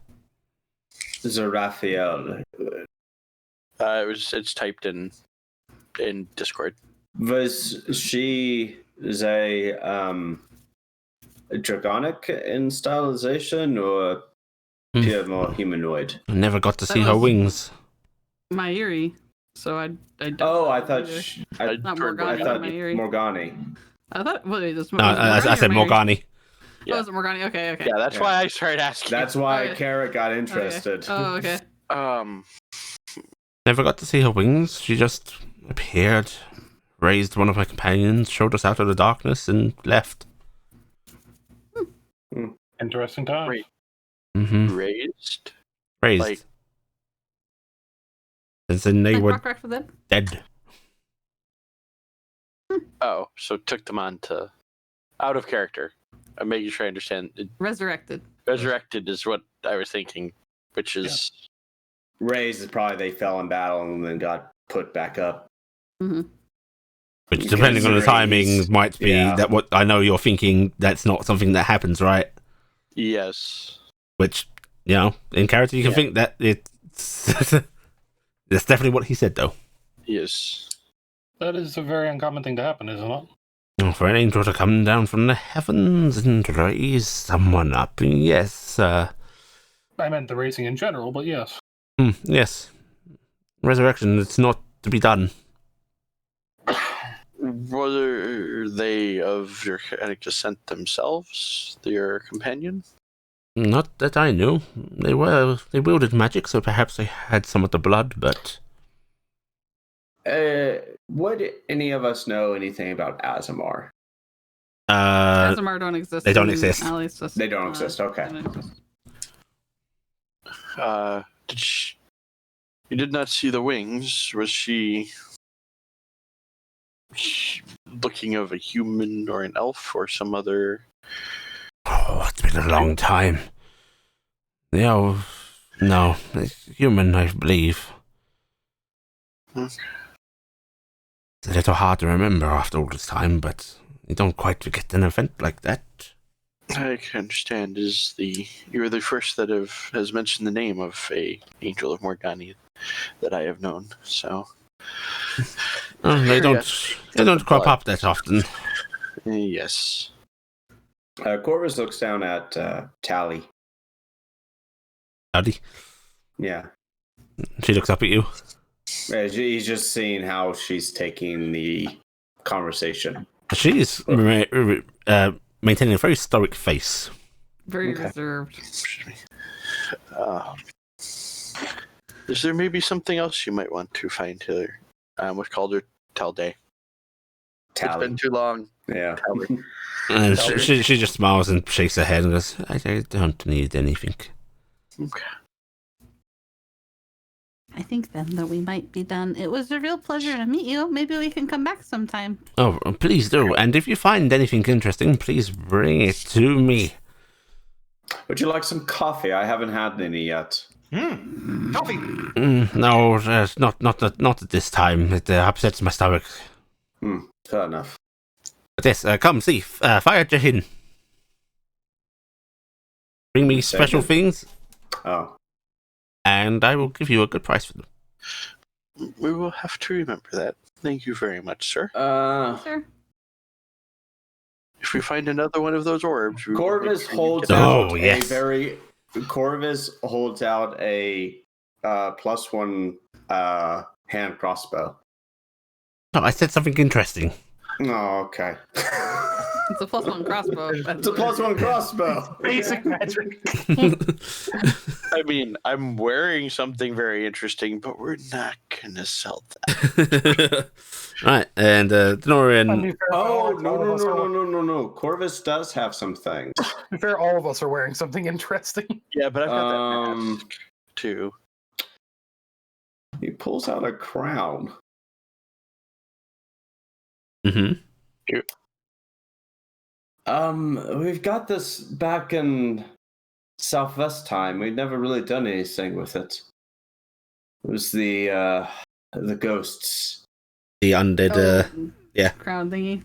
Zarafiel. It's typed in Discord. Was she a draconic installation or pure more humanoid? I never got to That see her was- wings. Mairi. So I don't Oh, know I thought either. Not heard Morgani, I thought Mairi. Morgani. I thought wait, this No, was I said Morgani or Mairi? Morgani. Oh, was it Morgani? Okay. Yeah, that's Yeah. why I started asking. That's why Okay. Kara got Okay. interested. Oh, okay. Never got to see her wings. She just appeared, raised one of my companions, showed us out of the darkness, and left. Interesting time. Right. Mm-hmm. Raised. Raised. Like- And then they Like were Rock for them. dead. Oh, so took them on to out of character. I'm making sure I understand. Resurrected. Resurrected is what I was thinking, which is Raised is probably they fell in battle and then got put back up. Mm-hmm. Which, depending on the timing, Considering might be yeah. that what I know you're thinking. That's not something that happens, right? yes. Which, you know, in character, you can Yeah. think that it's. That's definitely what he said, though. Yes. That is a very uncommon thing to happen, isn't it? Oh, for an angel to come down from the heavens and raise someone up, yes, I meant the racing in general, but yes. yes. Resurrection, it's not to be done. Were they of your chaotic descent themselves, your companion? Not that I knew. They wielded magic, so perhaps they had some of the blood, but Would any of us know anything about Azamar? Azamar don't exist. they don't in exist. Ali's just, They don't exist, okay. they don't exist. You did not see the wings. Was she looking of a human or an elf or some other? oh, it's been a long time. No, it's human, I believe. Okay. It's a little hard to remember after all this time, but you don't quite forget an event like that. I can understand. You're the first that has mentioned the name of a angel of Morgani that I have known. So They don't crop blood. up that often. Yes. Corvus looks down at Tally. Howdy. Yeah. She looks up at you. He's just seeing how she's taking the conversation. She's maintaining a very stoic face. Very Okay. reserved. Excuse me. Is there maybe something else you might want to find here? With Calder Talday. It's Tally. been too long. Yeah. Talder. And she just smiles and shakes her head and goes, I don't need anything. Okay. I think then that we might be done. It was a real pleasure to meet you. Maybe we can come back sometime. Oh, please do. And if you find anything interesting, please bring it to me. Would you like some coffee? I haven't had any yet. Coffee. No, not at this time. It upsets my stomach. Fair enough. But yes, come see. Fire Jahin. Bring me special things, Oh. and I will give you a good price for them. We will have to remember that. Thank you very much, sir. Sir? If we find another one of those orbs, we will Corvus make sure you holds get out Oh, yes. Corvus holds out a +1 hand crossbow. Oh, I said something interesting. Oh, okay. It's a +1 crossbow. It's a +1 crossbow. Basic magic. I mean, I'm wearing something very interesting, but we're not gonna sell that. Right, and Denorian. Oh, no. Corvus does have some things. To be fair, all of us are wearing something interesting. Yeah, but I've got that mask too. He pulls out a crown. Mm-hmm. We've got this back in Southwest time. We've never really done anything with it. It was the ghosts. The undead. yeah. Crown thingy.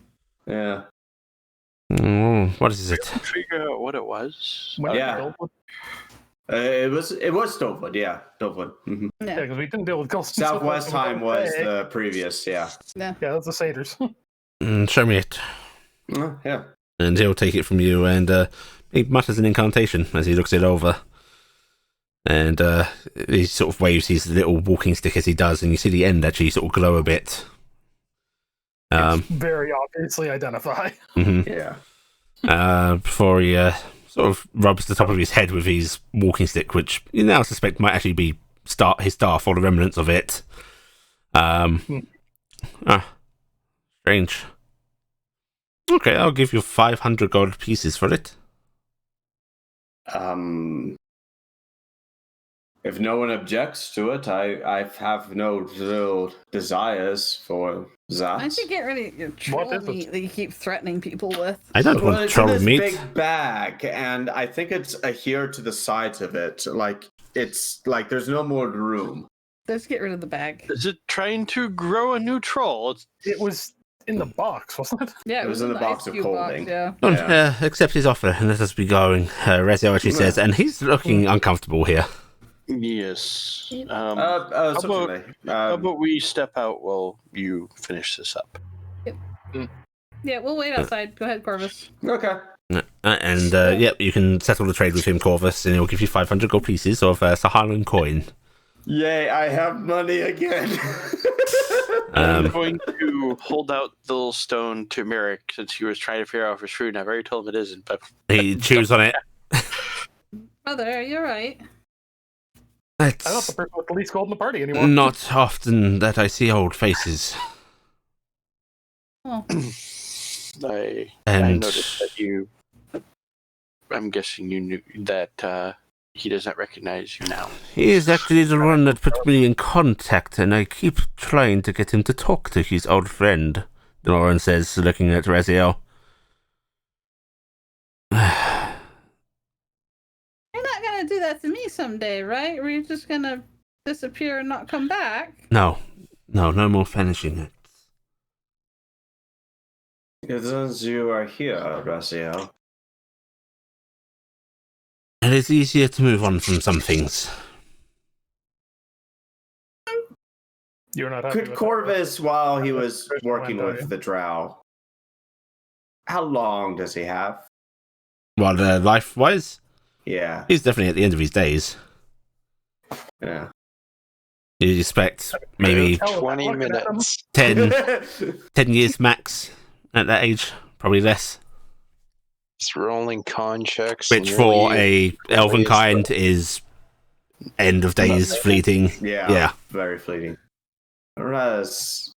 Yeah. What is it? Figure out what it was. When Yeah. you built one. It was Dovewood, yeah, Dovewood. Mm-hmm. Yeah, because we didn't deal with ghosts. Southwest Time was the previous, yeah. Yeah, that's the satyrs. Show me it. Yeah. And he'll take it from you, and he mutters an incantation as he looks it over. And he sort of waves his little walking stick as he does, and you see the end actually sort of glow a bit. Very obviously identify. Mm-hmm. Yeah. Before he sort of rubs the top of his head with his walking stick, which you now suspect might actually be his staff or the remnants of it. Strange. Okay, I'll give you 500 gold pieces for it. If no one objects to it, I have no real desires for that. Why don't you get rid of your troll meat that you keep threatening people with? I don't want it's troll in this meat. big bag, and I think it's adhered to the sides of it. Like it's like there's no more room. Let's get rid of the bag. Is it trying to grow a new troll? It was in the box, wasn't it? Yeah, It was in the box of ice cube holding. yeah. Don't accept his offer and let us be going. Rezio actually says, and he's looking uncomfortable here. Yes. Certainly. How about we step out while you finish this up? Yeah, we'll wait outside. Go ahead, Corvus. Okay. Yep, you can settle the trade with him, Corvus, and he'll give you 500 gold pieces of Saharan coin. Yay! I have money again. I'm going to hold out the little stone to Merrick since he was trying to figure out if it's true. And I've already told him it isn't. But He chews on it. Brother, you're right. I'm not the person with the least gold in the party anymore. Not often that I see old faces. Oh. I And noticed that you. I'm guessing you knew that he does not recognize you now. he is actually the one that put me in contact, and I keep trying to get him to talk to his old friend, Lauren says, looking at Raziel. You're not gonna do that to me someday, right? Or you're just gonna disappear and not come back? No more finishing it. As you are here, Raziel. It is easier to move on from some things. You're not happy Could with Corvus, while he was First working one, with the drow, how long does he have? Well, life-wise, Yeah. he's definitely at the end of his days. Yeah. You expect maybe Tell him 20 I'm looking at him. minutes. 10 years max at that age, probably less. It's rolling con checks. Which for nearly a elven is kind is end of days, fleeting. Yeah. Very fleeting. Whereas,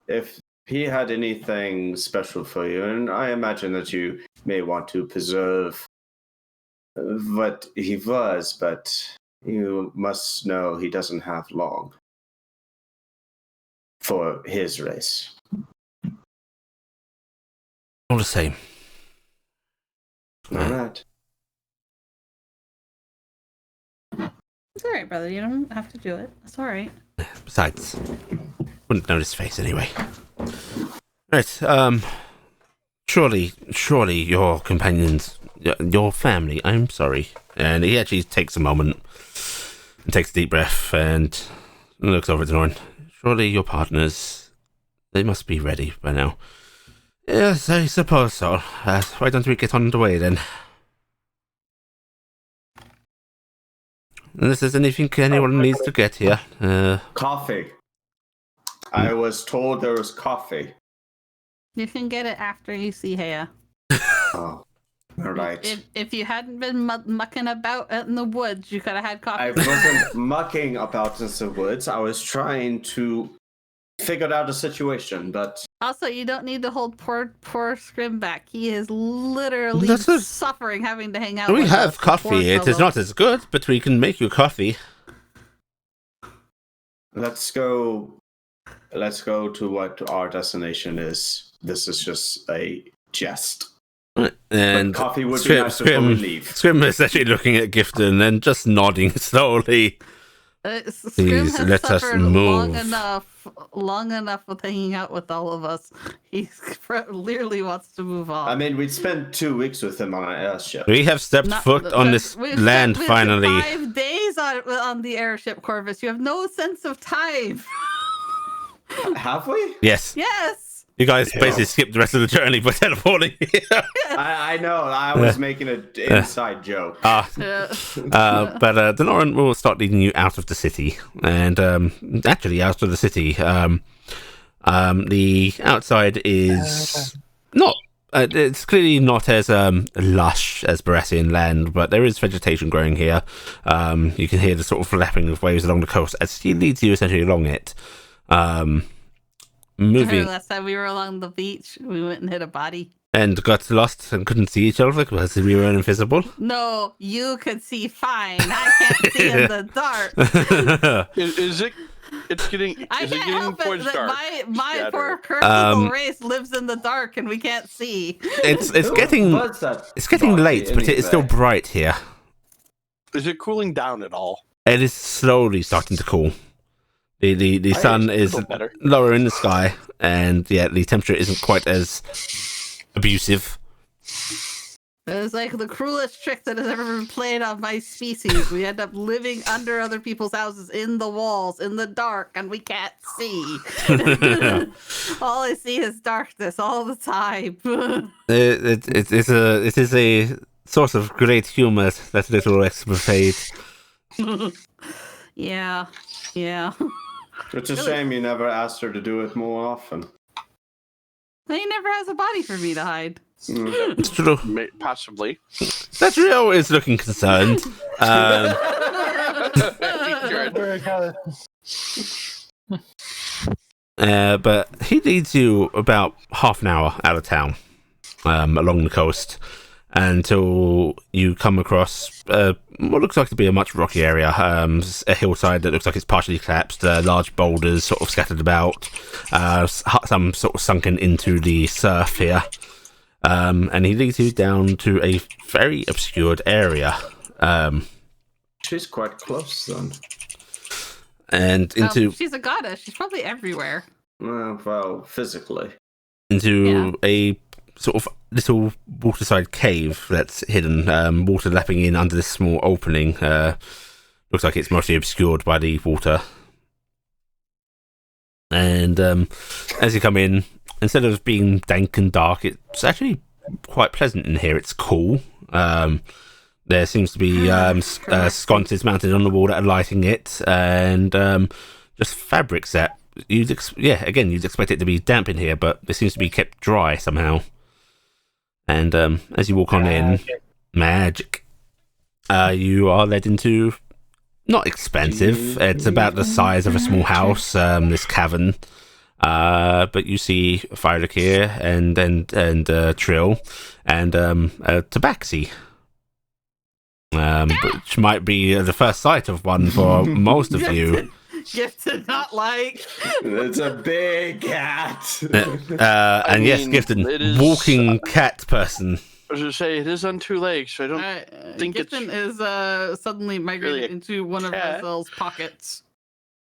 if he had anything special for you, and I imagine that you may want to preserve what he was, but you must know he doesn't have long for his race. All the same. All right. It's alright, brother. You don't have to do it. It's alright. Besides, wouldn't know his face anyway. Right, surely your companions, your family, I'm sorry. And he actually takes a moment and takes a deep breath and looks over at Norn. Surely your partners, they must be ready by now. Yes, I suppose so. Why don't we get on the way then? Unless there's anything anyone needs to get here. Coffee. I was told there was coffee. You can get it after you see Hea. Oh, all right. If you hadn't been mucking about out in the woods, you could have had coffee. I wasn't mucking about in the woods. I was trying to figure out a situation, but Also, you don't need to hold poor Scrim back. He is literally suffering having to hang out We with have us. Poor coffee. It is fellow. not as good, but we can make you coffee. let's go to what our destination is. This is just a jest. And But coffee would be nice before we leave. Scrim is actually looking at Gifton and just nodding slowly. Please, Scrim has let us suffered move. long enough with hanging out with all of us. He clearly wants to move on. I mean, we'd spent 2 weeks with him on an airship. We have stepped foot on this we've land spent finally. 5 days on the airship, Corvus. You have no sense of time. Have we? Yes. Yes. You guys basically skipped the rest of the journey by teleporting here. I know. I was making an inside joke. But the Noran will start leading you out of the city, and actually out of the city. The outside is not. It's clearly not as lush as Baratheon land, but there is vegetation growing here. You can hear the sort of flapping of waves along the coast as he leads you essentially along it. Moving. Last time we were along the beach, we went and hit a body. And got lost and couldn't see each other because we were invisible. No, you could see fine. I can't see in the dark. Is it? It's getting. I Is it can't getting help it towards that dark? my poor Scatter. cursed little race lives in the dark and we can't see. It's Who getting was that getting body late, but it's still anyway? bright here. Is it cooling down at all? It is slowly starting to cool. The sun is feel better. lower in the sky, and the temperature isn't quite as abusive. It was like the cruelest trick that has ever been played on my species. We end up living under other people's houses in the walls, in the dark, and we can't see. All I see is darkness all the time. It is a source of great humor, that little escapade. Yeah. It's a shame you never asked her to do it more often. He never has a body for me to hide. It's true. Possibly. That Rio is looking concerned. But he leads you about half an hour out of town, along the coast, until you come across what looks like to be a much rocky area, a hillside that looks like it's partially collapsed, large boulders sort of scattered about, some sort of sunken into the surf here. And he leads you down to a very obscured area. She's quite close then. And into she's a goddess. She's probably everywhere. Well, physically. into a sort of little waterside cave that's hidden, water lapping in under this small opening. Looks like it's mostly obscured by the water. And as you come in, instead of being dank and dark, it's actually quite pleasant in here. It's cool. There seems to be sconces mounted on the wall that are lighting it, and just fabrics that you'd expect it to be damp in here, but it seems to be kept dry somehow. And as you walk on in, magic, you are led into not expensive. It's about the size of a small house. This cavern. But you see Firelink here and Trill and Tabaxi. Which might be the first sight of one for most of you. Gifted, not like. It's a big cat. And yes, Gifted, walking cat person. I was going to say, it is on two legs, so I don't think Gifton is suddenly migrated really into one of cat. Razel's pockets.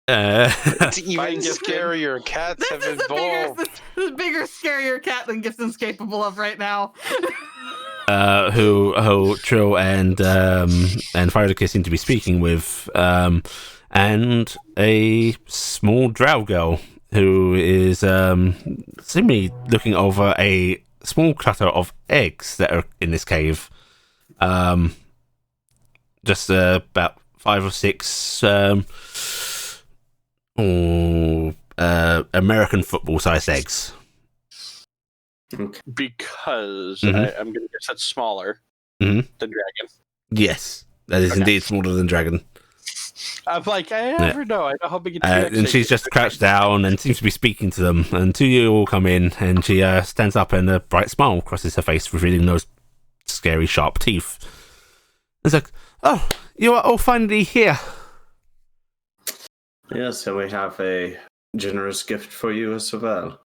It's even Fine, Gifted. scarier. Cats This have is evolved. a bigger, scarier cat than Gifton's capable of right now. Who Trill and Firelink seem to be speaking with, and a small drow girl who is seemingly looking over a small clutter of eggs that are in this cave. Just about 5 or 6 American football-sized eggs. Because Mhm. I'm going to guess that's smaller Mhm. than dragon. Yes, that is indeed smaller than dragon. I'm like, I never know. I know how big it is. And she's just crouched down and seems to be speaking to them. And two you all come in, and she stands up, and a bright smile crosses her face, revealing those scary, sharp teeth. It's like, oh, you are all finally here. Yes, and we have a generous gift for you as well.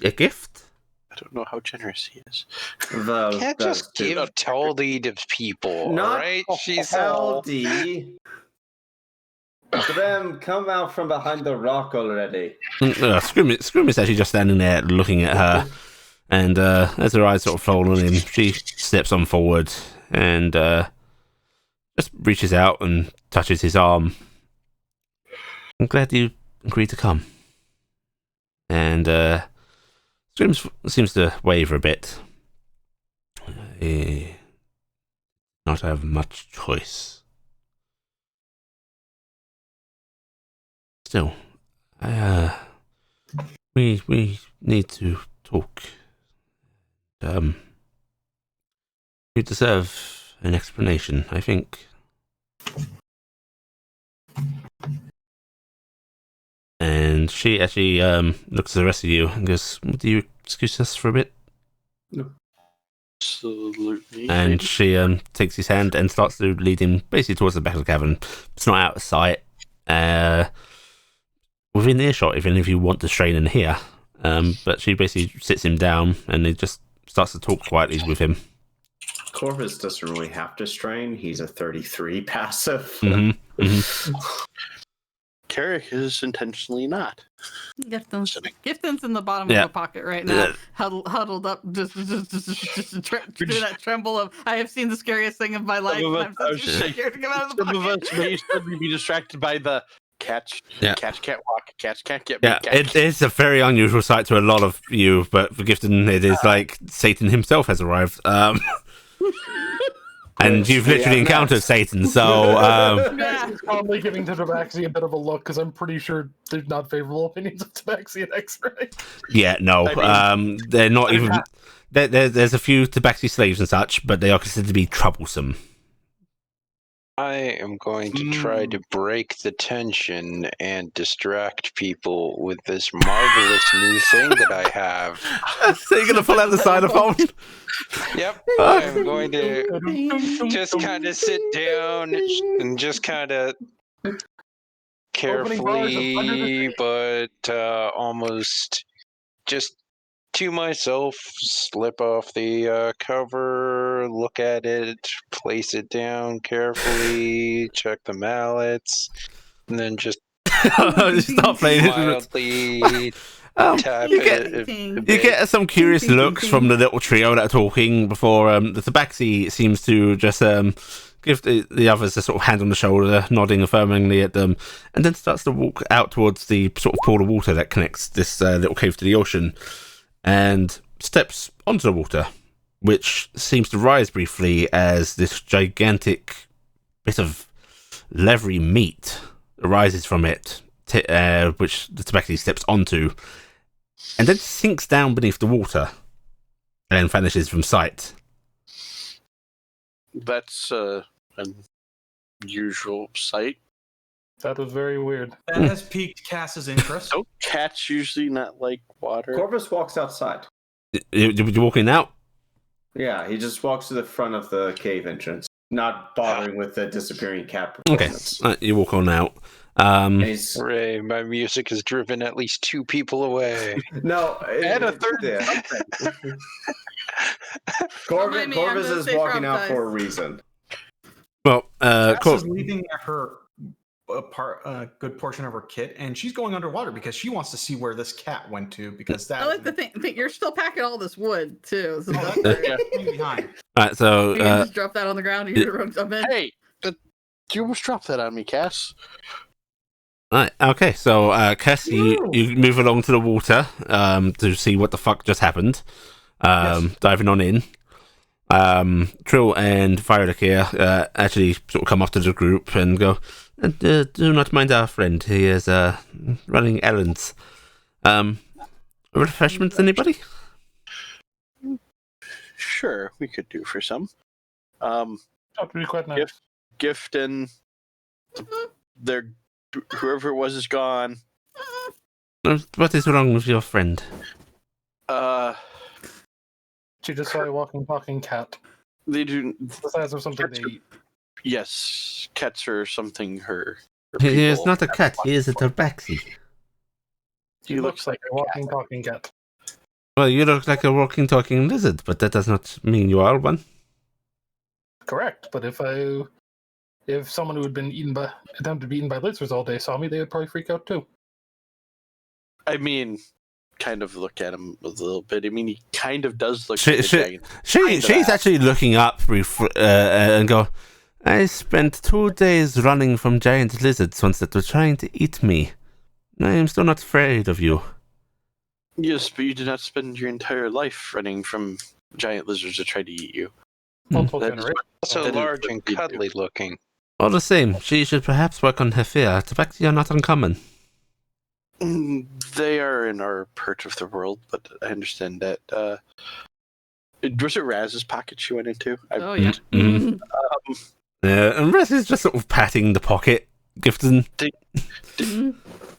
A gift? I don't know how generous he is. Can't just give Taldi to people, Not right? She's Taldi. Graham, come out from behind the rock already. Scrim is actually just standing there looking at her, and as her eyes sort of fall on him, she steps on forward and just reaches out and touches his arm. I'm glad you agreed to come. And Scrim seems to waver a bit. I not have much choice. Still, we need to talk. You deserve an explanation, I think. And she actually looks at the rest of you and goes, "Do you excuse us for a bit?" Absolutely. And she takes his hand and starts to lead him basically towards the back of the cavern. It's not out of sight. Within earshot, if any of you want to strain in here. But she basically sits him down and he just starts to talk quietly with him. Corvus doesn't really have to strain. He's a 33 passive. Carrick is intentionally not. Gifton's in the bottom of a pocket right now, huddled up, just through that tremble of, I have seen the scariest thing of my life, and I'm so scared to come out of the pocket. Some of us may suddenly be distracted by the cats. Cats can't walk. Cats can't get. Yeah, it's a very unusual sight to a lot of you, but for Gifton, it is like Satan himself has arrived. And you've literally encountered Satan, so... He's probably giving to Tabaxi a bit of a look, because I'm pretty sure there's not favorable opinions of Tabaxi and X-Ray. Yeah, no. They're not even... There's a few Tabaxi slaves and such, but they are considered to be troublesome. I am going to try to break the tension and distract people with this marvelous new thing that I have. So you're going to pull out the xylophone? Yep. I'm going to just kind of sit down and just kind of carefully, but almost just to myself, slip off the cover, look at it, place it down carefully, check the mallets, and then just start playing wildly tap it. You get some curious looks from the little trio that are talking before the Tabaxi seems to just give the others a sort of hand on the shoulder, nodding affirmingly at them, and then starts to walk out towards the sort of pool of water that connects this little cave to the ocean. And steps onto the water, which seems to rise briefly as this gigantic bit of leathery meat arises from it, which the Tabaxi steps onto, and then sinks down beneath the water and vanishes from sight. That's an unusual sight. That was very weird. That has piqued Cass's interest. Don't cats usually not like water? Corvus walks outside. You walking out? Yeah, he just walks to the front of the cave entrance, not bothering with the disappearing cat Okay, performance. you walk on out. Hooray, my music has driven at least 2 people away. No, and a third. Yeah. Corvus is walking out for a reason. Well, Cass is leaving her a good portion of her kit, and she's going underwater because she wants to see where this cat went to. Because that I like to think you're still packing all this wood too. So that's behind. All right, so you can just drop that on the ground and you're jump in. Hey, you almost dropped that on me, Cass. Right, okay, so Cass, you move along to the water to see what the fuck just happened. Diving on in. Trill and Firelick here actually sort of come up to the group and go, do not mind our friend. He is running errands. Refreshments, anybody? Sure, we could do for some. That would be quite nice. Gift and their whoever it was is gone. What is wrong with your friend? She just saw a walking, talking cat. They do. The size of something they eat. Yes, cats are something her He is not a cat. He is a tabaxi. He looks like a walking, talking cat. Well, you look like a walking, talking lizard, but that does not mean you are one. Correct, but if someone who had been attempted to be eaten by lizards all day saw me, they would probably freak out too. I mean, kind of look at him a little bit. I mean, he kind of does look like a dragon. She's actually looking up and go, I spent 2 days running from giant lizards once that were trying to eat me. I am still not afraid of you. Yes, but you did not spend your entire life running from giant lizards that tried to eat you. Multiple That is generations. Also That is large what and we do. cuddly looking. All the same, she should perhaps work on her fear. The fact you're not uncommon. They are in our part of the world, but I understand that. Was it Raz's pocket she went into? Oh yeah. Mm-hmm. And Rez is just sort of patting the pocket, Gifton. The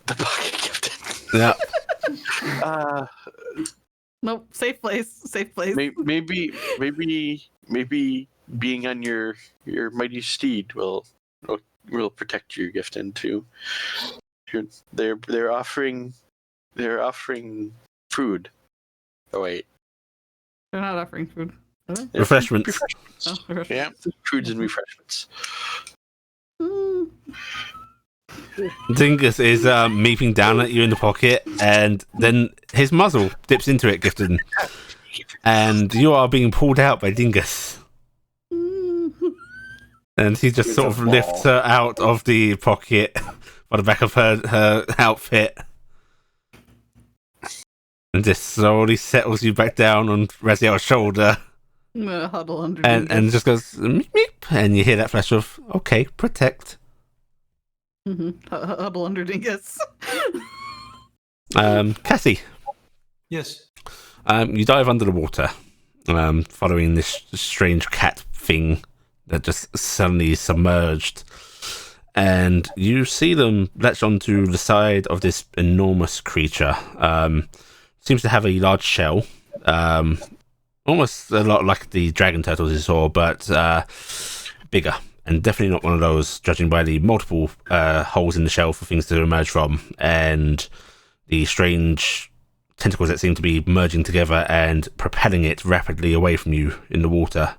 pocket gifted. Yeah. Nope. Safe place. Safe place. Maybe being on your mighty steed will protect your Gifton too. They're offering food. Oh wait, They're not offering food. Are they? Refreshments. Oh, refreshments. Yeah, foods and refreshments. Mm. Dingus is meeping down at you in the pocket, and then his muzzle dips into it, Gifton. And you are being pulled out by Dingus. And he just sort of lifts her out of the pocket by the back of her outfit. And just slowly settles you back down on Raziel's shoulder. I'm gonna huddle under. And just goes, meep, meep. And you hear that flash of, okay, protect. Huddle under Dingus. Cassie, Yes. you dive under the water, following this strange cat thing that just suddenly submerged. And you see them latch onto the side of this enormous creature. Seems to have a large shell, almost a lot like the dragon turtles you saw, but bigger. And definitely not one of those, judging by the multiple holes in the shell for things to emerge from, and the strange tentacles that seem to be merging together and propelling it rapidly away from you in the water.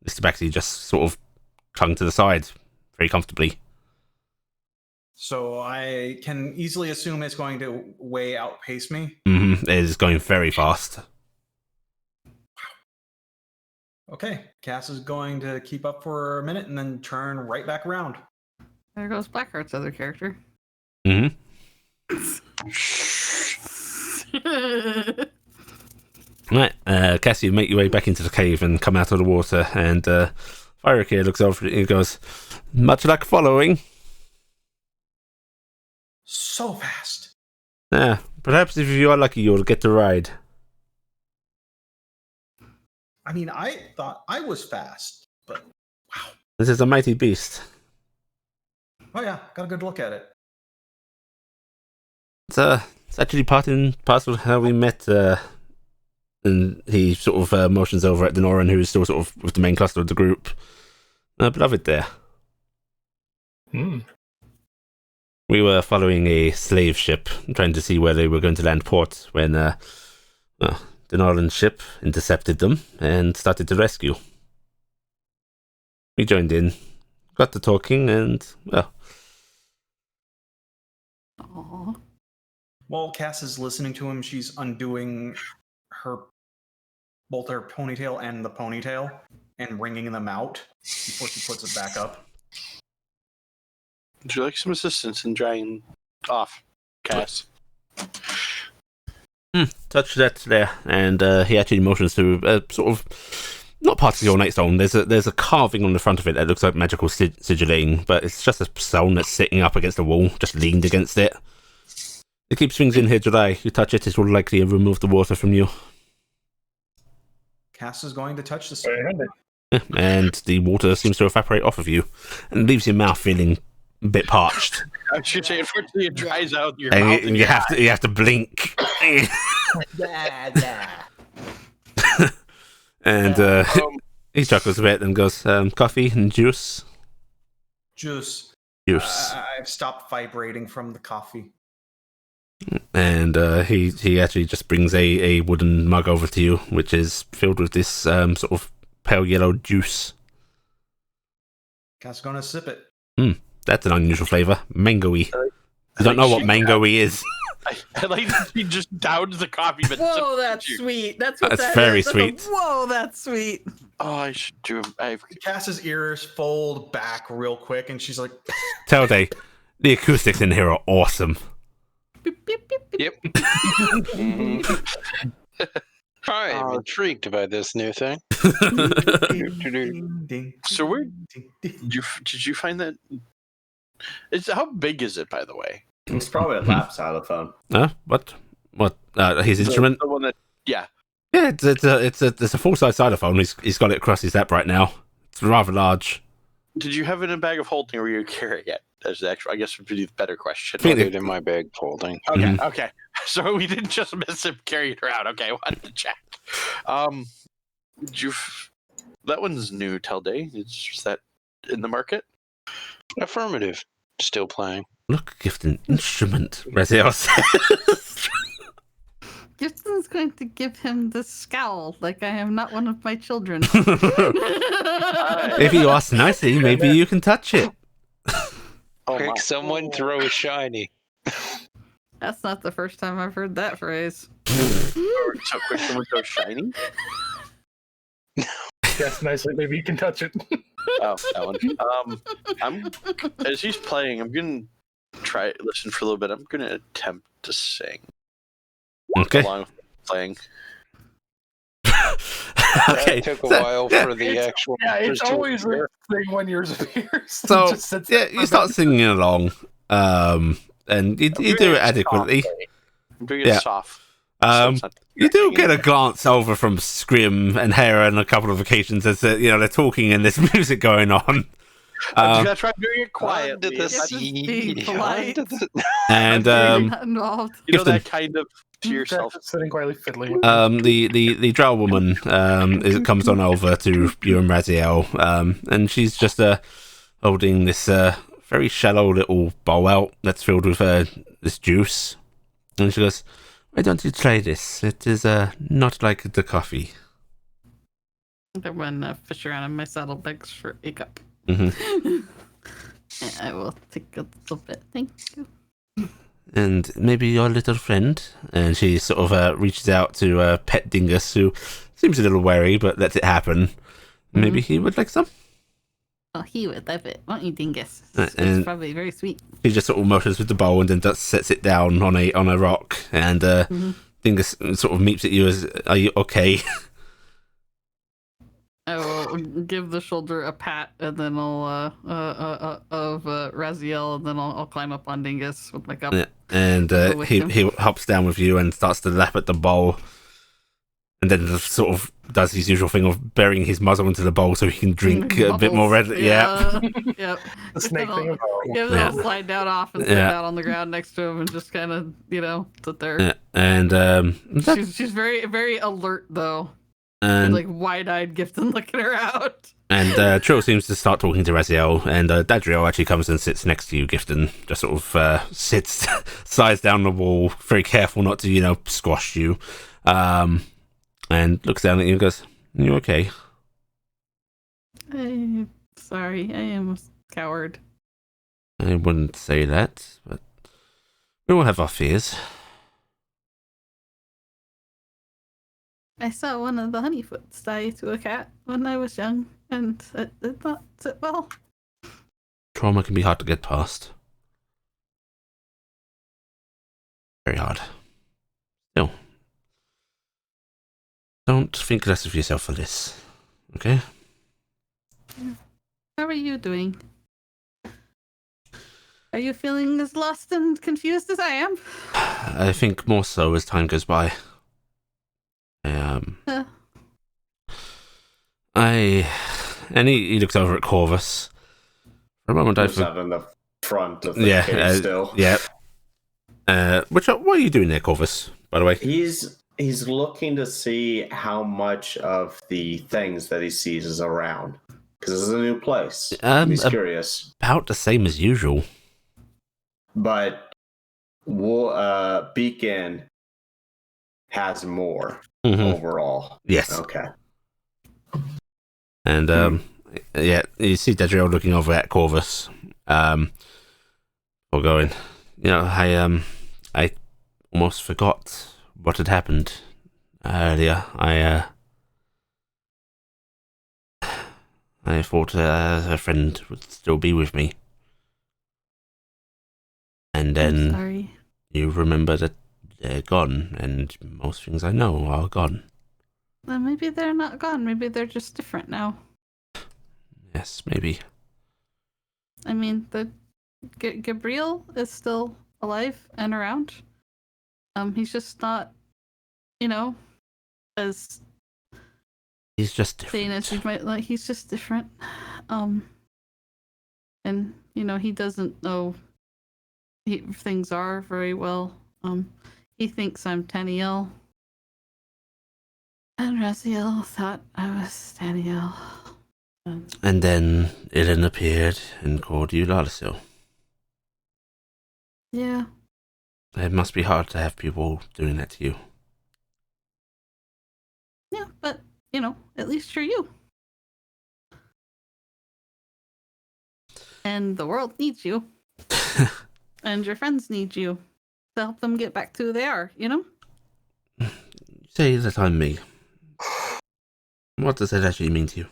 Mr. Baxley just sort of clung to the side very comfortably. So I can easily assume it's going to way outpace me. It is going very fast. Okay, Cass is going to keep up for a minute and then turn right back around. There goes Blackheart's other character. Right, Cassie, you make your way back into the cave and come out of the water, and Fyrick here looks over at you and goes, much luck following. So fast. Yeah, perhaps if you are lucky, you'll get to ride. I mean, I thought I was fast, but wow. This is a mighty beast. Oh yeah, got a good look at it. It's actually part and parcel of how we met, and he sort of motions over at Denoran, who is still sort of with the main cluster of the group. Beloved there. We were following a slave ship, trying to see where they were going to land port, when Denoran's ship intercepted them and started to rescue. We joined in, got to talking, and, well... Aww. While Cass is listening to him, she's undoing both her ponytail and the ponytail and wringing them out before she puts it back up. Would you like some assistance in drying off, Cass? Touch that there, and he actually motions to sort of not part of your nightstone. There's a carving on the front of it that looks like magical sigilling, but it's just a stone that's sitting up against the wall, just leaned against it. It keeps things in here dry. You touch it, it will likely remove the water from you. Cass is going to touch the stone. And the water seems to evaporate off of you, and leaves your mouth feeling a bit parched. I should say, unfortunately, it dries out your And mouth. you have to blink. And he chuckles a bit and goes, coffee and juice? Juice. Juice. I've stopped vibrating from the coffee. And he actually just brings a wooden mug over to you, which is filled with this sort of pale yellow juice. Cass is gonna sip it. That's an unusual flavor. Mango-y. You don't know what mango-y is. I like that she just downs the coffee, but Whoa, that's sweet. That's what That's that very is. sweet. Whoa, that's sweet. Oh, I should do. Cass's ears fold back real quick, and she's like, Tell Day, the acoustics in here are awesome. Beep, beep, beep, beep. Yep. I am intrigued by this new thing. ding, ding, So where ding, ding. did you find that? How big is it, by the way? It's probably a lap xylophone. What? His instrument? The one that, yeah. Yeah, it's a full-size xylophone. He's got it across his lap right now. It's rather large. Did you have it in a bag of holding, or were you carrying it? As the actual, I guess would be the better question. think Put it in my bag folding. Okay, okay. So we didn't just miss him carrying it around. Okay, I wanted to check. That one's new, Telday. Is that in the market? Affirmative. Still playing. Look, gift an instrument, Raziel says. Gibson's going to give him the scowl like I am not one of my children. If you ask nicely, maybe you can touch it. Quick, someone throw a shiny. That's not the first time I've heard that phrase. So quick, someone so shiny. Yes, nicely. Maybe you can touch it. Oh, that one. As he's playing, I'm gonna listen for a little bit. I'm gonna attempt to sing Okay. along with playing. Okay. That took a while for the actual. Yeah, it's numbers to always a appear. thing when yours appears. So, Just sits yeah, there you for start a singing along, and you do it adequately. I'm doing it Yeah. soft. So it's not- You do get a glance over from Scrim and Hera on a couple of occasions as they're talking and there's music going on. I'm gonna try doing it quietly. Under the Yes, it's being sea. polite. Under the- And Not involved. You know Gifton. that kind of to yourself. Just sitting quietly fiddling with the drow woman comes on over to you and Raziel, and she's just holding this very shallow little bowl out that's filled with this juice, and she goes, "Why don't you try this? It is not like the coffee." Everyone fish around in my saddlebags for a cup. Mm-hmm. I will take a little bit. Thank you. And maybe your little friend. And she sort of reaches out to pet Dingus, who seems a little wary, but lets it happen. Maybe he would like some. Oh, he would love it, won't you, Dingus? And- It's probably very sweet. He just sort of motions with the bowl and then just sets it down on a rock. And Dingus sort of meeps at you as, "Are you okay?" I will give the shoulder a pat, and then I'll of Raziel, and then I'll climb up on Dingus with my cup. Yeah. And with he him. hops down with you and starts to lap at the bowl. And then just sort of does his usual thing of burying his muzzle into the bowl so he can drink a bit more readily. Yeah. Yep. the snake Then thing. Yeah, then I'll slide down off and sit down on the ground next to him and just kind of, sit there. Yeah. And She's very, very alert though. and Like wide-eyed Gifton looking her out. And Trill seems to start talking to Raziel, and Dadriel actually comes and sits next to you, Gifton. Just sort of sits, slides down the wall, very careful not to, squash you. And looks down at you and goes, "Are you okay?" I'm sorry, I am a coward. I wouldn't say that, but we all have our fears. I saw one of the honeyfoots die to a cat when I was young, and it did not sit well. Trauma can be hard to get past. Very hard. Still. Don't think less of yourself for this, okay? How are you doing? Are you feeling as lost and confused as I am? I think more so as time goes by. And he looks over at Corvus. For a moment, I Who's out in the front of the Yeah, cave still. yeah. What are you doing there, Corvus? By the way, He's looking to see how much of the things that he sees is around. Because this is a new place. He's curious. about the same as usual. But beacon has more Mhm. overall. Yes. Okay. And yeah, you see Dedriel looking over at Corvus, or going, I almost forgot what had happened earlier. I thought a friend would still be with me, and I'm then sorry. you remember that they're gone, and most things I know are gone. Well, maybe they're not gone. Maybe they're just different now. Yes, maybe. I mean, the Gabriel is still alive and around. He's just not, as He's just sane as you different. might like. He's just different. And he doesn't know things are very well. He thinks I'm Taniel. And Raziel thought I was Taniel. And then Ilan appeared and called you Lalasil. Yeah. It must be hard to have people doing that to you. Yeah, but, at least you're you. And the world needs you. And your friends need you to help them get back to who they are, Say that I'm me. What does that actually mean to you?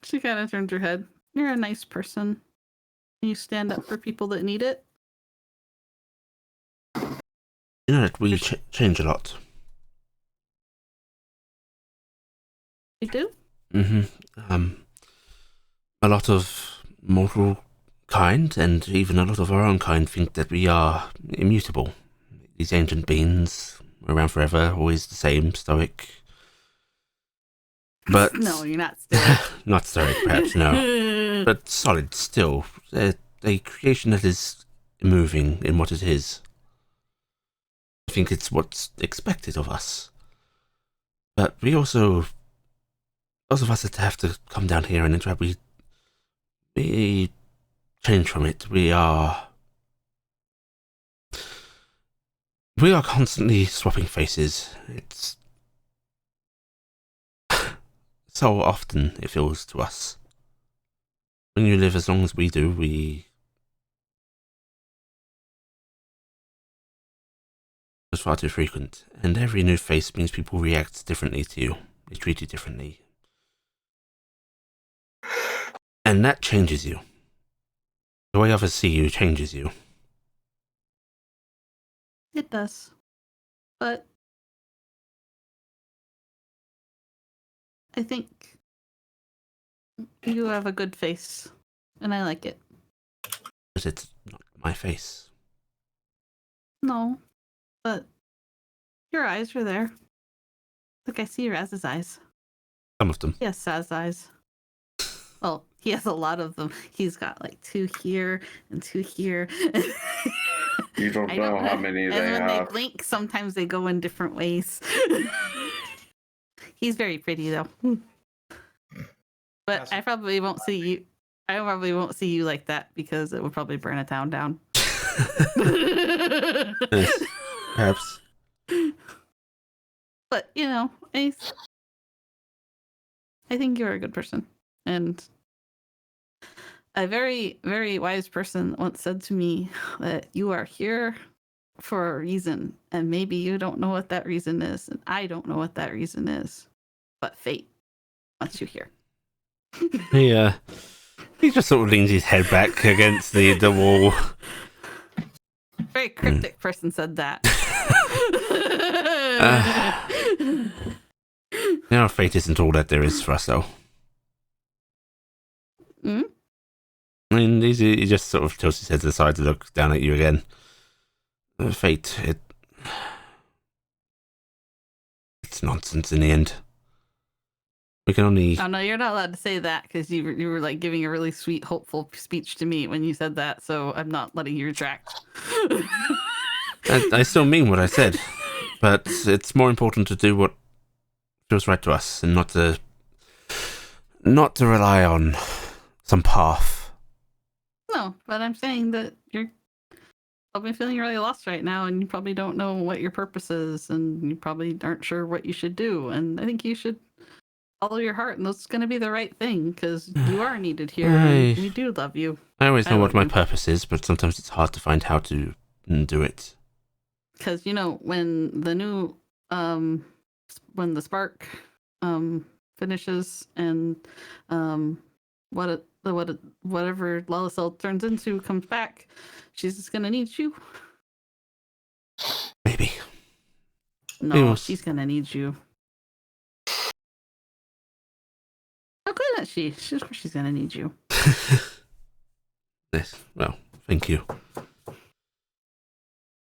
She kind of turns her head. You're a nice person. You stand up for people that need it. You know that we change a lot. You do? Mm-hmm. A lot of mortal kind, and even a lot of our own kind, think that we are immutable. These ancient beings, around forever, always the same, stoic. But no, you're not stoic. not stoic, perhaps, no. But solid still. A creation that is moving in what it is. I think it's what's expected of us. But we also, those of us that have to come down here and interact, we change from it. We are constantly swapping faces. It's so often it feels to us. When you live as long as we do, it's far too frequent. And every new face means people react differently to you. They treat you differently. And that changes you. The way others see you changes you. It does. But I think you have a good face, and I like it. But it's not my face. No, but your eyes are there. Look, I see Raz's eyes. Some of them. He has Saz's eyes. Well, he has a lot of them. He's got like 2 here and 2 here. You don't know how many and they when have. they blink, sometimes they go in different ways. He's very pretty though. But I probably won't see you. I probably won't see you like that because it would probably burn a town down. Yes, perhaps. But I think you're a good person, and a very, very wise person once said to me that you are here for a reason, and maybe you don't know what that reason is, and I don't know what that reason is, but fate wants you here. He just sort of leans his head back against the wall. Very cryptic person said that. Fate isn't all that there is for us, though. Hmm? I mean, he just sort of tilts his head to the side to look down at you again. Fate, it's nonsense in the end. We can only... Oh, no, you're not allowed to say that because you were like giving a really sweet, hopeful speech to me when you said that, so I'm not letting you retract. I still mean what I said, but it's more important to do what feels right to us and not to rely on some path. No, but I'm saying that you're probably feeling really lost right now, and you probably don't know what your purpose is, and you probably aren't sure what you should do. And I think you should follow your heart, and that's going to be the right thing because you are needed here, and we do love you. I always know what my you. purpose is, but sometimes it's hard to find how to do it. Because when the new when the spark finishes and whatever Lalacell turns into comes back, she's just gonna need you. Maybe. No, she's gonna need you. How good is she? She's gonna need you. Yes. Well, thank you.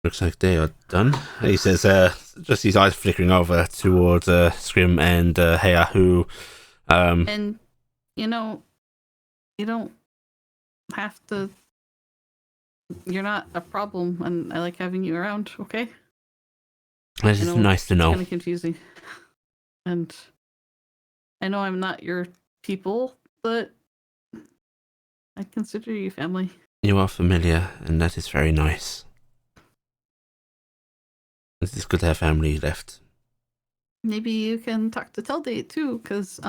Looks like they are done. He says, just his eyes flickering over towards Scrim and Hea, who... And, you don't have to... You're not a problem, and I like having you around, okay? It's nice to know. It's kind of confusing. And I know I'm not your people, but I consider you family. You are familiar, and that is very nice. It's good to have family left. Maybe you can talk to Teldate too, because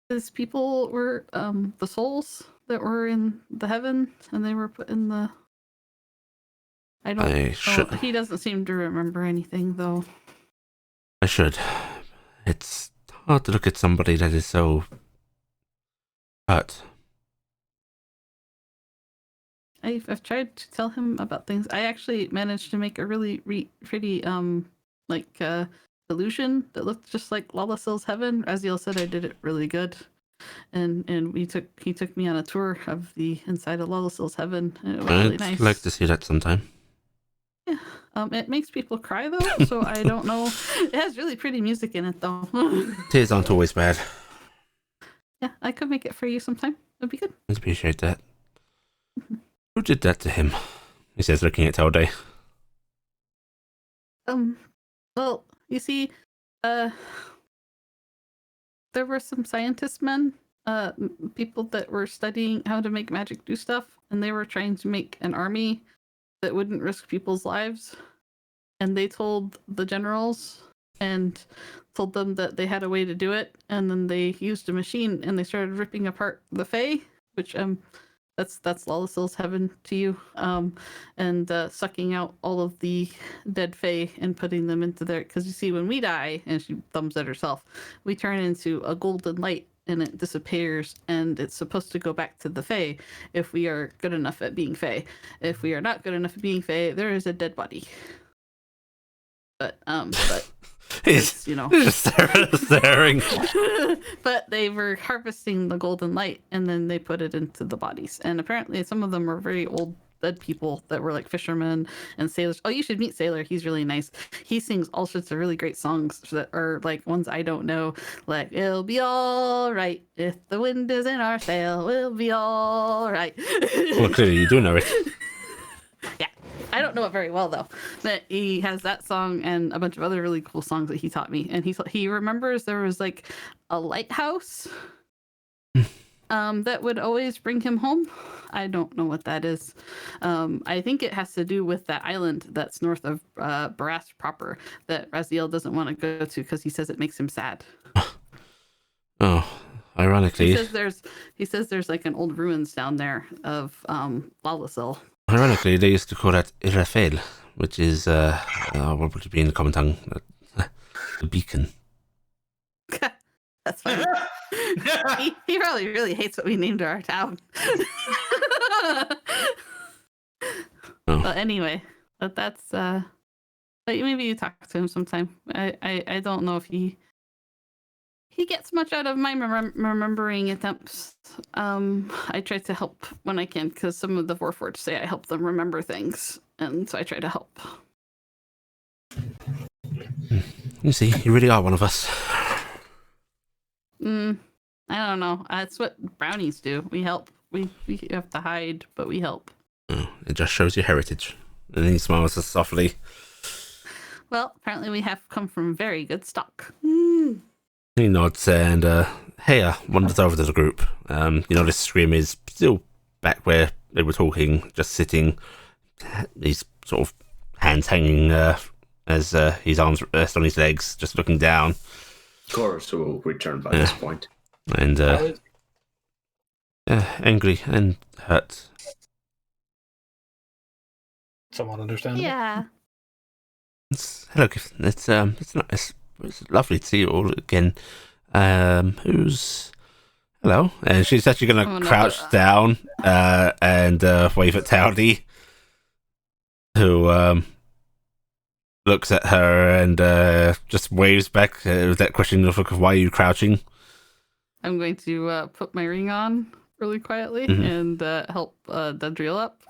these people were the souls that were in the heaven, and they were put in the. He doesn't seem to remember anything though. I should. It's hard to look at somebody that is so hurt. I've tried to tell him about things. I actually managed to make a really pretty illusion that looked just like Lalacell's heaven. Raziel said I did it really good, and he took me on a tour of the inside of Lalacell's heaven. And it was really nice. I'd like to see that sometime. Yeah. It makes people cry though, so I don't know. It has really pretty music in it though. Tears aren't always bad. Yeah, I could make it for you sometime. That'd be good. I appreciate that. Who did that to him? He says, looking at Telday. Well, you see, there were some scientist men, people that were studying how to make magic do stuff, and they were trying to make an army that wouldn't risk people's lives. And they told the generals and told them that they had a way to do it, and then they used a machine and they started ripping apart the Fae, which that's Lalacell's heaven to you, and sucking out all of the dead Fae and putting them into there. Because you see, when we die, and she thumbs at herself, we turn into a golden light and it disappears, and it's supposed to go back to the Fae if we are good enough at being Fae. If we are not good enough at being Fae, there is a dead body. But he's just staring. But they were harvesting the golden light, and then they put it into the bodies. And apparently, some of them were very old dead people that were like fishermen and sailors. Oh, you should meet Sailor. He's really nice. He sings all sorts of really great songs that are like ones I don't know. Like, it'll be all right if the wind is in our sail. We'll be all right. Well, clearly you do know it. Yeah. I don't know it very well though, but he has that song and a bunch of other really cool songs that he taught me. And he remembers there was like a lighthouse that would always bring him home. I don't know what that is. I think it has to do with that island that's north of Barast proper that Raziel doesn't want to go to because he says it makes him sad. Oh, ironically, he says there's like an old ruins down there of Lalacell. Ironically, they used to call that Irafel, which is what would it be in the common tongue? The beacon. That's funny. he probably really hates what we named our town. Oh. But anyway, that's but maybe you talk to him sometime. I don't know if he gets much out of my remembering attempts. I try to help when I can because some of the Warforged say I help them remember things, and so I try to help. You see, you really are one of us. I don't know. That's what brownies do. We help. We have to hide, but we help. Oh, it just shows your heritage. And he smiles softly. Well, apparently we have come from very good stock. He nods and Hea wanders over to the group. This Scream is still back where they were talking, just sitting, his sort of hands hanging as his arms rest on his legs, just looking down. Of course, will return by this point. And angry and hurt. Somewhat understandable. Yeah. Hello, it's lovely to see you all again. Who's hello? And she's actually going to crouch down and wave at Towdy, who looks at her and just waves back with that question of why are you crouching? I'm going to put my ring on really quietly and help Dendriel up.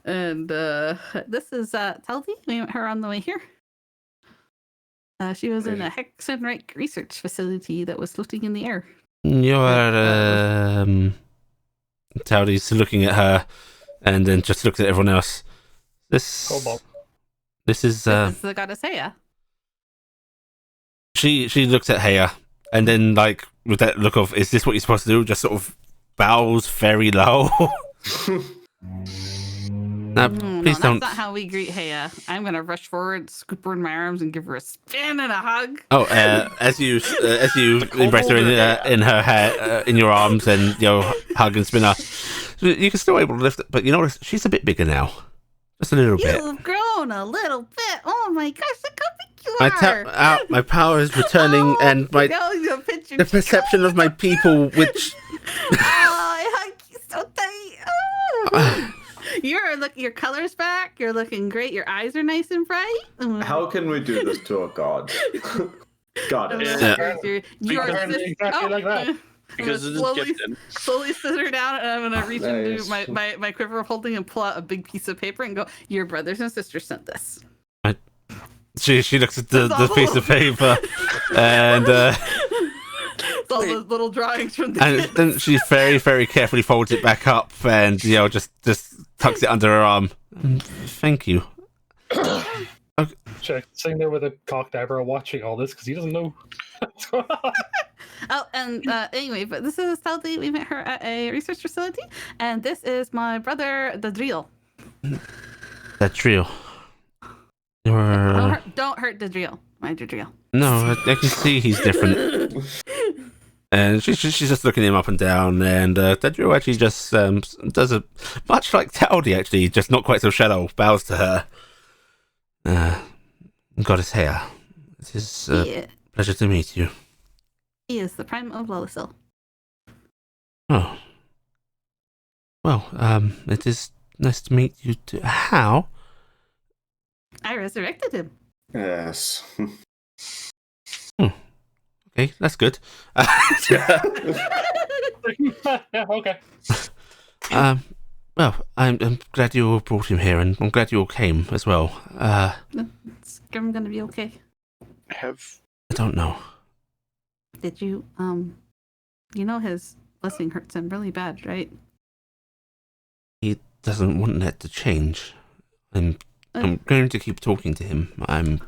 And this is Taldi. We met her on the way here. She was in a Hexenreich research facility that was floating in the air. You're Taldi's looking at her and then just looks at everyone else. This is the goddess Heya. She looks at Heya and then, like, with that look of, is this what you're supposed to do? Just sort of bows very low. Please don't. That's not how we greet Heya. I'm gonna rush forward, scoop her in my arms, and give her a spin and a hug. Oh, as you embrace her in her hair, in your arms, and hug and spin her, you can still able to lift it. But you know what? She's a bit bigger now, just a little bit. You've grown a little bit. Oh my gosh, look how big you are! My power is returning, and the perception of my people, which. I hug you so tight. Oh. Your color's back. You're looking great. Your eyes are nice and bright. How can we do this to a god? Goddess. You're exactly like that. Because it is gifted. Slowly sit her down, and I'm gonna reach into my quiver of holding and pull out a big piece of paper and go, "Your brothers and sisters sent this." She looks at the piece of paper, and it's all those little drawings from the and kids. then she very, very carefully folds it back up and just tucks it under her arm. Thank you. Okay. Check sitting there with a cocked eyebrow watching all this because he doesn't know what's going on. Oh, and anyway, but this is Taldi. We met her at a research facility, and this is my brother, the Drill. That's real. Don't hurt the Drill. Mind your Drill. No, I can see he's different. And she's just looking him up and down, and Dedrio actually just does a much like Towdy, actually, just not quite so shallow, bows to her. Goddess Heya, it is a pleasure to meet you. He is the Prime of Lolisil. Oh. Well, it is nice to meet you too. How? I resurrected him. Yes. Okay, that's good. Yeah, okay. Well, I'm glad you all brought him here, and I'm glad you all came as well. Is Grim gonna be okay? I don't know. Did you, his blessing hurts him really bad, right? He doesn't want that to change. I'm going to keep talking to him. I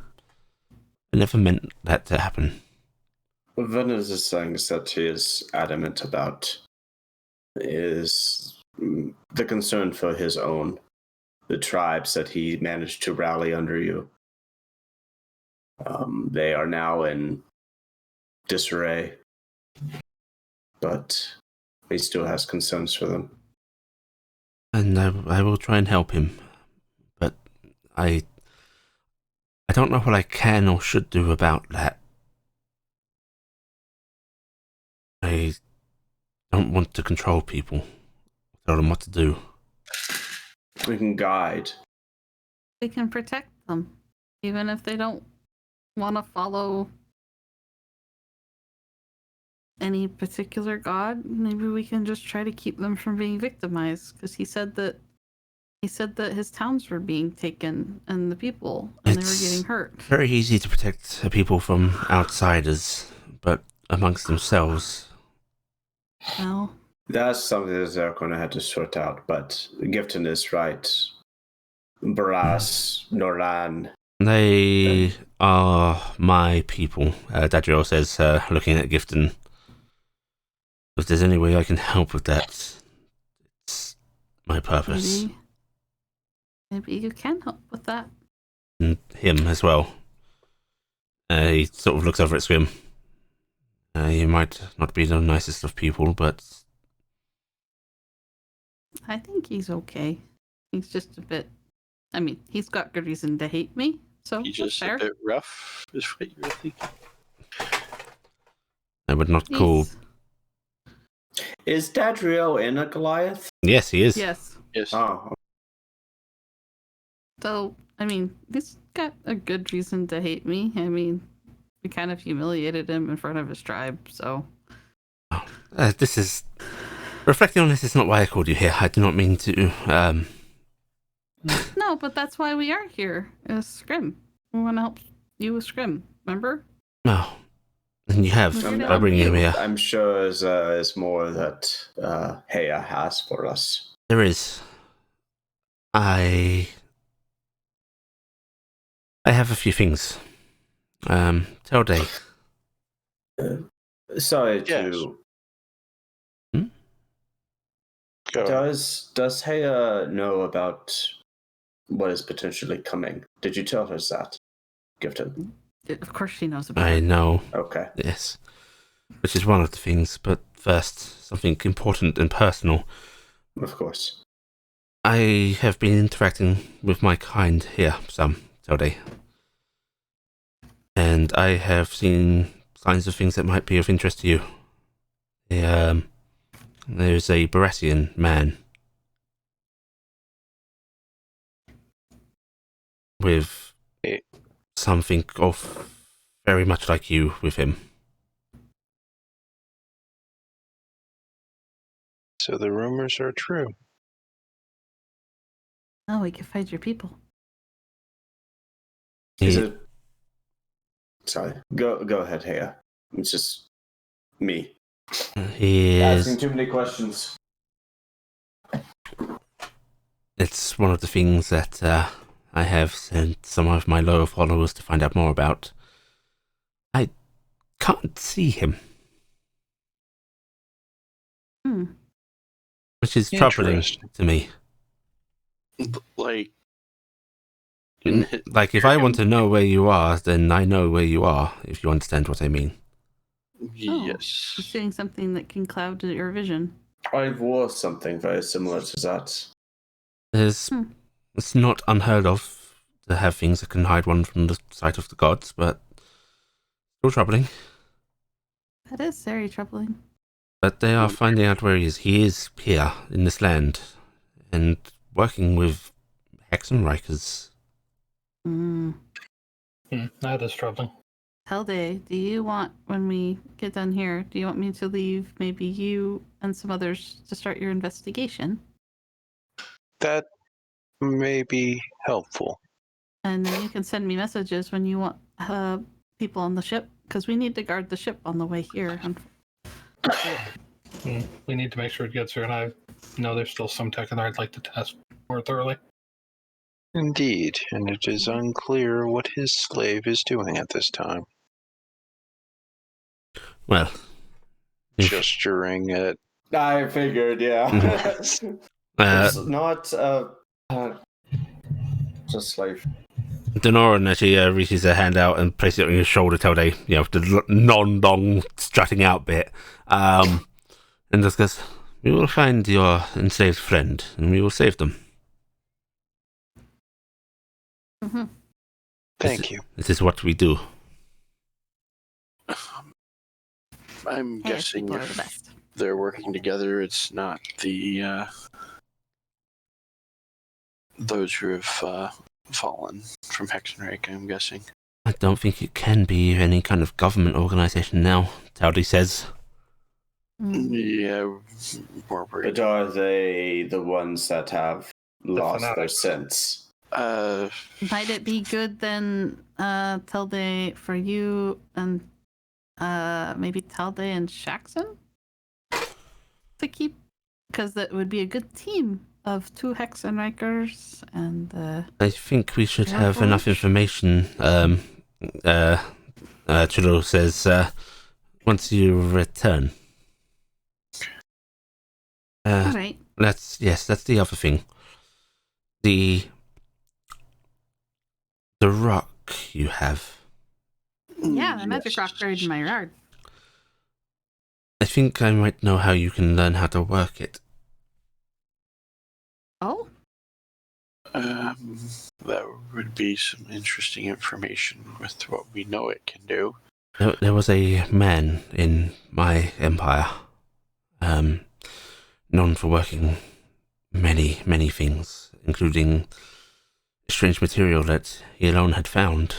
never meant that to happen. One of the things that he is adamant about is the concern for his own, the tribes that he managed to rally under you. They are now in disarray, but he still has concerns for them. And I will try and help him, but I don't know what I can or should do about that. I don't want to control people. Tell them what to do. We can guide. We can protect them, even if they don't want to follow any particular god. Maybe we can just try to keep them from being victimized, because he said that his towns were being taken and the people, and they were getting hurt. Very easy to protect people from outsiders, but amongst themselves. Well, that's something that they're going to have to sort out, but Gifton is right. Baras, Noran. They are my people, Dadriel says, looking at Gifton. If there's any way I can help with that, my purpose. Maybe you can help with that. And him as well. He sort of looks over at Scrim. He might not be the nicest of people, but I think he's okay. He's just a bit. I mean, he's got good reason to hate me, so He's that's just fair. a bit rough, is what you're thinking. I would not call. He's- Is Dadriel in a Goliath? Yes, he is. Yes. Yes. Oh, So, I mean, he's got a good reason to hate me. I mean, we kind of humiliated him in front of his tribe, so. This is reflecting on this. Is not why I called you here. I do not mean to. No, but that's why we are here, is Scrim. We want to help you with Scrim, remember? No, and you have We're here to by help bringing him here. I'm sure there's more that Heya has for us. There is. I have a few things. Tell Dave. Sorry Yes. to. Go. Does Heya know about what is potentially coming? Did you tell her that, Gifton? Of course she knows about I it. know. Okay. Yes, which is one of the things. But first, something important and personal. Of course. I have been interacting with my kind here some today, and I have seen signs of things that might be of interest to you. There's a Baratheon man with something of very much like you with him. So the rumors are true. Oh, we can find your people. Is He- it? Sorry. Go ahead, Heya. It's just me He asking is. too many questions. It's one of the things that I have sent some of my lower followers to find out more about. I can't see him, which is troubling Interesting. to me. Like, Like, if I want to know where you are, then I know where you are, if you understand what I mean. yes. He's doing something that can cloud your vision. I wore something very similar to that. It's not unheard of to have things that can hide one from the sight of the gods, but still troubling. That is very troubling. But they are finding out where he is. He is here in this land and working with Hexenreichers. That is troubling. Telde, do you want, when we get done here, do you want me to leave maybe you and some others to start your investigation? That may be helpful. And then you can send me messages when you want people on the ship, because we need to guard the ship on the way here. We need to make sure it gets here, and I know there's still some tech in there I'd like to test more thoroughly. Indeed, and it is unclear what his slave is doing at this time. Well, Gesturing at I figured, yeah. It's not just slave. Denoran actually reaches her hand out and places it on your shoulder, Telde, the non-long strutting out bit, and just goes, "We will find your enslaved friend, and we will save them." Mm-hmm. thank you. This is what we do. I'm guessing people are the if best. they're working together, it's not the those who have fallen from Hexenreich, I'm guessing. I don't think it can be any kind of government organization now, Telde says. Yeah, more worried. But are they the ones that have lost their fanatics. sense? Might it be good then, Telde, for you and maybe Telde and Shaxon to keep, because that would be a good team of 2 Hexenreichers and I think we should have Careful. enough information, Chilo says, once you return. all right. that's the other thing. The rock you have. Yeah, the magic rock buried in my yard. I think I might know how you can learn how to work it. Oh? That would be some interesting information with what we know it can do. There was a man in my empire, known for working many things, including strange material that he alone had found.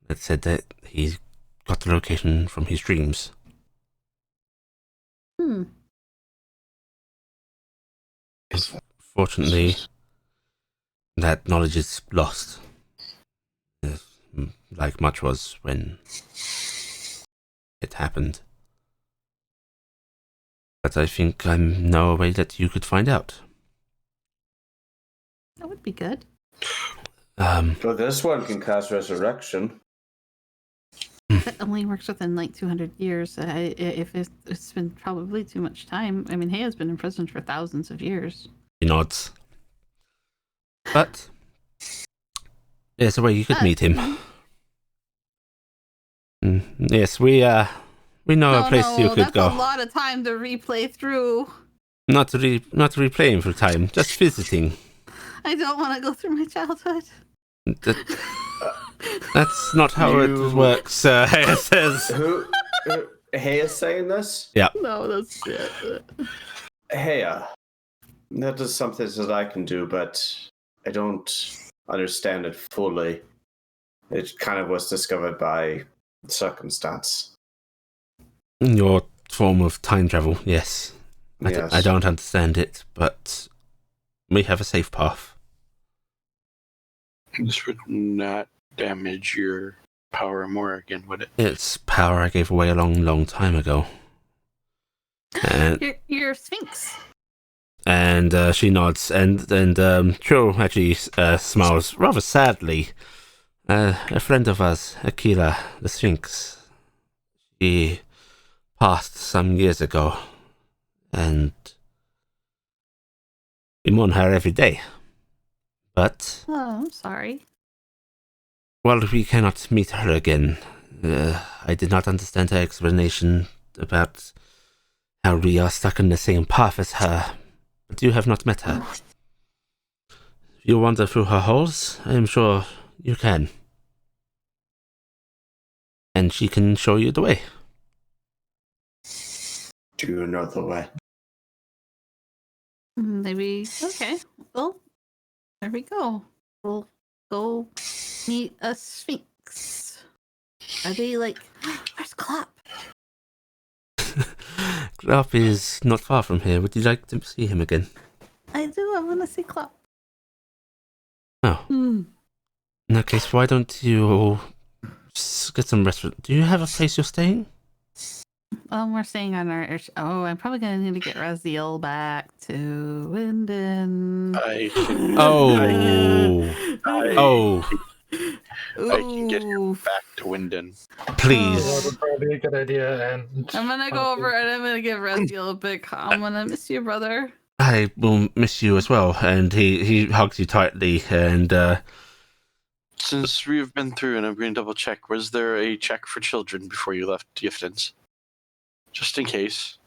That said that he got the location from his dreams. Fortunately, that knowledge is lost, like much was when it happened. But I think I know a way that you could find out. That would be good. So this one can cast resurrection. That only works within like 200 years. If it's been probably too much time. I mean, Heia's been in prison for thousands of years. He nods. But there's a way you could meet him. Yes, we know a place you could go. That's a lot of time to replay through. Not replaying for time, just visiting. I don't want to go through my childhood. That's not how it works, Heya says. Who Heya saying this? Yeah. No, that's it. Heya, that is something that I can do, but I don't understand it fully. It kind of was discovered by circumstance. Your form of time travel, yes. Yes. I don't understand it, but we have a safe path. This would not damage your power more again, would it? It's power I gave away a long time ago. And You're Sphinx. And she nods, and Tro actually smiles rather sadly. A friend of ours, Akira, the Sphinx, she passed some years ago, and we mourn her every day. But Oh, I'm sorry. while we cannot meet her again, I did not understand her explanation about how we are stuck in the same path as her. But you have not met her. If you wander through her halls, I am sure you can. And she can show you the way. Do you know the way? Maybe. Okay. Well, there we go. We'll go meet a Sphinx. Are they like... Where's Clop? Grop is not far from here. Would you like to see him again? I do. I want to see Clop. Oh. In that case, why don't you get some rest? Do you have a place you're staying? We're staying on our... Oh, I'm probably going to need to get Raziel back to Winden. I can get him back to Winden. Please. That would probably be a good idea. And I'm going to go over and I'm going to give Raziel a big... I'm going to miss you, brother. I will miss you as well. And he hugs you tightly and... Since we have been through, and I'm going to double check, was there a check for children before you left Giftins? Just in case.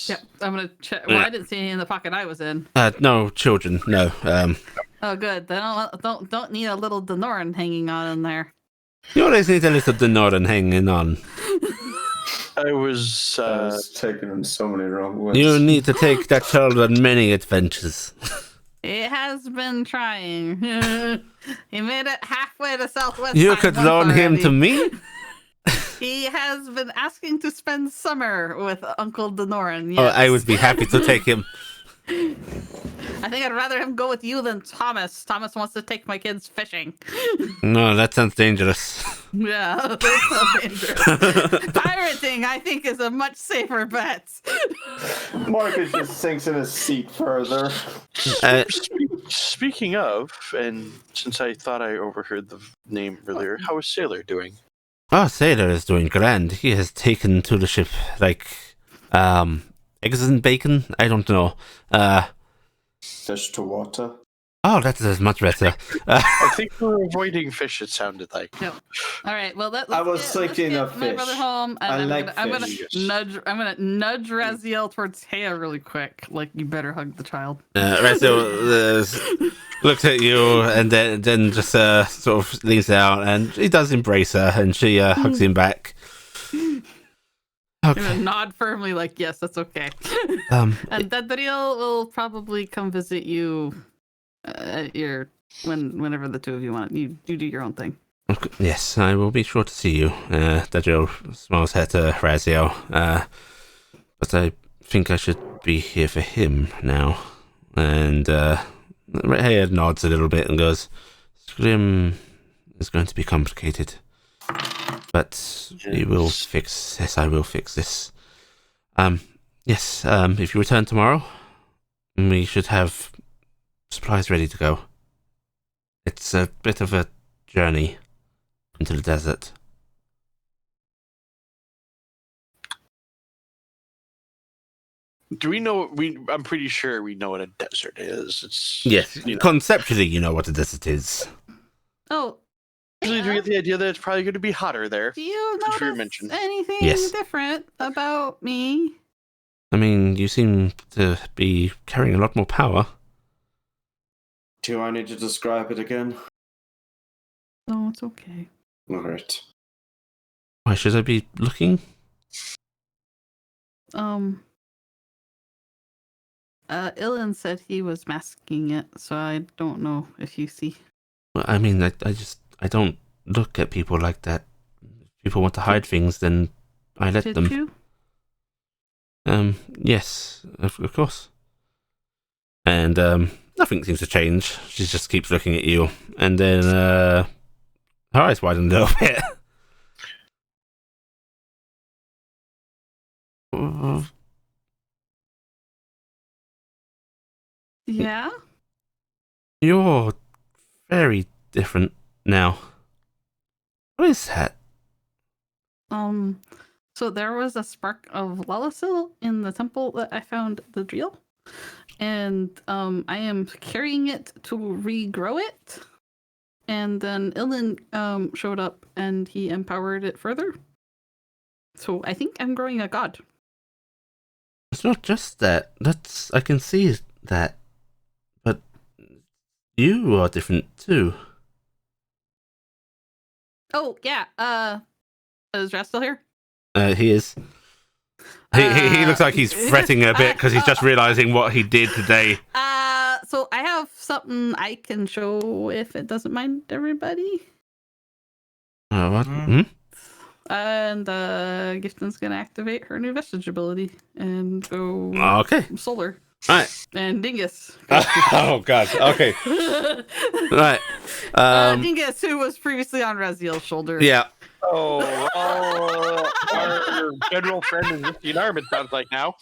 Yep, I'm going to check. Well, I didn't see any in the pocket I was in. no children, no. Oh, good. Then don't need a little Denoran hanging on in there. You always need a little Denoran hanging on. I was taking him so many wrong ways. You need to take that child on many adventures. It has been trying. He made it halfway to Southwest. You could loan him to me? He has been asking to spend summer with Uncle Denoran. Yes. Oh, I would be happy to take him. I think I'd rather him go with you than Thomas. Thomas wants to take my kids fishing. No, that sounds dangerous. Yeah, that's so dangerous. Pirating, I think, is a much safer bet. Marcus just sinks in his seat further. Speaking of, and since I thought I overheard the name earlier, how is Sailor doing? Oh, Sailor is doing grand. He has taken to the ship like eggs and bacon. I don't know. Fish to water. Oh, that is much better. I think we're avoiding fish. It sounded like. No. All right. Well, I was thinking of my fish. brother home, and I I'm like gonna fish. nudge Raziel towards Taya really quick. Like, you better hug the child. Raziel looks at you and then just sort of leans out, and he does embrace her, and she hugs him back. I'm gonna nod firmly, like, yes, that's okay. And Dadriel will probably come visit you at your whenever the two of you want. You do your own thing. Yes, I will be sure to see you. Dadriel smiles at Raziel, but I think I should be here for him now. And Redhead nods a little bit and goes, Scrim is going to be complicated. But we will fix this. I will fix this. Yes, if you return tomorrow, we should have supplies ready to go. It's a bit of a journey into the desert. Do we know? I'm pretty sure we know what a desert is. It's Yes, you know. conceptually, you know what a desert is. Oh. Usually, do we get the idea that it's probably going to be hotter there? Do you Which we notice mentioned. anything Yes. different about me? I mean, you seem to be carrying a lot more power. Do I need to describe it again? No, it's okay. Alright. Why should I be looking? Ilan said he was masking it, so I don't know if you see. Well, I mean, I don't look at people like that. If people want to hide things, then I let Did them. you? Yes, of course. And nothing seems to change. She just keeps looking at you, and then her eyes widen a little bit. Yeah. You're very different now. What is that? So there was a spark of Lalasil in the temple that I found the drill, and I am carrying it to regrow it. And then Ilan showed up and he empowered it further. So I think I'm growing a god. It's not just that. I can see that. But you are different too. Oh yeah. Is Raz still here? He is. He looks like he's fretting a bit because he's just realizing what he did today. So I have something I can show if it doesn't mind everybody. What? And Gifton's gonna activate her new vestige ability and go Okay. solar. Right. And Dingus. Oh god. Okay. Right. Dingus, who was previously on Raziel's shoulder. Yeah. Our general friend is Misty Arm, it sounds like now.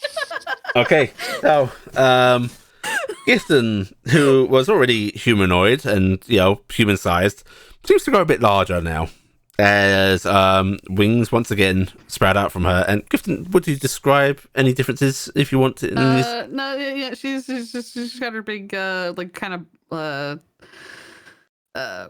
Okay. So, Gifton, who was already humanoid and human-sized, seems to grow a bit larger now. As wings once again sprout out from her. And Gifton, would you describe any differences if you want to? No, yeah, she's got her big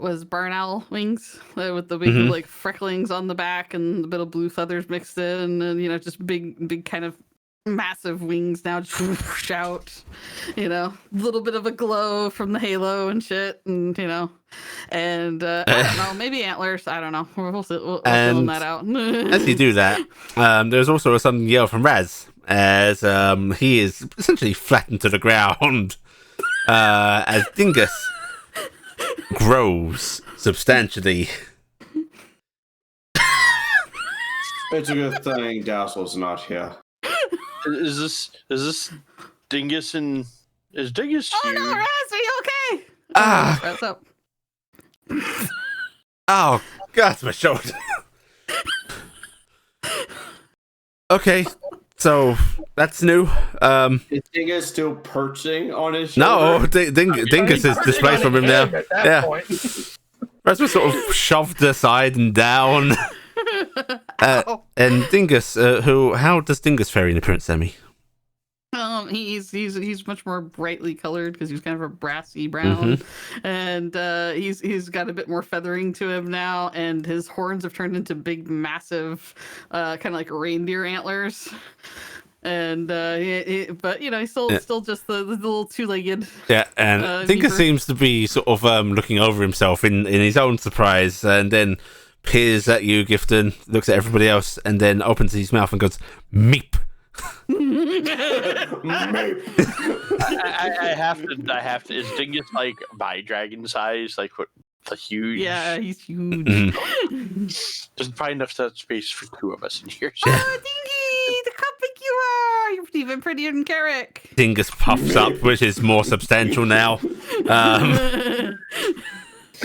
was barn owl wings with the big like frecklings on the back and a bit of blue feathers mixed in, and just big kind of massive wings now, just shout, a little bit of a glow from the halo and shit, and and I don't know, maybe antlers. I don't know. We'll fill that out. As you do that, there's also a sudden yell from Raz as he is essentially flattened to the ground as Dingus grows substantially. It's a good thing Dazzle's not here. Is this Dingus and is Dingus Oh huge? no, Raz, are you okay? Raz up. Oh god, my shoulder. Okay, so that's new. Is Dingus still perching on his shoulder? No, Dingus is displaced from him now. At that Yeah. point. Raz was sort of shoved aside and down. And Dingus, how does Dingus fare in appearance, Emmy? He's much more brightly colored because he's kind of a brassy brown, and he's got a bit more feathering to him now, and his horns have turned into big, massive, kind of like reindeer antlers. And but he's still just the little two-legged. Yeah, and Tinker seems to be sort of looking over himself in his own surprise, and then peers at you, Gifton, looks at everybody else, and then opens his mouth and goes, "Meep." I have to. Is Dingus like by dragon size? Like what? The huge. Yeah, he's huge. There's probably enough space for two of us in here. Oh, Dingy! Look how big you are! You're even prettier than Carrick. Dingus puffs up, which is more substantial now.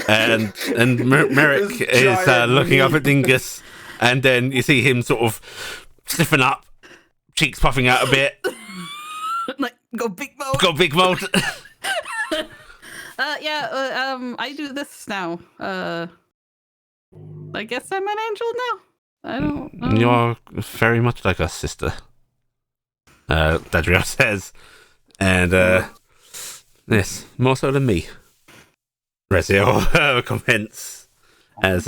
And Merrick is looking up at Dingus, and then you see him sort of stiffen up, cheeks puffing out a bit. Like, go big mode. Go big mode. I do this now. I guess I'm an angel now. I don't know. You're very much like a sister, Dadriel says. And, yes, more so than me. Reziel comments as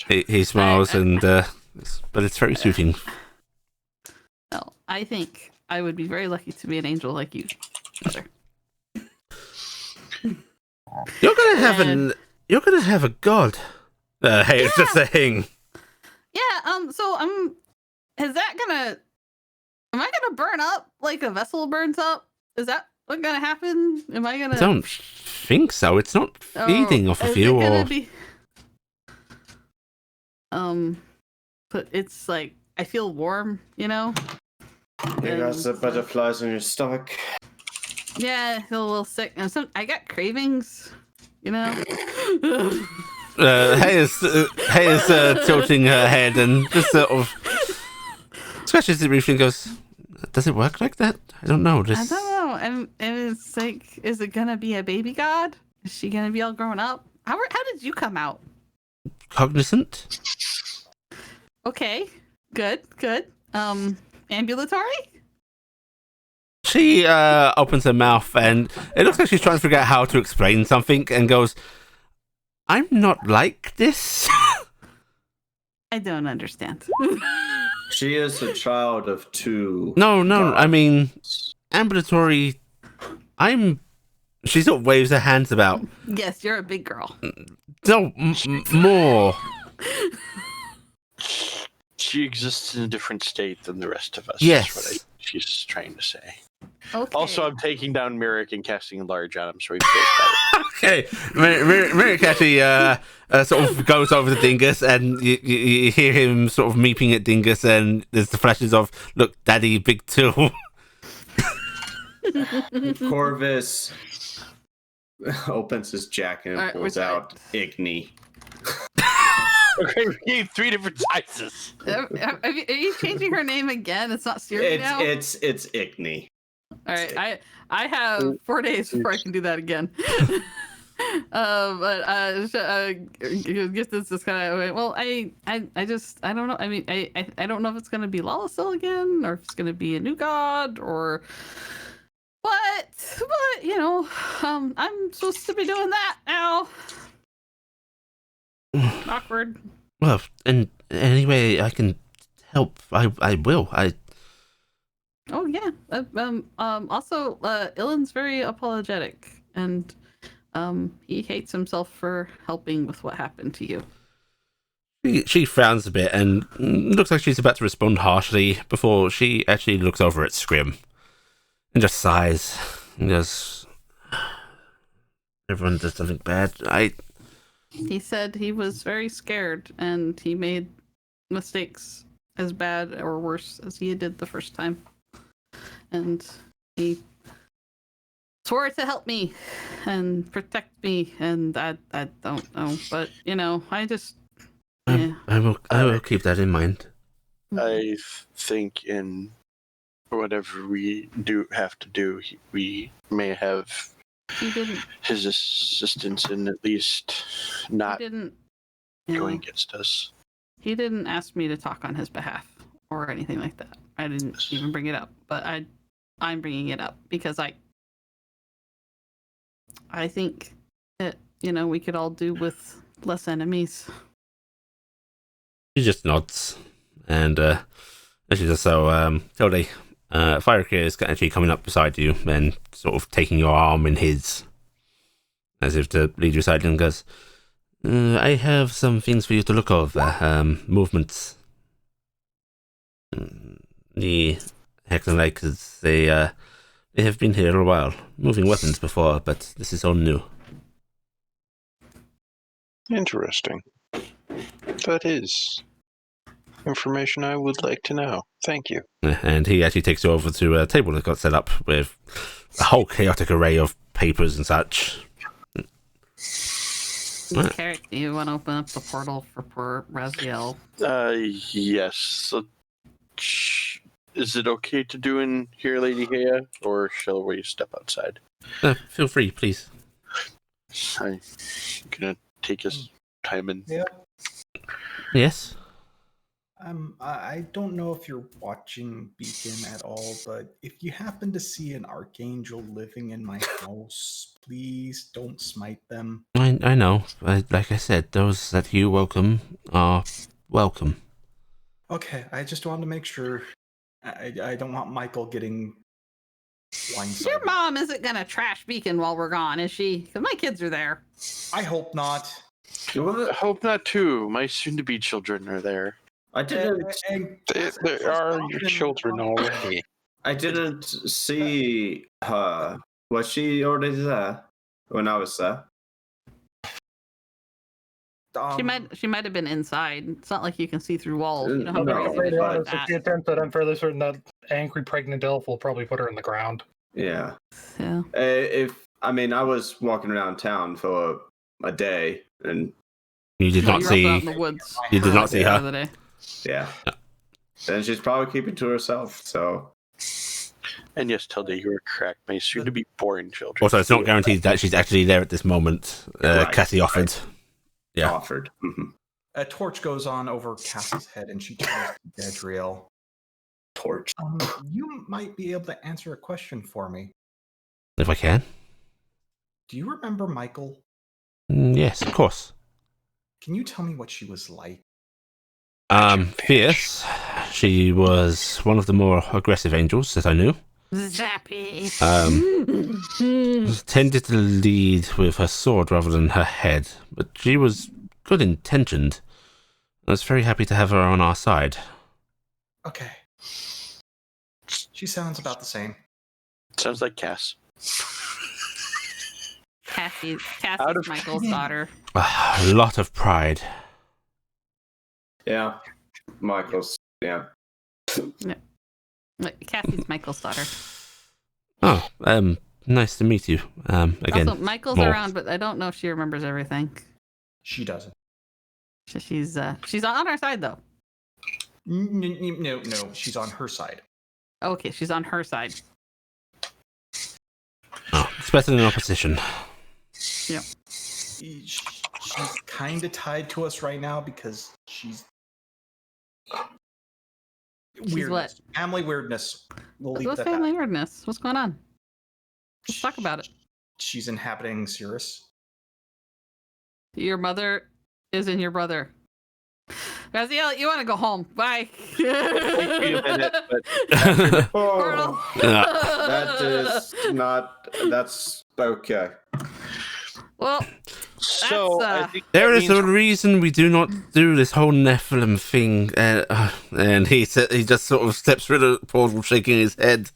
he smiles, but it's very soothing. Well, I think I would be very lucky to be an angel like you, Mother. You're gonna have a god. Hey, it's just saying. Yeah. So is that gonna? Am I gonna burn up like a vessel burns up? Is that what's gonna happen? Am I gonna? I don't think so. It's not feeding off of you, or. But it's like I feel warm, You got the butterflies in your stomach. Yeah, I feel a little sick. And I got cravings, Hay is tilting her head and just sort of scratches it briefly and goes, "Does it work like that? I don't know." I don't know. And it's like, is it gonna be a baby god? Is she gonna be all grown up? How did you come out? Cognizant. Okay, good. Ambulatory. She opens her mouth and it looks like she's trying to figure out how to explain something and goes, "I'm not like this." I don't understand. She is a child of two. No, I mean, ambulatory. She sort of waves her hands about. Yes, you're a big girl. No, more. She exists in a different state than the rest of us. Yes. That's what she's trying to say. Okay. Also, I'm taking down Merrick and casting Enlarge on him so he feels Okay, Merrick actually sort of goes over to Dingus, and you hear him sort of meeping at Dingus, and there's the flashes of, "Look, Daddy, big tool." Corvus opens his jacket and Alright, pulls out Igni. Okay, we need 3 different sizes. Are you changing her name again? It's not Siri now? It's Igni. All right, I have 4 days before I can do that again. Just this is kind of well, I don't know. I mean, I don't know if it's gonna be Lalasil again, or if it's gonna be a new god, or what. But I'm supposed to be doing that now. Awkward. Well, in any way I can help, I will. Oh yeah. Also, Ilan's very apologetic, and he hates himself for helping with what happened to you. She frowns a bit and looks like she's about to respond harshly before she actually looks over at Scrim and just sighs and goes, "Everyone does something bad. He said he was very scared and he made mistakes as bad or worse as he did the first time. And he swore to help me and protect me, and I don't know, but I just I will keep that in mind." I think in whatever we have to do, we may have he didn't his assistance in at least not he didn't going against us. He didn't ask me to talk on his behalf or anything like that. I didn't even bring it up, but I'm bringing it up because I think that we could all do with less enemies. She just nods, and she does so. Tilde, Firecare is actually coming up beside you and sort of taking your arm in his, as if to lead you aside, and goes, "I have some things for you to look over. Movements. The Hexenlakers, they have been here a while, moving weapons before, but this is all new." Interesting. That is information I would like to know. Thank you. And he actually takes you over to a table that got set up with a whole chaotic array of papers and such. Carrick, do you want to open up the portal for poor Raziel? Yes. So, is it okay to do in here, Lady Hea, or shall we step outside? Feel free, please. I'm gonna take his time and. Yeah. Yes? I don't know if you're watching Beacon at all, but if you happen to see an archangel living in my house, please don't smite them. I know. Like I said, those that you welcome are welcome. Okay, I just wanted to make sure. I don't want Michael getting blindsided. Your mom isn't going to trash Beacon while we're gone, is she? Because my kids are there. I hope not. I hope not too. My soon-to-be children are there. I didn't. There are your children already. I didn't see her. Was she already there when I was there? She might have been inside. It's not like you can see through walls. You know how No, crazy but- like If that. she attempts that, I'm fairly certain that angry pregnant elf will probably put her in the ground. Yeah. Yeah. I was walking around town for a day, and You did not You're also out see. in the woods. You did not see the her. other day. yeah. And she's probably keeping to herself. So And yes, Tilda, you were correct. My soon-to-be born children. Also, it's not guaranteed that she's actually there at this moment. Right, Cassie offered. Yeah. offered. Mhm. A torch goes on over Cassie's head, and she turns to Gadriel. Torch. You might be able to answer a question for me. If I can. Do you remember Michael? Yes, of course. Can you tell me what she was like? Fierce. She was one of the more aggressive angels that I knew. Zappy. Tended to lead with her sword rather than her head, but she was good intentioned. I was very happy to have her on our side. Okay. She sounds about the same. Sounds like Cass. Cassie's Out of- Michael's daughter. A lot of pride. Yeah. Michael's. Yeah. Cassie's Michael's daughter. Oh, nice to meet you. Again. Also, Michael's more. around, but I don't know if she remembers everything. She doesn't. She's on our side though. No, she's on her side. Okay, she's on her side. Oh, it's better than opposition. She's kind of tied to us right now because she's weirdness. What? Family weirdness. We'll leave What's it at family that. weirdness? What's going on? Let's talk about it. She's inhabiting Cirrus. Your mother isn't your brother. Raziel, you want to go home? Bye. Take me a minute, but Portal. That is not. That's okay. Well, so That's, I think There that is a means- reason we do not do this whole Nephilim thing. And he just sort of steps through the portal, shaking his head.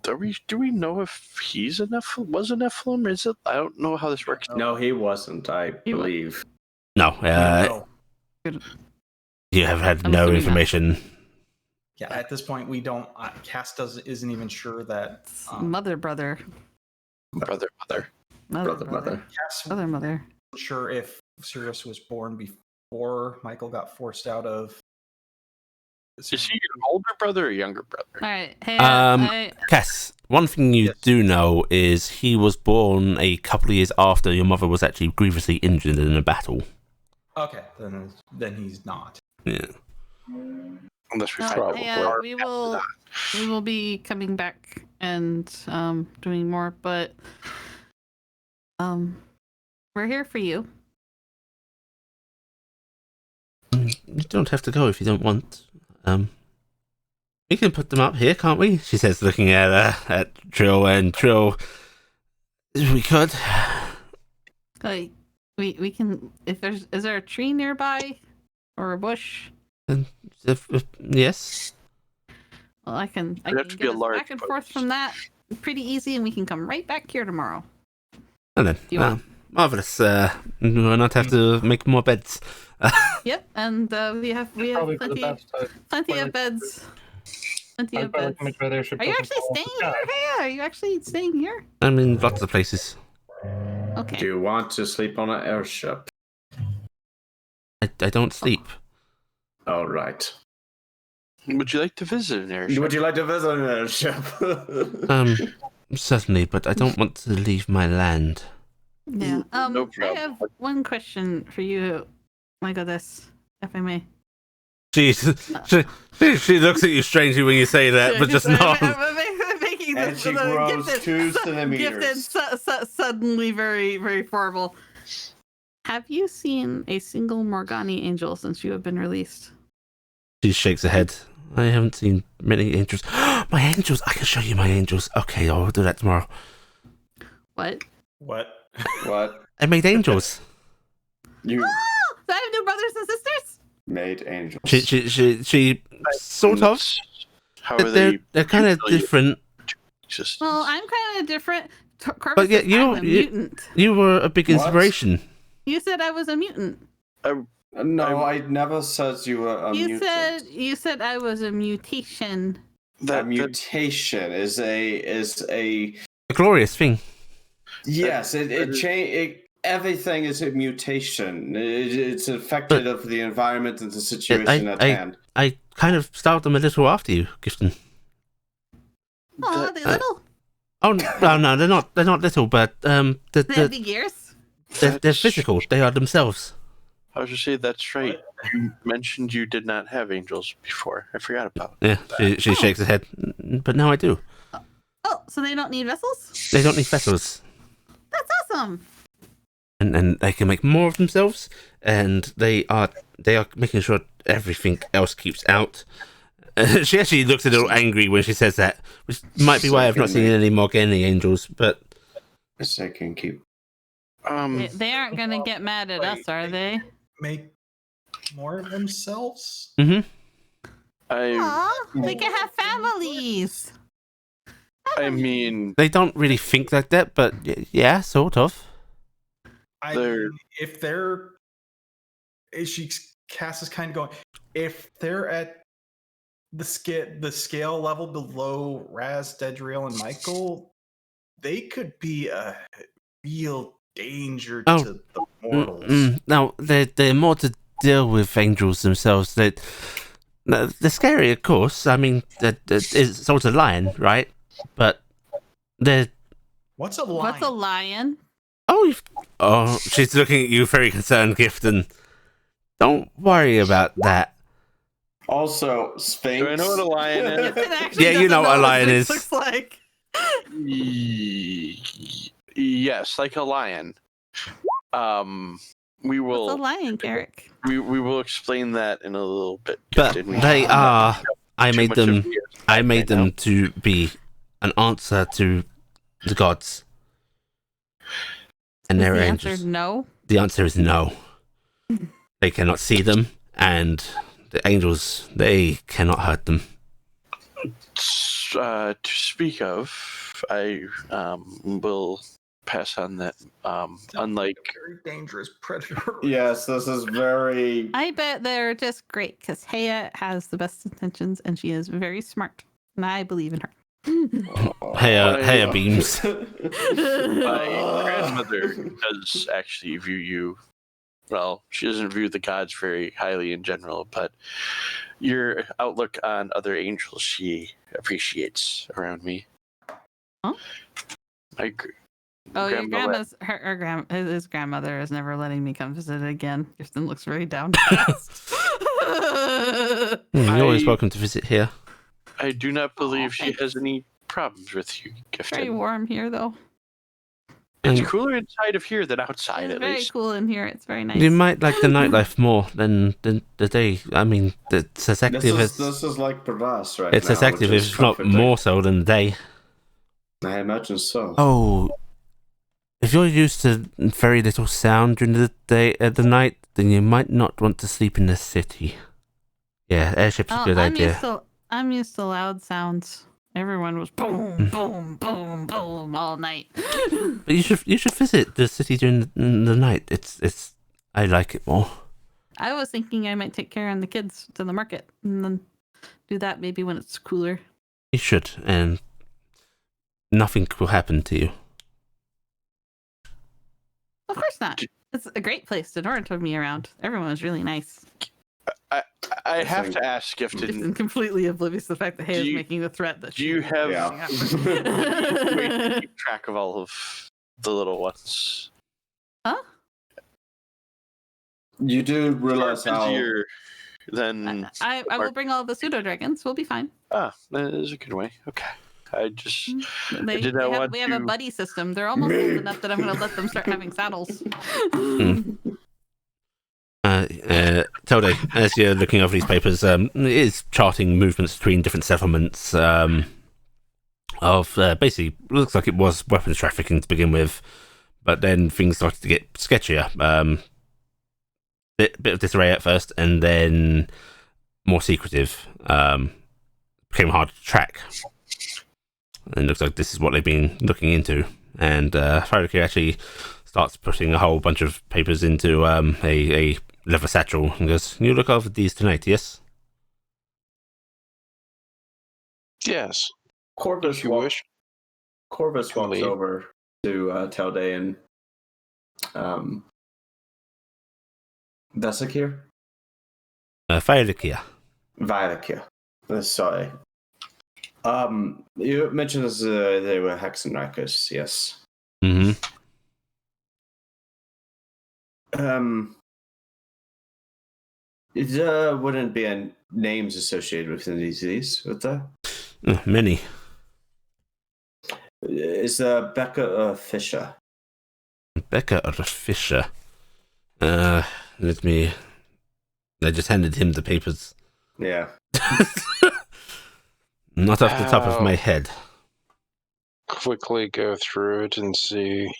Do we know if he's a Nephilim? Was a Nephilim? Is it? I don't know how this works. No, he wasn't. I He wa- believe. No, No. you have had I'm no assuming not. information. Yeah, at this point, we don't. Cass isn't even sure that. mother, brother. Brother. Brother. Cass Mother, mother. wasn't sure if Cirrus was born before Michael got forced out of. Is he your older brother or younger brother? All right. Hey, Cass, one thing you Yes. do know is he was born a couple of years after your mother was actually grievously injured in a battle. Okay, then he's not. Yeah. Unless we No, find Probably. more we after will. that. We will be coming back and doing more, but we're here for you. You don't have to go if you don't want. We can put them up here, can't we? She says, looking at Trill, and Trill. We could. Like we can. If is there a tree nearby or a bush? Yes. Well, I can It'd have to be get a us large back and forth bush. from that pretty easy, and we can come right back here tomorrow. And then, You want- marvelous. We'll not have to make more beds. Yep, and we have Probably for the best. plenty Well, of beds. Plenty I'd of probably beds. make sure their ship Are you doesn't actually fall staying off the here? sky. Hey, are you actually staying here? I mean, lots of places. Okay. Do you want to sleep on an airship? I don't sleep. All right. Would you like to visit an airship? Would you like to visit an airship? Certainly, but I don't want to leave my land. Yeah. No I problem. have one question for you, my goddess, if I may. She looks at you strangely when you say that, but just not. I'm making And this she grows Gifted- 2 centimeters. Gifted suddenly very, very formable. Have you seen a single Morgani angel since you have been released? She shakes her head. I haven't seen many angels. My angels! I can show you my angels. Okay, I'll do that tomorrow. What? What? What? I made angels. You Oh, do I have no brothers and sisters? made angels. She sort of. How are They're kind of usually different. existence? Well, I'm kind of different. Corvus But yeah, says I'm a you- mutant. You were a big What? inspiration. You said I was a mutant. No, I never said you were a mutant. You said I was a mutation. A mutation is a A glorious thing. yes. Everything is a mutation. It's affected of the environment and the situation at hand. I kind of styled them a little after you, Gifton. Oh, That- they little. Oh no, they're not. They're not little, but They have they're big ears. physical. They are themselves. I was just saying that's right. You mentioned you did not have angels before. I forgot about. Yeah, she shakes her head. But now I do. Oh, so they don't need vessels? They don't need vessels, That's awesome. and they can make more of themselves. And they are making sure everything else keeps out. She actually looks a little angry when she says that, which might be why I've not seen any Morgani angels. But Yes, I can keep. They aren't gonna get mad at us, are they? Make more of themselves? mm-hmm. Aw, they can have families. I mean, They don't really think like that, but yeah, sort of. I They're- mean, if they're, Cass is kind of going. If they're at the scale level below Raz, Dedriel, and Michael, they could be a real danger Oh. to the mortals. No, they're more to deal with angels themselves. They're scary, of course. I mean, it's sort of lion, right? But they're What's a lion? What's a lion? oh, she's looking at you very concerned, Gifton. Don't worry about that. Also, Sphinx. do I know what a lion is? Gifton actually Yeah, you doesn't know what a what lion Sphinx is. Looks like. Yes, like a lion. We What's a will lion, Carrick? we will explain that in a little bit. But Did we- they are. I Too made much of them. the- I made right them now. to be an answer to the gods, and Is they're the angels. answer no? The answer is no. They cannot see them, and the angels, they cannot hurt them. To speak of, I will pass on that. Unlike Very dangerous predator. Yes, this is very. I bet they're just great because Haya has the best intentions and she is very smart, and I believe in her. Hair beams. my grandmother does actually view you. Well, she doesn't view the gods very highly in general, but your outlook on other angels she appreciates around me. Huh? My Oh, your grandmother- his grandmother is never letting me come visit again. Kirsten looks very downcast. You're always I- welcome to visit here. I do not believe she thanks. has any problems with you, It's very Gifted. warm here, though. It's Um, cooler inside of here than outside, It's at very least. cool in here. It's very nice. You might like the nightlife more than the day. I mean, it's as active as This is like Brass right it's now. as active, which is if not comforting. more so than the day. I imagine so. Oh, if you're used to very little sound during the day the night, then you might not want to sleep in the city. Yeah, airship's a good idea. I'm used to loud sounds. Everyone was boom, boom, boom, boom all night. But you should visit the city during the night. It's I like it more. I was thinking I might take care of the kids to the market and then do that maybe when it's cooler. You should, and nothing will happen to you. Of course not. It's a great place. Denora took me around. Everyone was really nice. I have to ask, Gifted. It's completely oblivious to the fact that Hay Do is you- making the threat that do you have- Yeah. Wait to keep track of all of the little ones. Huh? You do Far realize how busier than I will bring all the pseudo dragons. We'll be fine. that is a good way. Okay. I just They, did not want we have a to- buddy system. They're almost old enough that I'm going to let them start having saddles. Telde, as you're looking over these papers, it is charting movements between different settlements. Basically, looks like it was weapons trafficking to begin with, but then things started to get sketchier. Bit of disarray at first, and then more secretive. Became hard to track. And it looks like this is what they've been looking into. And Faraki actually starts putting a whole bunch of papers into a leather satchel and goes, "You look over these tonight, yes?" Yes, Corvus if you wish. Corvus Can walks leave. over to Telde and Vesikir? Faraki. Violekia. Sorry. You mentioned as they were Hexenreichers, yes. Mm-hmm. There wouldn't be any names associated with any of these, would there? Many. Is Becca Fisher? Becca or Fisher? Let me. I just handed him the papers. Yeah. Not off the top of my Ow. head. Quickly go through it and see.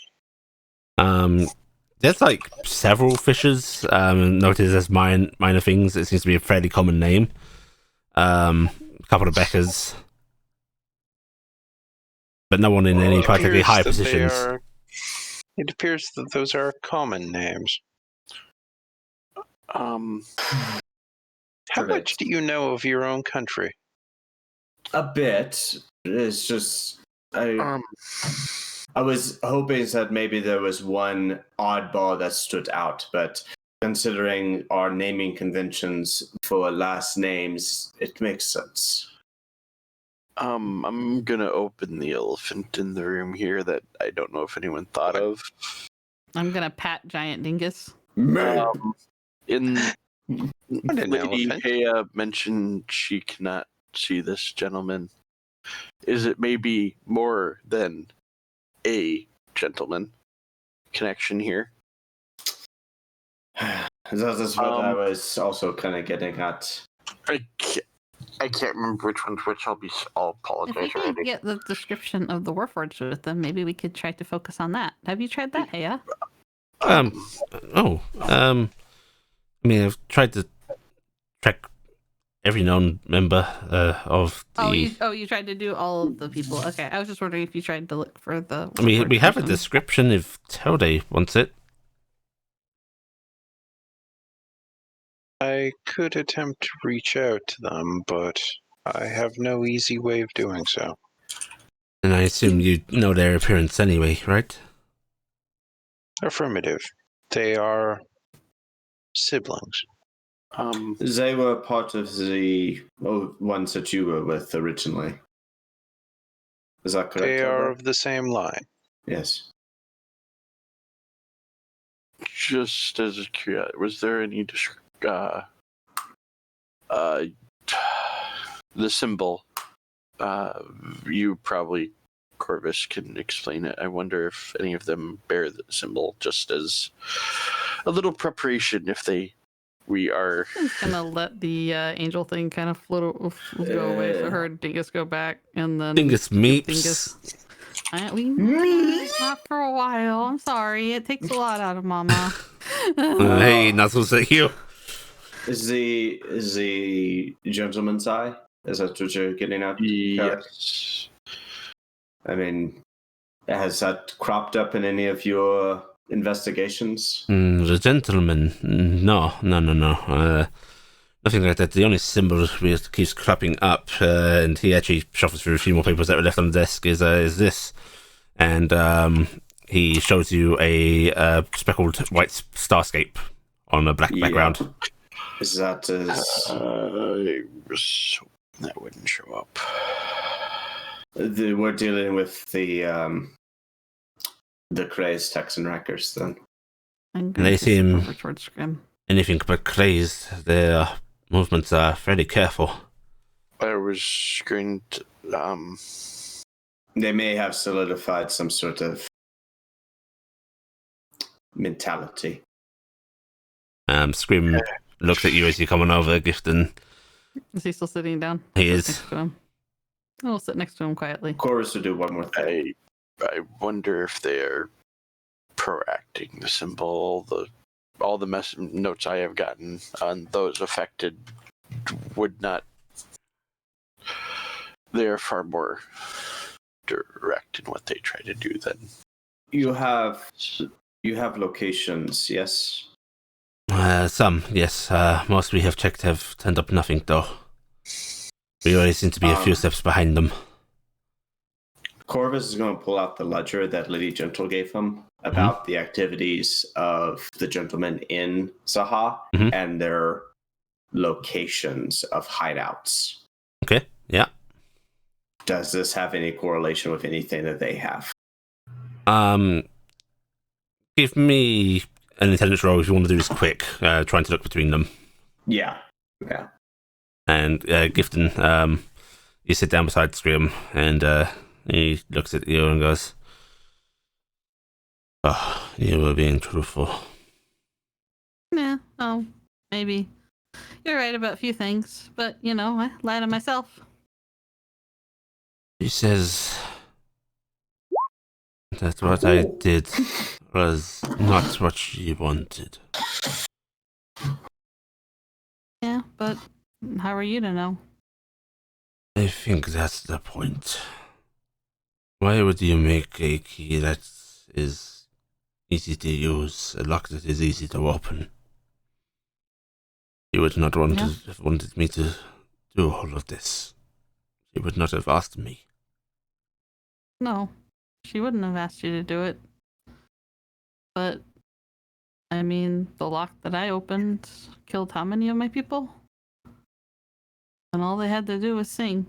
There's like several Fishers. Noted as minor things. It seems to be a fairly common name. A couple of Beckers, but no one in any It particularly appears high that they positions. It appears that those are common names. How much do you know of your own country? A bit. It's just Um, I was hoping that maybe there was one oddball that stood out, but considering our naming conventions for last names, it makes sense. I'm gonna open the elephant in the room here that I don't know if anyone thought of. I'm going to pat Giant Dingus. In What an Lady elephant. Hea mentioned she cannot see this gentleman. Is it maybe more than a gentleman connection here? That is what I was also kind of getting at. I can't remember which one's which. I'll If apologize we could already. get the description of the Warforged with them, maybe we could try to focus on that. Have you tried that, Hea? I mean, I've tried to track every known member of the. You tried to do all of the people. Okay, I was just wondering if you tried to look for the. I mean, we Warforged have a person. description if Telde wants it. I could attempt to reach out to them, but I have no easy way of doing so. And I assume you know their appearance anyway, right? Affirmative. They are siblings. They were part of the ones that you were with originally. Is that correct? They are Albert? of the same line. Yes. Just as a curiosity, was there any the symbol. You probably, Corvus, can explain it. I wonder if any of them bear the symbol just as a little preparation if we are. I'm just gonna let the angel thing kind of go away so her and Dingus go back, and then Dingus meeps. Dingus. Not for a while. I'm sorry. It takes a lot out of Mama. Hey, Nuzzles at you. Is the gentleman's eye? Is that what you're getting at? Yes. I mean, has that cropped up in any of your investigations? The gentleman. No. Nothing like that. The only symbol that keeps cropping up, and he actually shuffles through a few more papers that were left on the desk, is this. And he shows you a speckled white starscape on a black background. Is that that wouldn't show up. We're dealing with the crazed Texan wreckers then. And they seem over towards Scrim. Anything but crazed. Their movements are fairly careful. I was going to. They may have solidified some sort of mentality. Scrim looks at you as you're coming over, Gifton. Is he still sitting down? He is. Next to him. I'll sit next to him quietly. Chorus will do one more thing. I wonder if they're proacting the symbol. All the notes I have gotten on those affected would not. They are far more direct in what they try to do than. You have locations, yes? Some, yes. Most we have checked have turned up nothing, though. We always seem to be a few steps behind them. Corvus is going to pull out the ledger that Lady Gentle gave him about the activities of the gentlemen in Zaha and their locations of hideouts. Okay, yeah. Does this have any correlation with anything that they have? Give me an intelligence roll if you want to do this quick, trying to look between them. Yeah. And Gifton, you sit down beside Scrim, and he looks at you and goes, "Oh, you were being truthful." Yeah, maybe. You're right about a few things, but, I lied to myself. She says that what I did was not what she wanted. Yeah, but how are you to know? I think that's the point. Why would you make a key that is easy to use, a lock that is easy to open? You would not have wanted me to do all of this. She would not have asked me. No, she wouldn't have asked you to do it. But, I mean, the lock that I opened killed how many of my people? And all they had to do was sing.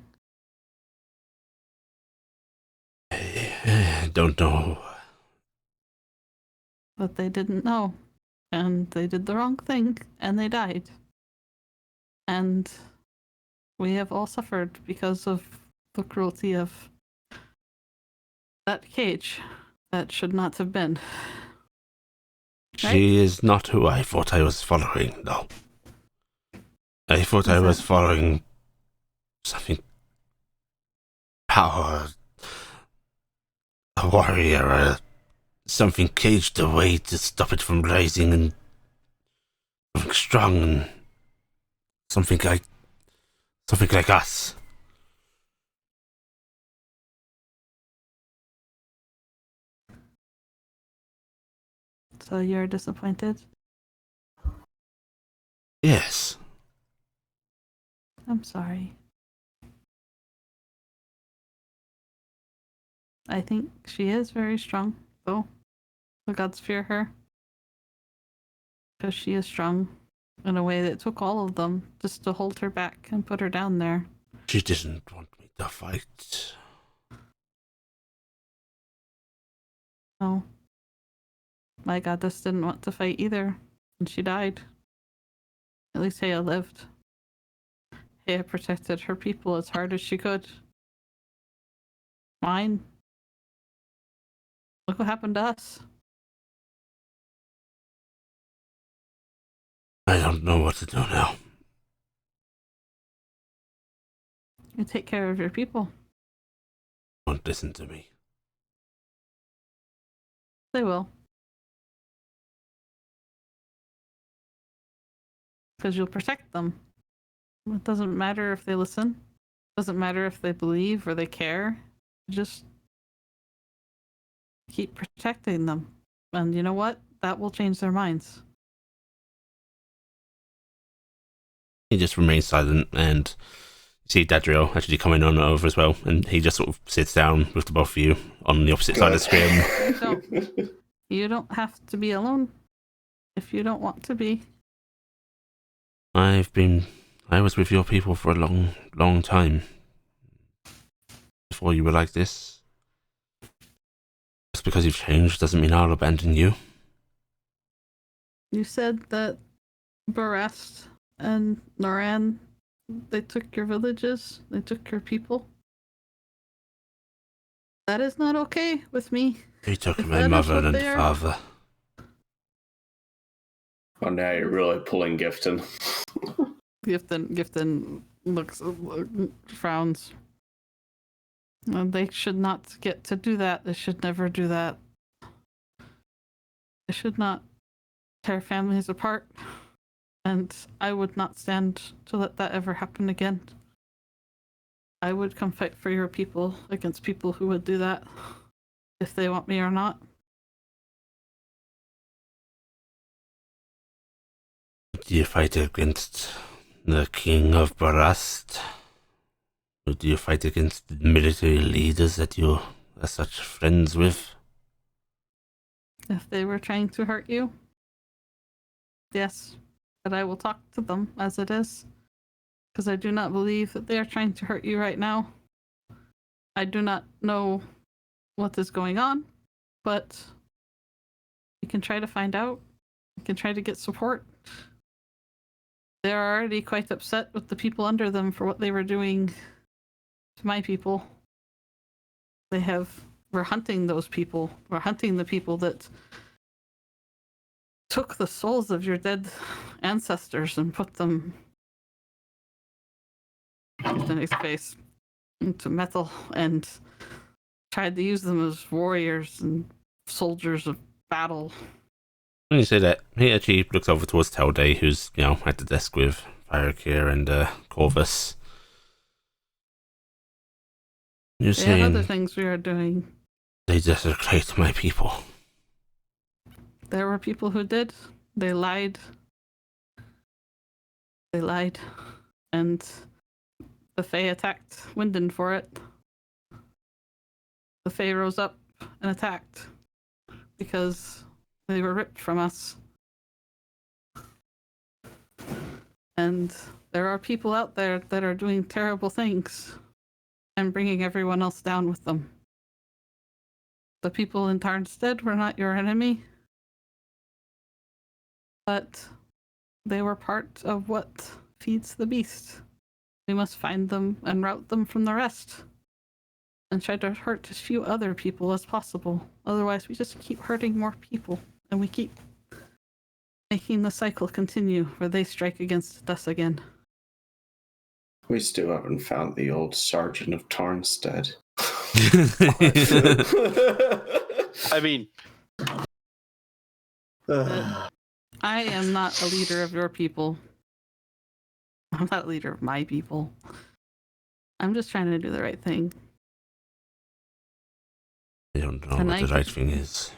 I don't know. But they didn't know. And they did the wrong thing, and they died. And we have all suffered because of the cruelty of that cage that should not have been. Right? She is not who I thought I was following, though. I thought I was following something. Power. A warrior, something caged away to stop it from rising, and something strong, and something like us. So you're disappointed? Yes. I'm sorry. I think she is very strong, though. The gods fear her. Because she is strong in a way that took all of them just to hold her back and put her down there. She didn't want me to fight. No. My goddess didn't want to fight either, and she died. At least Hea lived. Hea protected her people as hard as she could. Mine. Look what happened to us. I don't know what to do now. You take care of your people. Won't listen to me. They will. Because you'll protect them. It doesn't matter if they listen. It doesn't matter if they believe or they care. Just keep protecting them. And you know what? That will change their minds. He just remains silent, and you see Dadriel actually coming on over as well, and he just sort of sits down with the both of you on the opposite side of the screen. So, you don't have to be alone if you don't want to be. I was with your people for a long, long time. Before you were like this. Just because you've changed doesn't mean I'll abandon you. You said that Barest and Noran, they took your villages, they took your people. That is not okay with me. They took If my that is mother what and they are- father. Oh, now you're really pulling Gifton. Gifton looks, frowns. And they should not get to do that. They should never do that. They should not tear families apart. And I would not stand to let that ever happen again. I would come fight for your people against people who would do that, if they want me or not. Do you fight against the king of Barast? Or do you fight against the military leaders that you are such friends with? If they were trying to hurt you, yes, but I will talk to them as it is. Because I do not believe that they are trying to hurt you right now. I do not know what is going on, but we can try to find out. We can try to get support. They are already quite upset with the people under them for what they were doing to my people. We're hunting those people. We're hunting the people that took the souls of your dead ancestors and put them in his face into metal and tried to use them as warriors and soldiers of battle. When you say that, he actually looks over towards Telday, who's, at the desk with Firekir and Corvus. You're They have saying other things we are doing. they desecrate my people. There were people who did. They lied. And the Fae attacked Winden for it. The Fae rose up and attacked because they were ripped from us. And there are people out there that are doing terrible things and bringing everyone else down with them. The people in Tarnstead were not your enemy, but they were part of what feeds the beast. We must find them and rout them from the rest and try to hurt as few other people as possible. Otherwise, we just keep hurting more people and we keep making the cycle continue where they strike against us again. We still haven't found the old Sergeant of Tarnstead. I mean, I am not a leader of your people. I'm not a leader of my people. I'm just trying to do the right thing. I don't know And what the right thing is.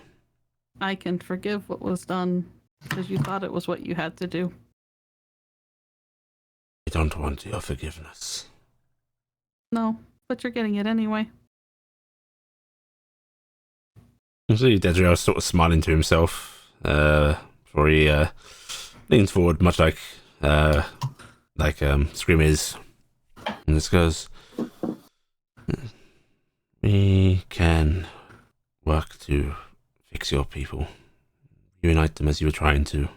I can forgive what was done because you thought it was what you had to do. I don't want your forgiveness. No, but you're getting it anyway. You see Dedriel sort of smiling to himself before he leans forward, much like Scream is, and just goes, "We can work to fix your people, unite them as you were trying to.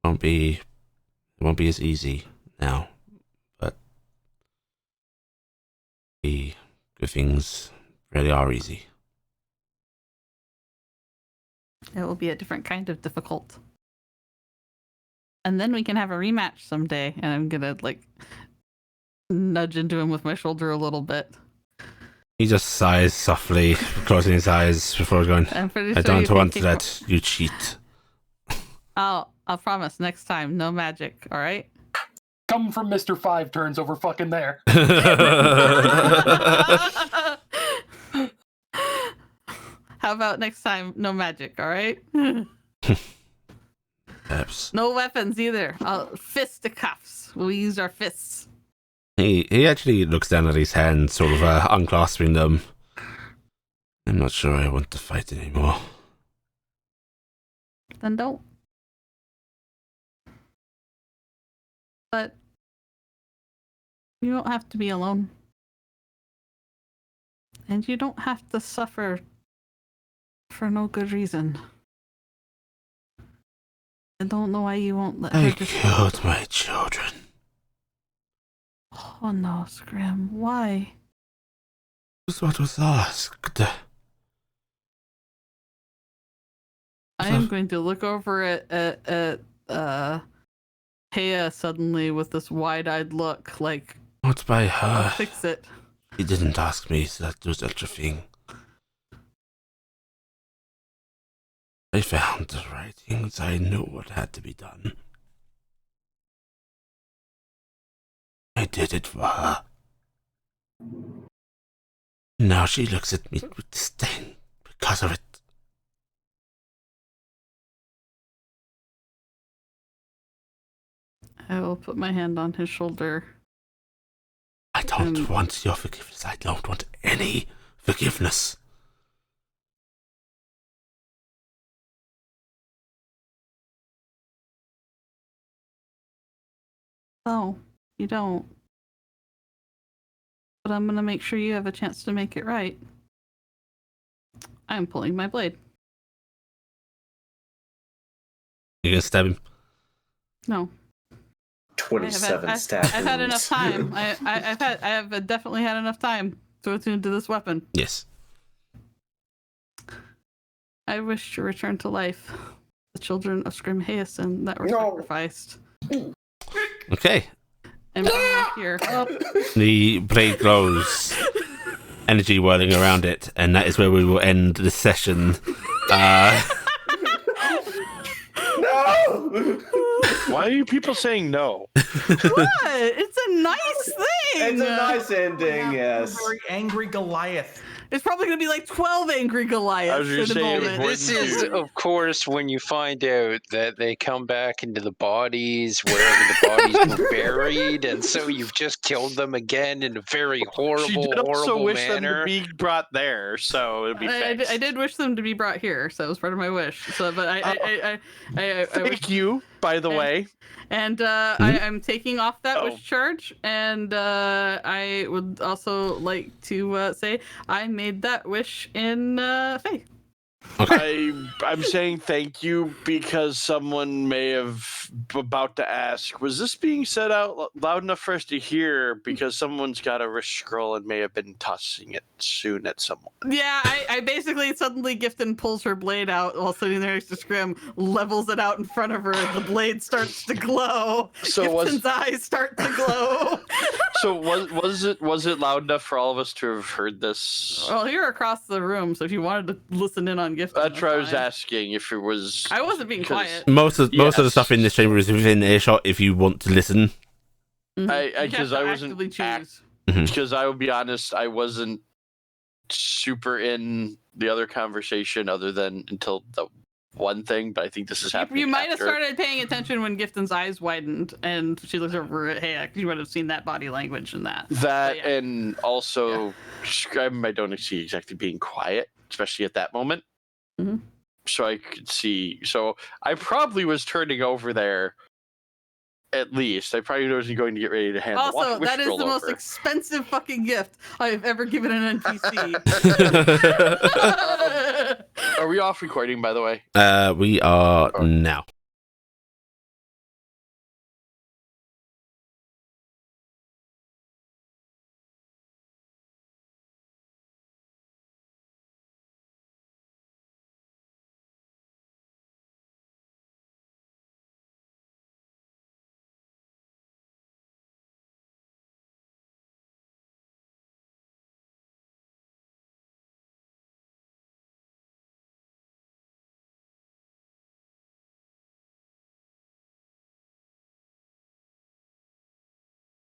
It won't be as easy now, Good things really are easy. It will be a different kind of difficult. And then we can have a rematch someday. And I'm gonna like nudge into him with my shoulder a little bit. He just sighs softly, closing his eyes before going, I'm pretty I sure don't you'd be want capable- that, you cheat. I'll promise next time, no magic, all right? Come from Mr. 5 turns over fucking there. How about next time, no magic, all right? Perhaps. No weapons either. Fisticuffs. We'll use our fists. He actually looks down at his hands, sort of unclasping them. I'm not sure I want to fight anymore. Then don't. But you don't have to be alone. And you don't have to suffer for no good reason. I don't know why you won't let her I just... killed my children. Oh no, Scrim, why? That's what was asked. I am going to look over at Hea suddenly with this wide-eyed look, like, Not by I'll her. fix it. He didn't ask me to do such a thing. I found the writings. I knew what had to be done. I did it for her. Now she looks at me with disdain because of it. I will put my hand on his shoulder. I don't want your forgiveness. I don't want any forgiveness. Oh, you don't. But I'm gonna make sure you have a chance to make it right. I'm pulling my blade. You gonna stab him? No. 27 stab I've had wounds. enough time. I have definitely had enough time to attune to this weapon. Yes. I wish to return to life the children of Scrim Hayason that were No. sacrificed. Okay. And bring them here. The blade glows, energy whirling around it, and that is where we will end the session. No! Why are you people saying no? What? It's a nice thing. It's a nice ending, yes. Very angry Goliath. It's probably gonna be like 12 angry Goliaths. I was gonna in a say, it was moment. more This is, of course, when you find out that they come back into the bodies wherever the bodies were buried, and so you've just killed them again in a very She horrible, did also horrible wish them to manner. be brought there, so it'd be fixed. I did wish them to be brought here, so it was part of my wish. So, but I Thank you, by the way. and I'm taking off that wish charge, and I would also like to say I made that wish in Fae. I'm saying thank you because someone may have about to ask, was this being said out loud enough for us to hear? Because someone's got a wrist scroll and may have been tossing it soon at someone. Yeah, I basically suddenly Gifton pulls her blade out while sitting there next to Scrim, levels it out in front of her, the blade starts to glow. So Gifton's eyes start to glow. So was it loud enough for all of us to have heard this? Well, you're across the room, so if you wanted to listen in on Gifton, That's what I was fine. asking if it was. I wasn't being 'cause quiet. Most of the Yes. stuff in this chamber is within earshot if you want to listen. Mhm. I- You have 'cause to I wasn't actively choose. Because I will be honest, I wasn't super in the other conversation other than until the one thing, but I think this is happening. You might have after. started paying attention when Gifton's eyes widened and she looks over at Hayek. You would have seen that body language in that. That yeah. and also Scribe I don't see exactly being quiet, especially at that moment. Mhm. So I could see. So I probably was turning over there. At least I probably wasn't going to get ready to hand. Also, the that is scroll the most over. expensive fucking gift I have ever given an NPC. Are we off recording, by the way? We are now.